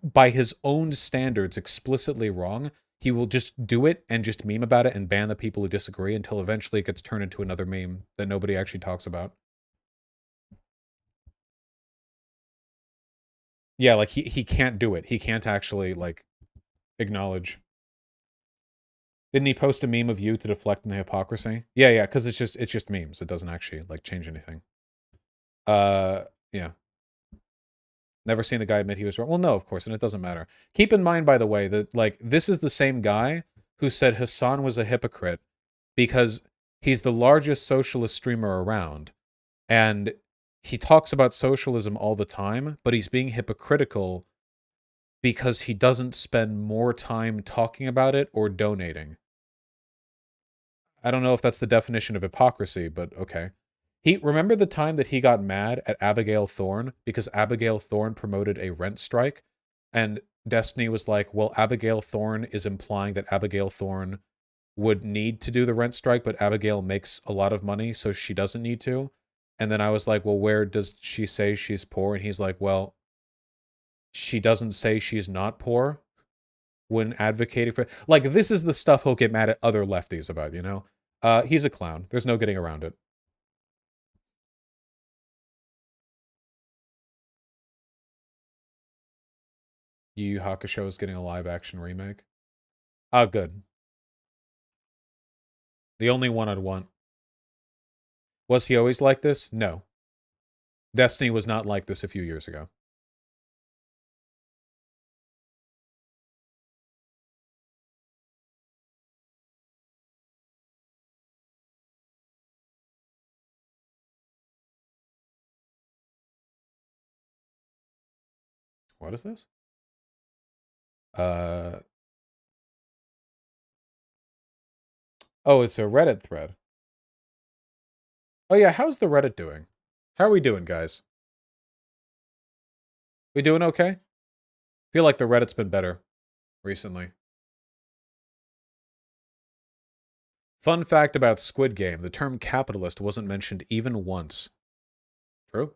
by his own standards, explicitly wrong, he will just do it and just meme about it and ban the people who disagree until eventually it gets turned into another meme that nobody actually talks about. Yeah, like he can't do it. He can't actually like acknowledge. Didn't he post a meme of you to deflect the hypocrisy? Yeah, because it's just memes. It doesn't actually like change anything. Yeah. Never seen the guy admit he was wrong. Well, no, of course, and it doesn't matter. Keep in mind, by the way, that like this is the same guy who said Hassan was a hypocrite because he's the largest socialist streamer around, and he talks about socialism all the time, but he's being hypocritical because he doesn't spend more time talking about it or donating. I don't know if that's the definition of hypocrisy, but okay. Remember the time that he got mad at Abigail Thorne because Abigail Thorne promoted a rent strike, and Destiny was like, well, Abigail Thorne is implying that Abigail Thorne would need to do the rent strike, but Abigail makes a lot of money, so she doesn't need to. And then I was like, well, where does she say she's poor? And he's like, well, she doesn't say she's not poor when advocating for... Like, this is the stuff he'll get mad at other lefties about, you know? He's a clown. There's no getting around it. Yu Yu Hakusho is getting a live-action remake. Ah, good. The only one I'd want. Was he always like this? No. Destiny was not like this a few years ago. What is this? Oh, it's a Reddit thread. Oh yeah, how's the Reddit doing? How are we doing, guys? We doing okay? Feel like the Reddit's been better recently. Fun fact about Squid Game, the term capitalist wasn't mentioned even once. True?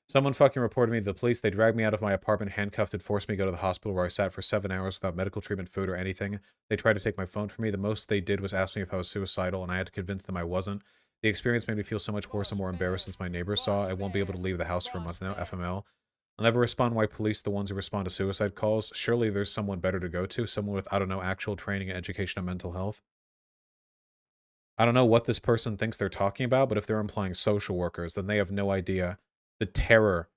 Someone fucking reported me to the police. They dragged me out of my apartment, handcuffed, and forced me to go to the hospital where I sat for 7 hours without medical treatment, food, or anything. They tried to take my phone from me. The most they did was ask me if I was suicidal, and I had to convince them I wasn't. The experience made me feel so much worse and more embarrassed since my neighbors saw I won't be able to leave the house for a month now, FML. I'll never respond why police the ones who respond to suicide calls. Surely there's someone better to go to, someone with, I don't know, actual training and education on mental health. I don't know what this person thinks they're talking about, but if they're implying social workers, then they have no idea the terror,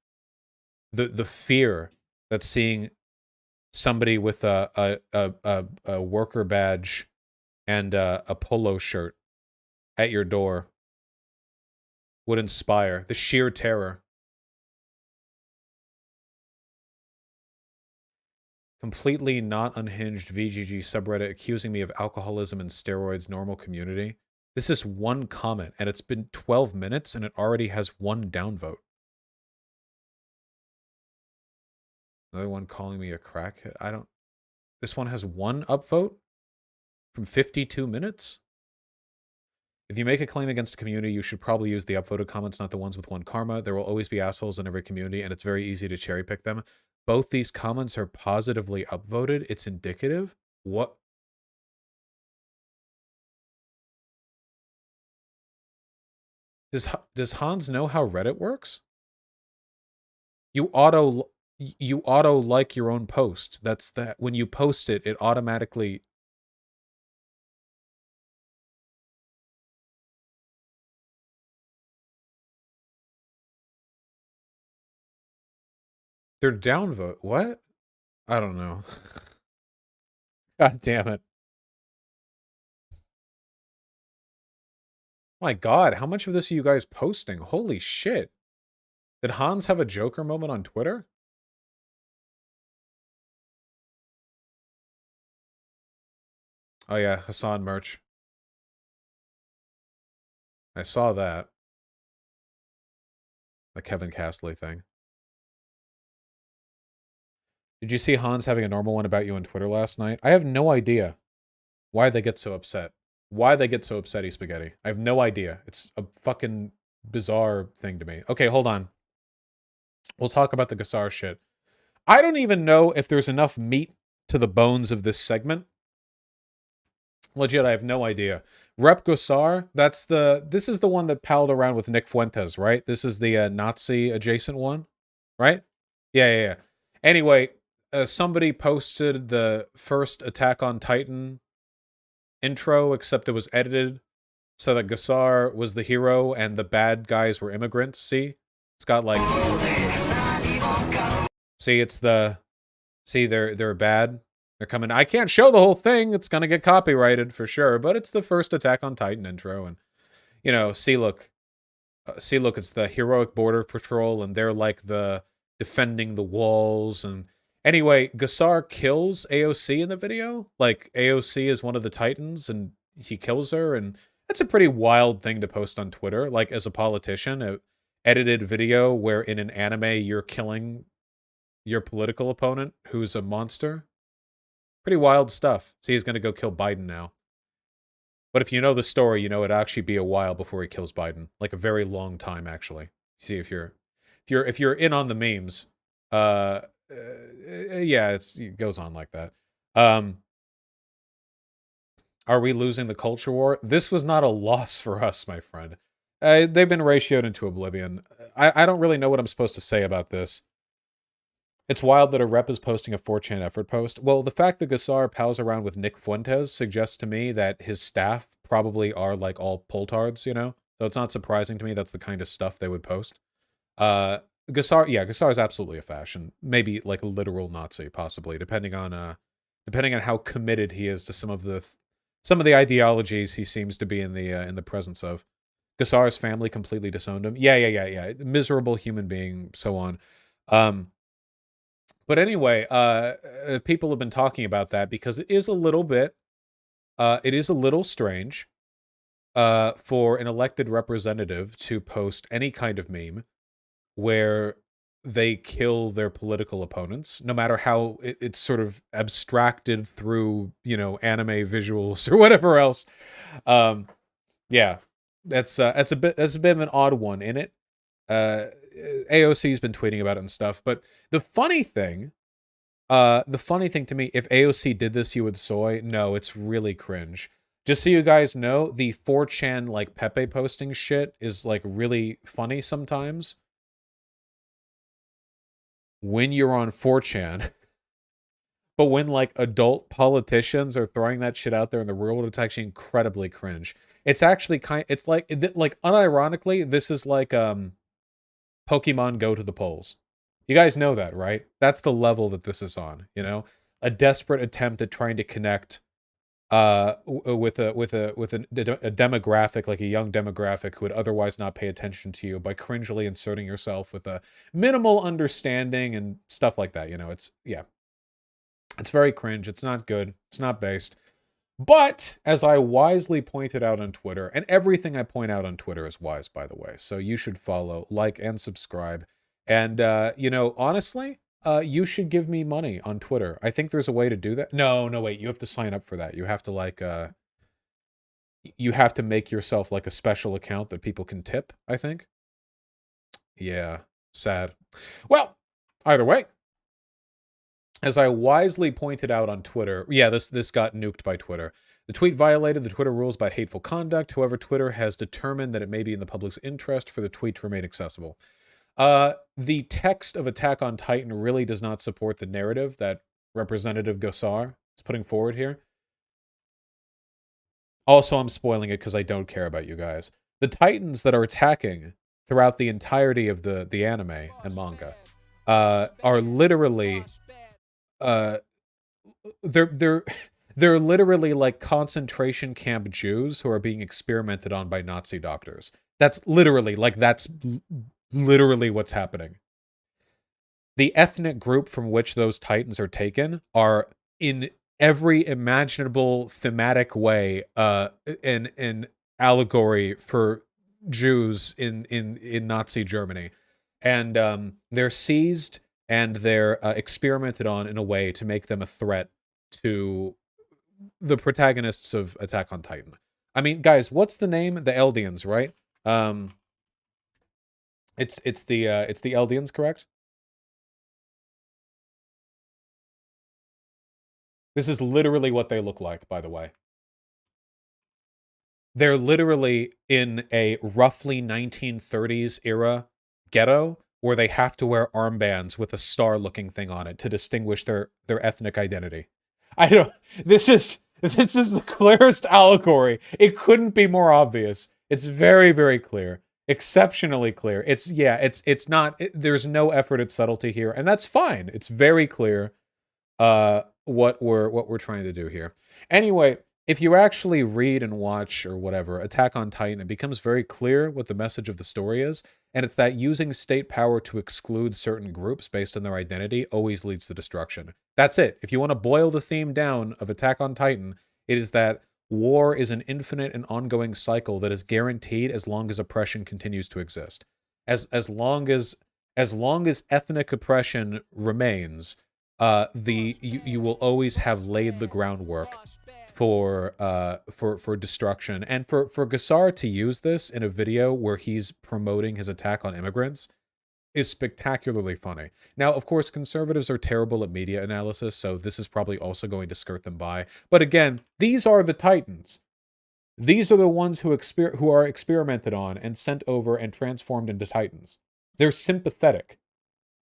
the fear that seeing somebody with a worker badge and a polo shirt at your door would inspire. The sheer terror. Completely not unhinged VGG subreddit accusing me of alcoholism and steroids, normal community. This is one comment, and it's been 12 minutes, and it already has one downvote. Another one calling me a crackhead. I don't... This one has one upvote? From 52 minutes? If you make a claim against a community, you should probably use the upvoted comments, not the ones with one karma. There will always be assholes in every community, and it's very easy to cherry pick them. Both these comments are positively upvoted. It's indicative. What? Does Hans know how Reddit works? You auto like your own post. That's that. When you post it, it automatically... They're downvote. What? I don't know. God damn it. My God, how much of this are you guys posting? Holy shit. Did Hans have a Joker moment on Twitter? Oh yeah, Hassan merch. I saw that. The Kevin Castley thing. Did you see Hans having a normal one about you on Twitter last night? I have no idea why they get so upset. Why they get so upset, Spaghetti. I have no idea. It's a fucking bizarre thing to me. Okay, hold on. We'll talk about the Gassar shit. I don't even know if there's enough meat to the bones of this segment. Legit, I have no idea. Rep Gassar, this is the one that palled around with Nick Fuentes, right? This is the Nazi adjacent one, right? Yeah. Anyway, somebody posted the first Attack on Titan intro, except it was edited so that Gassar was the hero and the bad guys were immigrants. See? It's got like... See, it's the... See, they're bad. They're coming... I can't show the whole thing. It's gonna get copyrighted for sure, but it's the first Attack on Titan intro. And, you know, see, look, it's the heroic border patrol, and they're like the defending the walls. And anyway, Gassar kills AOC in the video. Like, AOC is one of the Titans, and he kills her, and that's a pretty wild thing to post on Twitter. Like, as a politician, a edited video where in an anime you're killing your political opponent who's a monster. Pretty wild stuff. See, he's gonna go kill Biden now. But if you know the story, you know it'd actually be a while before he kills Biden. Like a very long time, actually. See, if you're in on the memes, yeah, it goes on like that. Are we losing the culture war? This was not a loss for us, my friend. They've been ratioed into oblivion. I don't really know what I'm supposed to say about this. It's wild that a rep is posting a 4chan effort post. Well, the fact that Gassar pals around with Nick Fuentes suggests to me that his staff probably are like all poltards, you know? So it's not surprising to me that's the kind of stuff they would post. Gassar is absolutely a fashion. Maybe like a literal Nazi, possibly, depending on how committed he is to some of the ideologies he seems to be in the presence of. Gassar's family completely disowned him. Yeah. Miserable human being, so on. But anyway, people have been talking about that because it is a little strange for an elected representative to post any kind of meme where they kill their political opponents, no matter how it's sort of abstracted through, you know, anime visuals or whatever else. Yeah, that's a bit of an odd one in it. AOC's been tweeting about it and stuff, but the funny thing to me, if AOC did this, you would soy. No, it's really cringe. Just so you guys know, the 4chan like Pepe posting shit is like really funny sometimes when you're on 4chan. But when like adult politicians are throwing that shit out there in the real world, it's actually incredibly cringe. It's actually it's like unironically, this is like Pokemon Go to the polls. You guys know that, right? That's the level that this is on, you know? A desperate attempt at trying to connect with a demographic, like a young demographic who would otherwise not pay attention to you by cringily inserting yourself with a minimal understanding and stuff like that, you know? It's very cringe. It's not good. It's not based. But, as I wisely pointed out on Twitter, and everything I point out on Twitter is wise, by the way, so you should follow, like, and subscribe. And, you know, honestly, you should give me money on Twitter. I think there's a way to do that. No, wait, you have to sign up for that. You have to, like, you have to make yourself, like, a special account that people can tip, I think. Yeah, sad. Well, either way. As I wisely pointed out on Twitter, yeah, this got nuked by Twitter. The tweet violated the Twitter rules about hateful conduct. However, Twitter has determined that it may be in the public's interest for the tweet to remain accessible. The text of Attack on Titan really does not support the narrative that Representative Gassar is putting forward here. Also, I'm spoiling it because I don't care about you guys. The Titans that are attacking throughout the entirety of the anime and manga are literally... they're literally like concentration camp Jews who are being experimented on by Nazi doctors. That's literally what's happening. The ethnic group from which those Titans are taken are in every imaginable thematic way an allegory for Jews in Nazi Germany. And they're seized and they're experimented on in a way to make them a threat to the protagonists of Attack on Titan. I mean, guys, what's the name? The Eldians, right? It's the Eldians, correct? This is literally what they look like, by the way. They're literally in a roughly 1930s era ghetto where they have to wear armbands with a star-looking thing on it to distinguish their ethnic identity. This This is the clearest allegory. It couldn't be more obvious. It's very, very clear. Exceptionally clear. It's not, there's no effort at subtlety here, and that's fine. It's very clear what we're trying to do here. Anyway, if you actually read and watch or whatever Attack on Titan, it becomes very clear what the message of the story is, and it's that using state power to exclude certain groups based on their identity always leads to destruction. That's it. If you want to boil the theme down of Attack on Titan, it is that war is an infinite and ongoing cycle that is guaranteed as long as oppression continues to exist. As long as ethnic oppression remains, you will always have laid the groundwork for destruction. And for Gassar to use this in a video where he's promoting his attack on immigrants is spectacularly funny. Now, of course, conservatives are terrible at media analysis, so this is probably also going to skirt them by. But again, these are the Titans. These are the ones who are experimented on and sent over and transformed into Titans. They're sympathetic.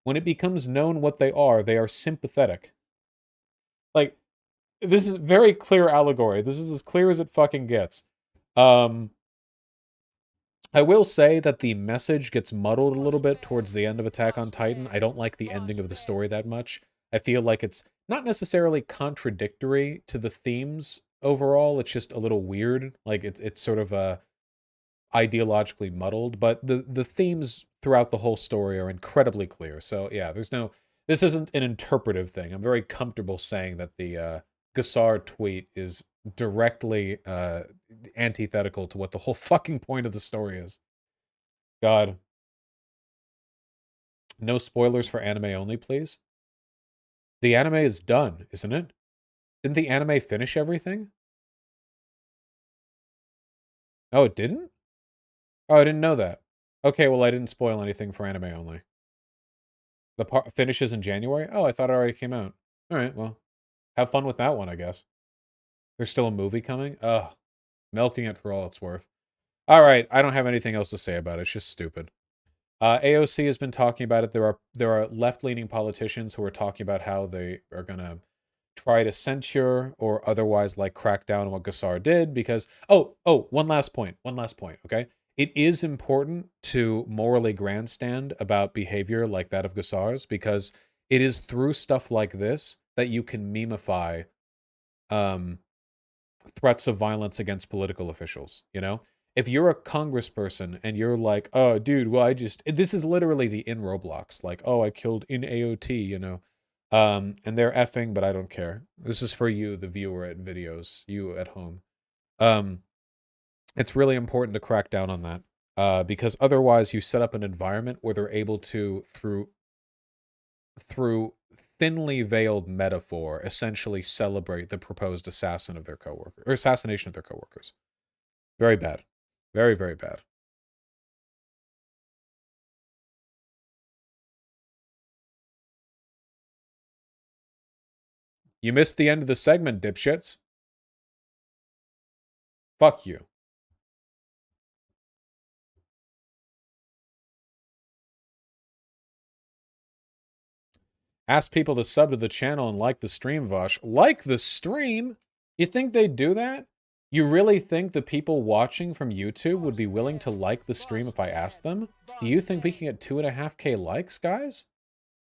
When it becomes known what they are sympathetic. Like, this is very clear allegory. This is as clear as it fucking gets. I will say that the message gets muddled a little bit towards the end of Attack on Titan. I don't like the ending of the story that much. I feel like it's not necessarily contradictory to the themes overall. It's just a little weird. Like, it's sort of ideologically muddled. But the themes throughout the whole story are incredibly clear. So, yeah, this isn't an interpretive thing. I'm very comfortable saying that the Gassar tweet is directly antithetical to what the whole fucking point of the story is. God. No spoilers for anime only, please. The anime is done, isn't it? Didn't the anime finish everything? Oh, it didn't? Oh, I didn't know that. Okay, well, I didn't spoil anything for anime only. The part finishes in January? Oh, I thought it already came out. All right, well, have fun with that one, I guess. There's still a movie coming? Ugh. Milking it for all it's worth. All right, I don't have anything else to say about it. It's just stupid. AOC has been talking about it. There are left-leaning politicians who are talking about how they are going to try to censure or otherwise like crack down on what Gassar did because... Oh, one last point, okay? It is important to morally grandstand about behavior like that of Gassar's because it is through stuff like this that you can memify threats of violence against political officials, you know? If you're a congressperson and you're like, oh, dude, well, this is literally the in Roblox, like, oh, I killed in AOT, you know? And they're effing, but I don't care. This is for you, the viewer at videos, you at home. It's really important to crack down on that because otherwise you set up an environment where they're able to, through thinly veiled metaphor, essentially celebrate the proposed assassination of their coworkers. Very bad. Very, very bad. You missed the end of the segment, dipshits. Fuck you. Ask people to sub to the channel and like the stream, Vosh. Like the stream? You think they'd do that? You really think the people watching from YouTube would be willing to like the stream if I asked them? Do you think we can get 2.5K likes, guys?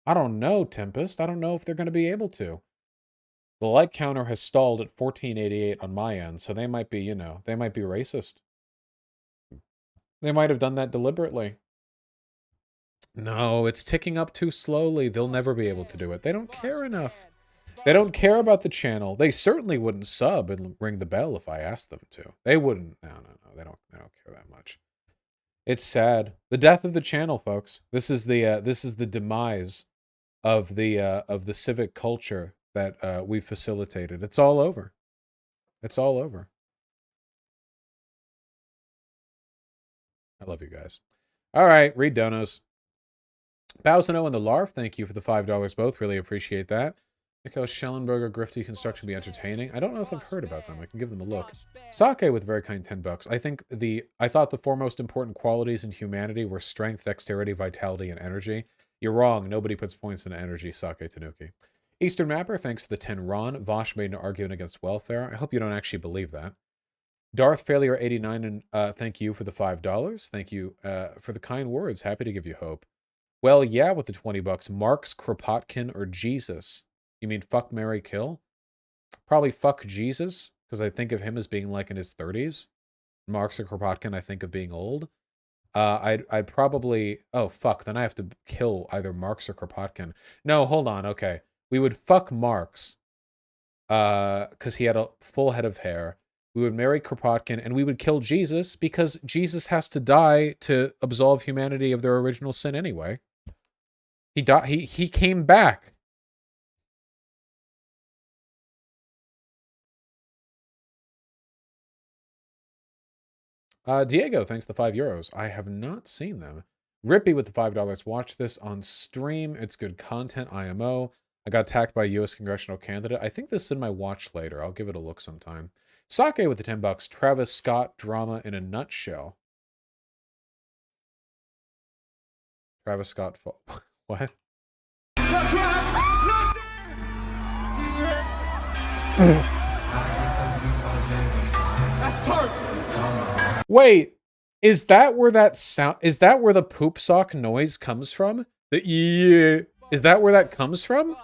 I don't know, Tempest. I don't know if they're going to be able to. The like counter has stalled at 1488 on my end, so they might be, you know, they might be racist. They might have done that deliberately. No, it's ticking up too slowly. They'll never be able to do it. They don't care enough. They don't care about the channel. They certainly wouldn't sub and ring the bell if I asked them to. They wouldn't. No. They don't care that much. It's sad. The death of the channel, folks. This is the demise of the civic culture that we facilitated. It's all over. It's all over. I love you guys. All right, read donos. Bowsano and the Larf, thank you for the $5 both. Really appreciate that. Mikko Schellenberger, Grifty Construction be entertaining. I don't know if I've heard about them. I can give them a look. Sake with very kind $10. I thought the four most important qualities in humanity were strength, dexterity, vitality, and energy. You're wrong. Nobody puts points into energy, Sake Tanuki. Eastern Mapper, thanks for the 10 Ron. Vosh made an argument against welfare. I hope you don't actually believe that. Darth Failure 89, and thank you for the $5. Thank you for the kind words. Happy to give you hope. Well, yeah, with the $20. Marx, Kropotkin, or Jesus? You mean fuck, marry, kill? Probably fuck Jesus, because I think of him as being like in his 30s. Marx or Kropotkin, I think of being old. I'd probably... Oh, fuck. Then I have to kill either Marx or Kropotkin. No, hold on. Okay. We would fuck Marx, because he had a full head of hair. We would marry Kropotkin, and we would kill Jesus, because Jesus has to die to absolve humanity of their original sin anyway. He died. He came back. Diego, thanks for the €5. I have not seen them. Rippy with the $5. Watch this on stream. It's good content, IMO. I got attacked by a U.S. congressional candidate. I think this is in my watch later. I'll give it a look sometime. Sake with the $10. Travis Scott drama in a nutshell. Travis Scott... What? That's right! That's turf! Wait, is that where that sound... Is that where the poop sock noise comes from? The yeah... Is that where that comes from?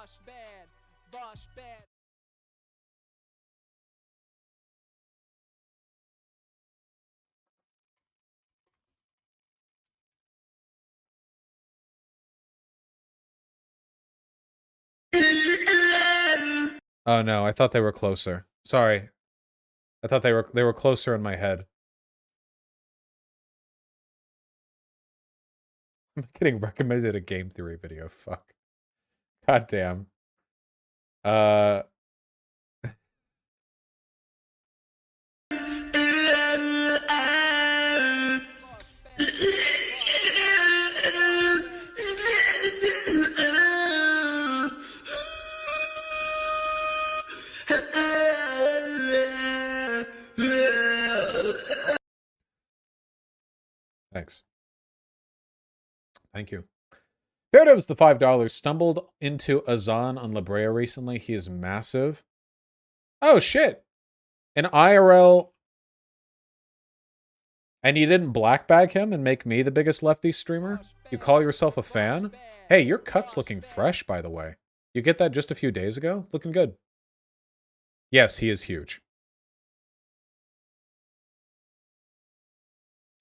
Oh no, I thought they were closer. Sorry. I thought they were closer in my head. I'm getting recommended a game theory video. Fuck. God damn. Thanks. Thank you. Fairdove's the $5. Stumbled into Azan on La Brea recently. He is massive. Oh, shit. An IRL... And you didn't black bag him and make me the biggest lefty streamer? You call yourself a fan? Hey, your cut's looking fresh, by the way. You get that just a few days ago? Looking good. Yes, he is huge.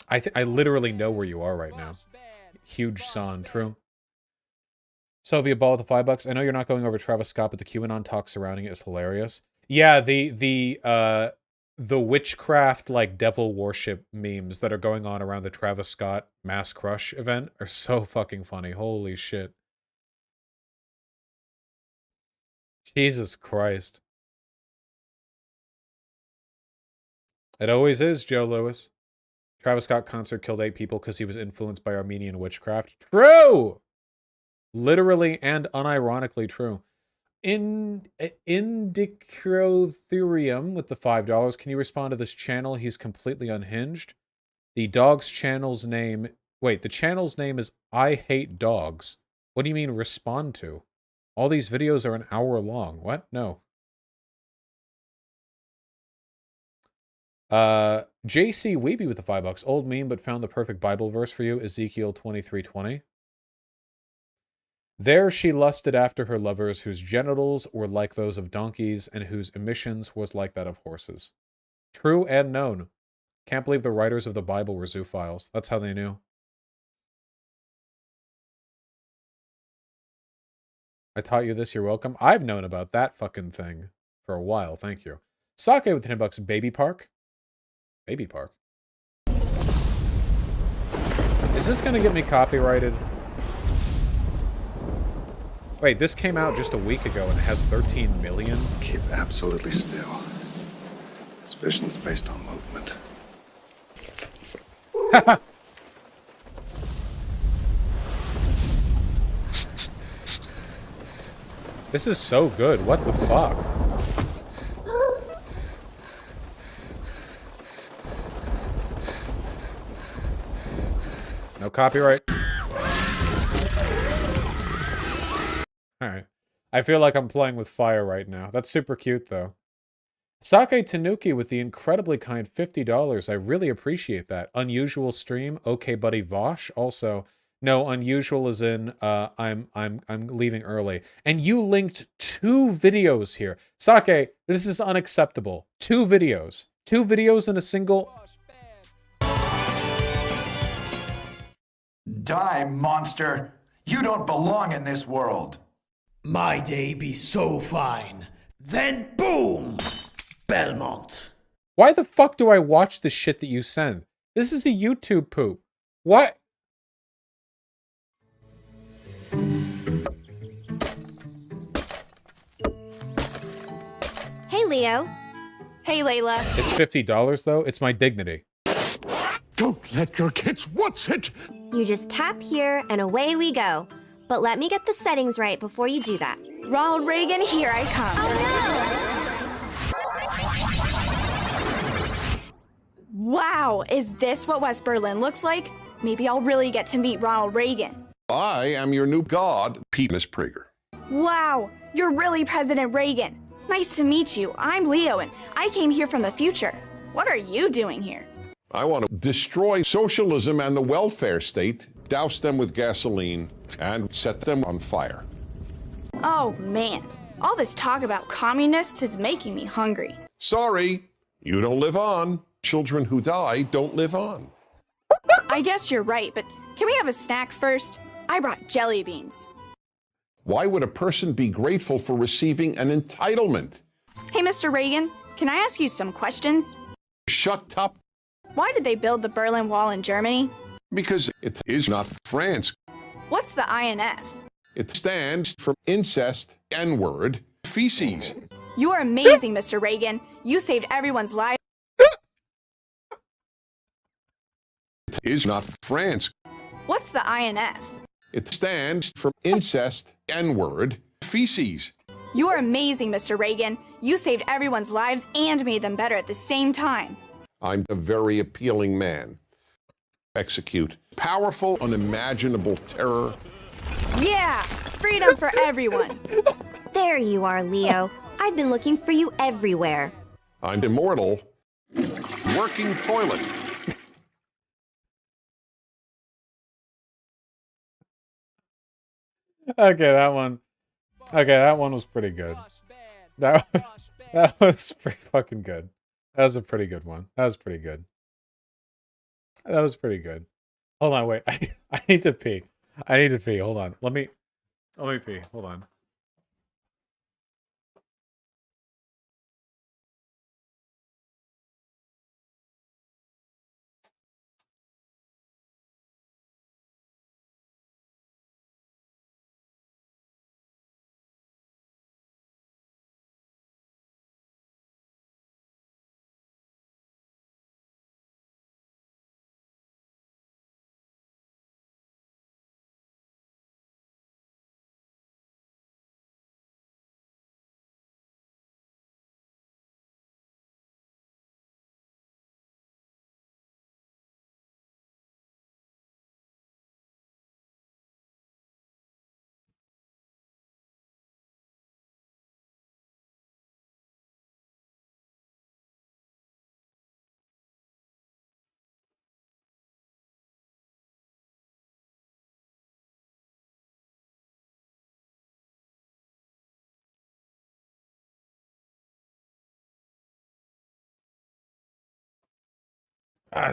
I literally know where you are right now. Huge son, true. Soviet Ball with the $5. I know you're not going over Travis Scott, but the QAnon talk surrounding it is hilarious. Yeah, the witchcraft, like, devil worship memes that are going on around the Travis Scott Mass Crush event are so fucking funny. Holy shit. Jesus Christ. It always is, Joe Lewis. Travis Scott concert killed 8 people because he was influenced by Armenian witchcraft. True! Literally and unironically true. Indicrotherium with the $5. Can you respond to this channel? He's completely unhinged. The dog's channel's name... Wait, the channel's name is I Hate Dogs. What do you mean respond to? All these videos are an hour long. What? No. JC Weeby with the $5. Old meme, but found the perfect Bible verse for you. Ezekiel 23:20. There she lusted after her lovers, whose genitals were like those of donkeys, and whose emissions was like that of horses. True and known. Can't believe the writers of the Bible were zoophiles. That's how they knew. I taught you this, you're welcome. I've known about that fucking thing for a while, thank you. Sake with $10. Baby Park. Baby Park. Is this gonna get me copyrighted? Wait, this came out just a week ago and it has 13 million? Keep absolutely still. This vision's based on movement. This is so good. What the fuck? No copyright. Alright. I feel like I'm playing with fire right now. That's super cute, though. Sake Tanuki with the incredibly kind $50. I really appreciate that. Unusual stream. Okay, buddy Vosh. Also, no, unusual is in I'm leaving early. And you linked 2 videos here. Sake, this is unacceptable. 2 videos. 2 videos in a single. Die, monster! You don't belong in this world! My day be so fine. Then boom! Belmont. Why the fuck do I watch the shit that you send? This is a YouTube poop. What? Hey, Leo. Hey, Layla. It's $50 though. It's my dignity. Don't let your kids watch it! You just tap here and away we go. But let me get the settings right before you do that. Ronald Reagan, here I come. Oh no! Wow, is this what West Berlin looks like? Maybe I'll really get to meet Ronald Reagan. I am your new god, Penis Prager. Wow, you're really President Reagan. Nice to meet you. I'm Leo, and I came here from the future. What are you doing here? I want to destroy socialism and the welfare state, douse them with gasoline, and set them on fire. Oh, man. All this talk about communists is making me hungry. Sorry, you don't live on. Children who die don't live on. I guess you're right, but can we have a snack first? I brought jelly beans. Why would a person be grateful for receiving an entitlement? Hey, Mr. Reagan, can I ask you some questions? Shut up. Why did they build the Berlin Wall in Germany? Because it is not France. What's the INF? It stands for incest, N-word, feces. You are amazing, Mr. Reagan. You saved everyone's life. It is not France. What's the INF? It stands for incest, N-word, feces. You are amazing, Mr. Reagan. You saved everyone's lives and made them better at the same time. I'm a very appealing man. Execute powerful, unimaginable terror. Yeah, freedom for everyone. There you are, Leo. I've been looking for you everywhere. I'm immortal. Working toilet. Okay, that one. Okay, that one was pretty good. That was pretty fucking good. That was a pretty good one. That was pretty good. That was pretty good. Hold on, wait. I need to pee. I need to pee. Hold on. Let me pee. Hold on.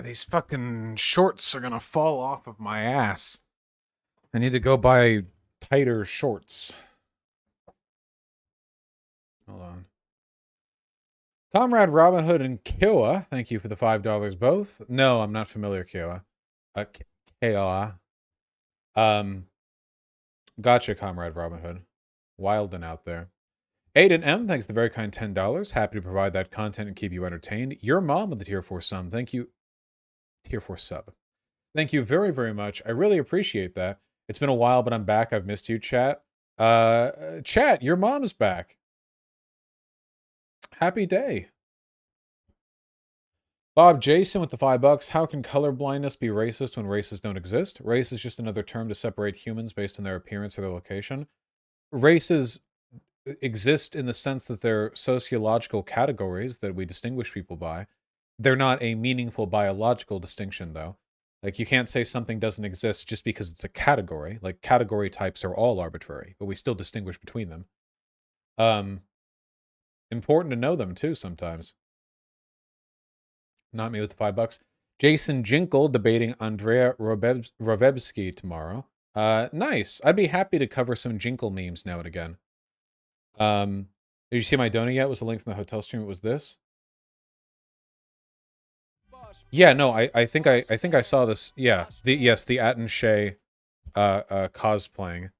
These fucking shorts are gonna fall off of my ass. I need to go buy tighter shorts. Hold on. Comrade Robin Hood and Kiowa, thank you for the $5 both. No, I'm not familiar, Kiowa. Kiowa. Gotcha, Comrade Robin Hood. Wild and out there. Aiden M, thanks the very kind $10. Happy to provide that content and keep you entertained. Your mom with the tier 4 sub. Thank you. Tier 4 sub. Thank you very, very much. I really appreciate that. It's been a while, but I'm back. I've missed you, chat. Chat, your mom's back. Happy day. Bob Jason with the $5. How can colorblindness be racist when races don't exist? Race is just another term to separate humans based on their appearance or their location. Races exist in the sense that they're sociological categories that we distinguish people by. They're not a meaningful biological distinction, though. Like, you can't say something doesn't exist just because it's a category. Like, category types are all arbitrary, but we still distinguish between them. Important to know them, too, sometimes. Not me with the $5. Jason Jinkle debating Andrea Rovebsky tomorrow. Nice. I'd be happy to cover some Jinkle memes now and again. Did you see my donut yet? Was the link from the hotel stream? It was this. Yeah, no, I think I saw this. Yeah, the Atten Shea cosplaying.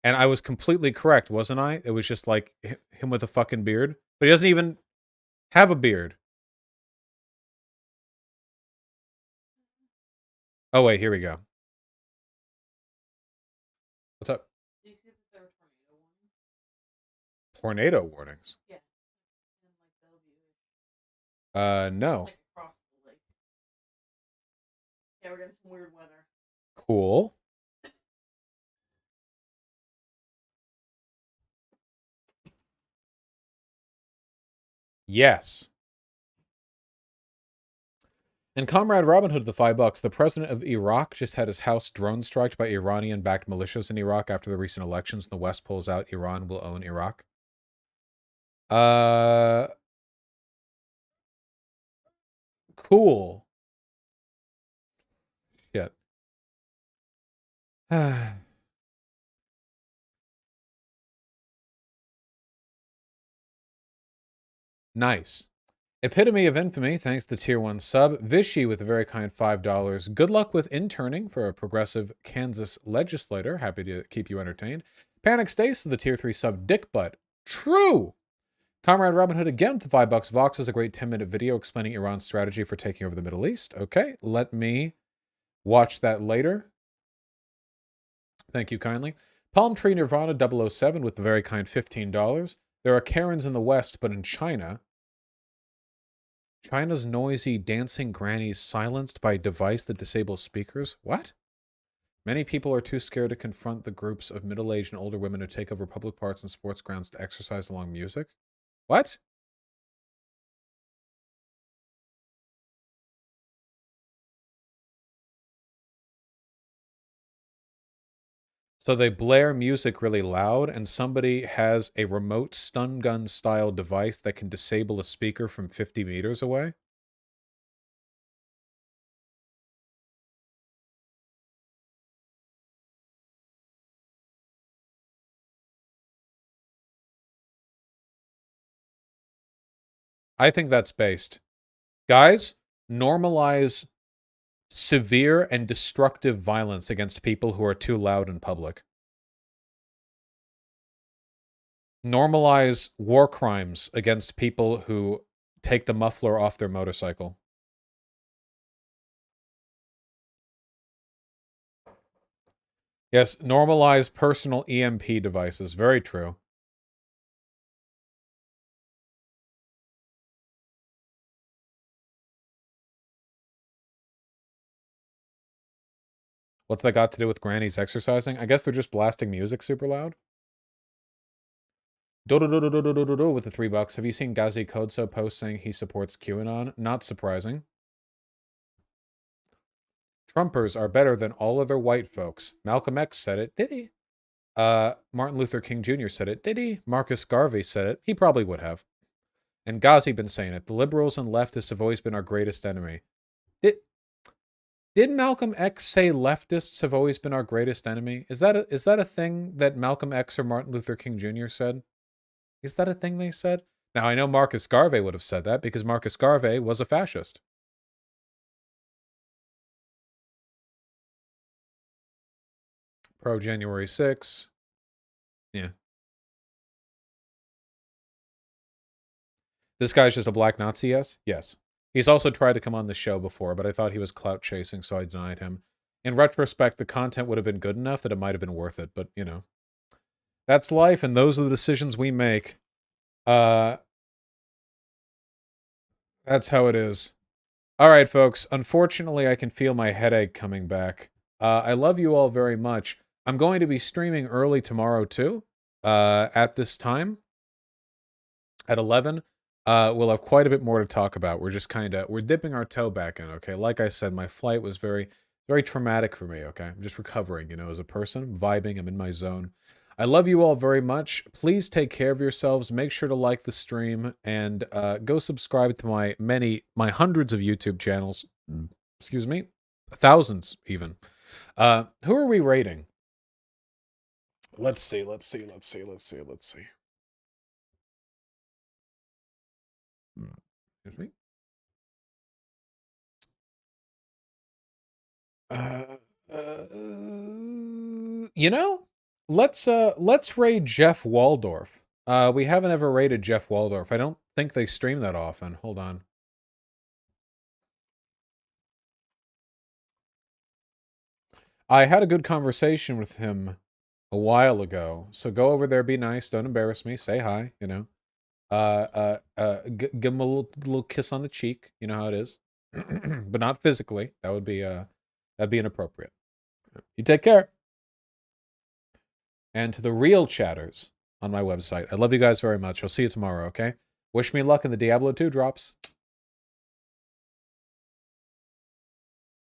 And I was completely correct, wasn't I? It was just like him with a fucking beard. But he doesn't even have a beard. Oh, wait, here we go. What's up? Tornado warnings? No. Yeah, we're getting some weird weather. Cool. Yes. And Comrade Robin Hood, the $5. The president of Iraq just had his house drone striked by Iranian-backed militias in Iraq after the recent elections. The West pulls out. Iran will own Iraq. Cool. Shit. Nice. Epitome of Infamy, thanks to the Tier 1 sub. Vishy with a very kind $5. Good luck with interning for a progressive Kansas legislator. Happy to keep you entertained. Panic Stace to the Tier 3 sub. Dick Butt. True! Comrade Robin Hood again with the $5. Vox has a great 10-minute video explaining Iran's strategy for taking over the Middle East. Okay, let me watch that later. Thank you kindly. Palm Tree Nirvana 007 with the very kind $15. There are Karens in the West, but in China's noisy dancing grannies silenced by a device that disables speakers? What? Many people are too scared to confront the groups of middle-aged and older women who take over public parks and sports grounds to exercise along music? What? So they blare music really loud, and somebody has a remote stun gun style device that can disable a speaker from 50 meters away? I think that's based. Guys, normalize severe and destructive violence against people who are too loud in public. Normalize war crimes against people who take the muffler off their motorcycle. Yes, normalize personal EMP devices. Very true. What's that got to do with grannies exercising? I guess they're just blasting music super loud. Do with the $3. Have you seen Gazi Kodso post saying he supports QAnon? Not surprising. Trumpers are better than all other white folks. Malcolm X said it. Did he? Martin Luther King Jr. said it. Did he? Marcus Garvey said it. He probably would have. And Ghazi been saying it. The liberals and leftists have always been our greatest enemy. Did Malcolm X say leftists have always been our greatest enemy? Is that a thing that Malcolm X or Martin Luther King Jr. said? Is that a thing they said? Now, I know Marcus Garvey would have said that because Marcus Garvey was a fascist. Pro January 6. Yeah. This guy's just a black Nazi, yes? Yes. He's also tried to come on the show before, but I thought he was clout chasing, so I denied him. In retrospect, the content would have been good enough that it might have been worth it, but, you know. That's life, and those are the decisions we make. That's how it is. All right, folks. Unfortunately, I can feel my headache coming back. I love you all very much. I'm going to be streaming early tomorrow, too. at this time, at 11, we'll have quite a bit more to talk about. We're just we're dipping our toe back in, okay? Like I said, my flight was very, very traumatic for me, okay? I'm just recovering, as a person, vibing, I'm in my zone. I love you all very much. Please take care of yourselves. Make sure to like the stream and go subscribe to my hundreds of YouTube channels. Excuse me, thousands even. Who are we rating? Let's see. Excuse me. Let's raid Jeff Waldorf. We haven't ever rated Jeff Waldorf. I don't think they stream that often. Hold on. I had a good conversation with him a while ago. So go over there, be nice, don't embarrass me, say hi, give him a little kiss on the cheek, you know how it is. But not physically. That'd be inappropriate. You take care. And to the real chatters on my website, I love you guys very much. I'll see you tomorrow, okay? Wish me luck in the Diablo 2 drops.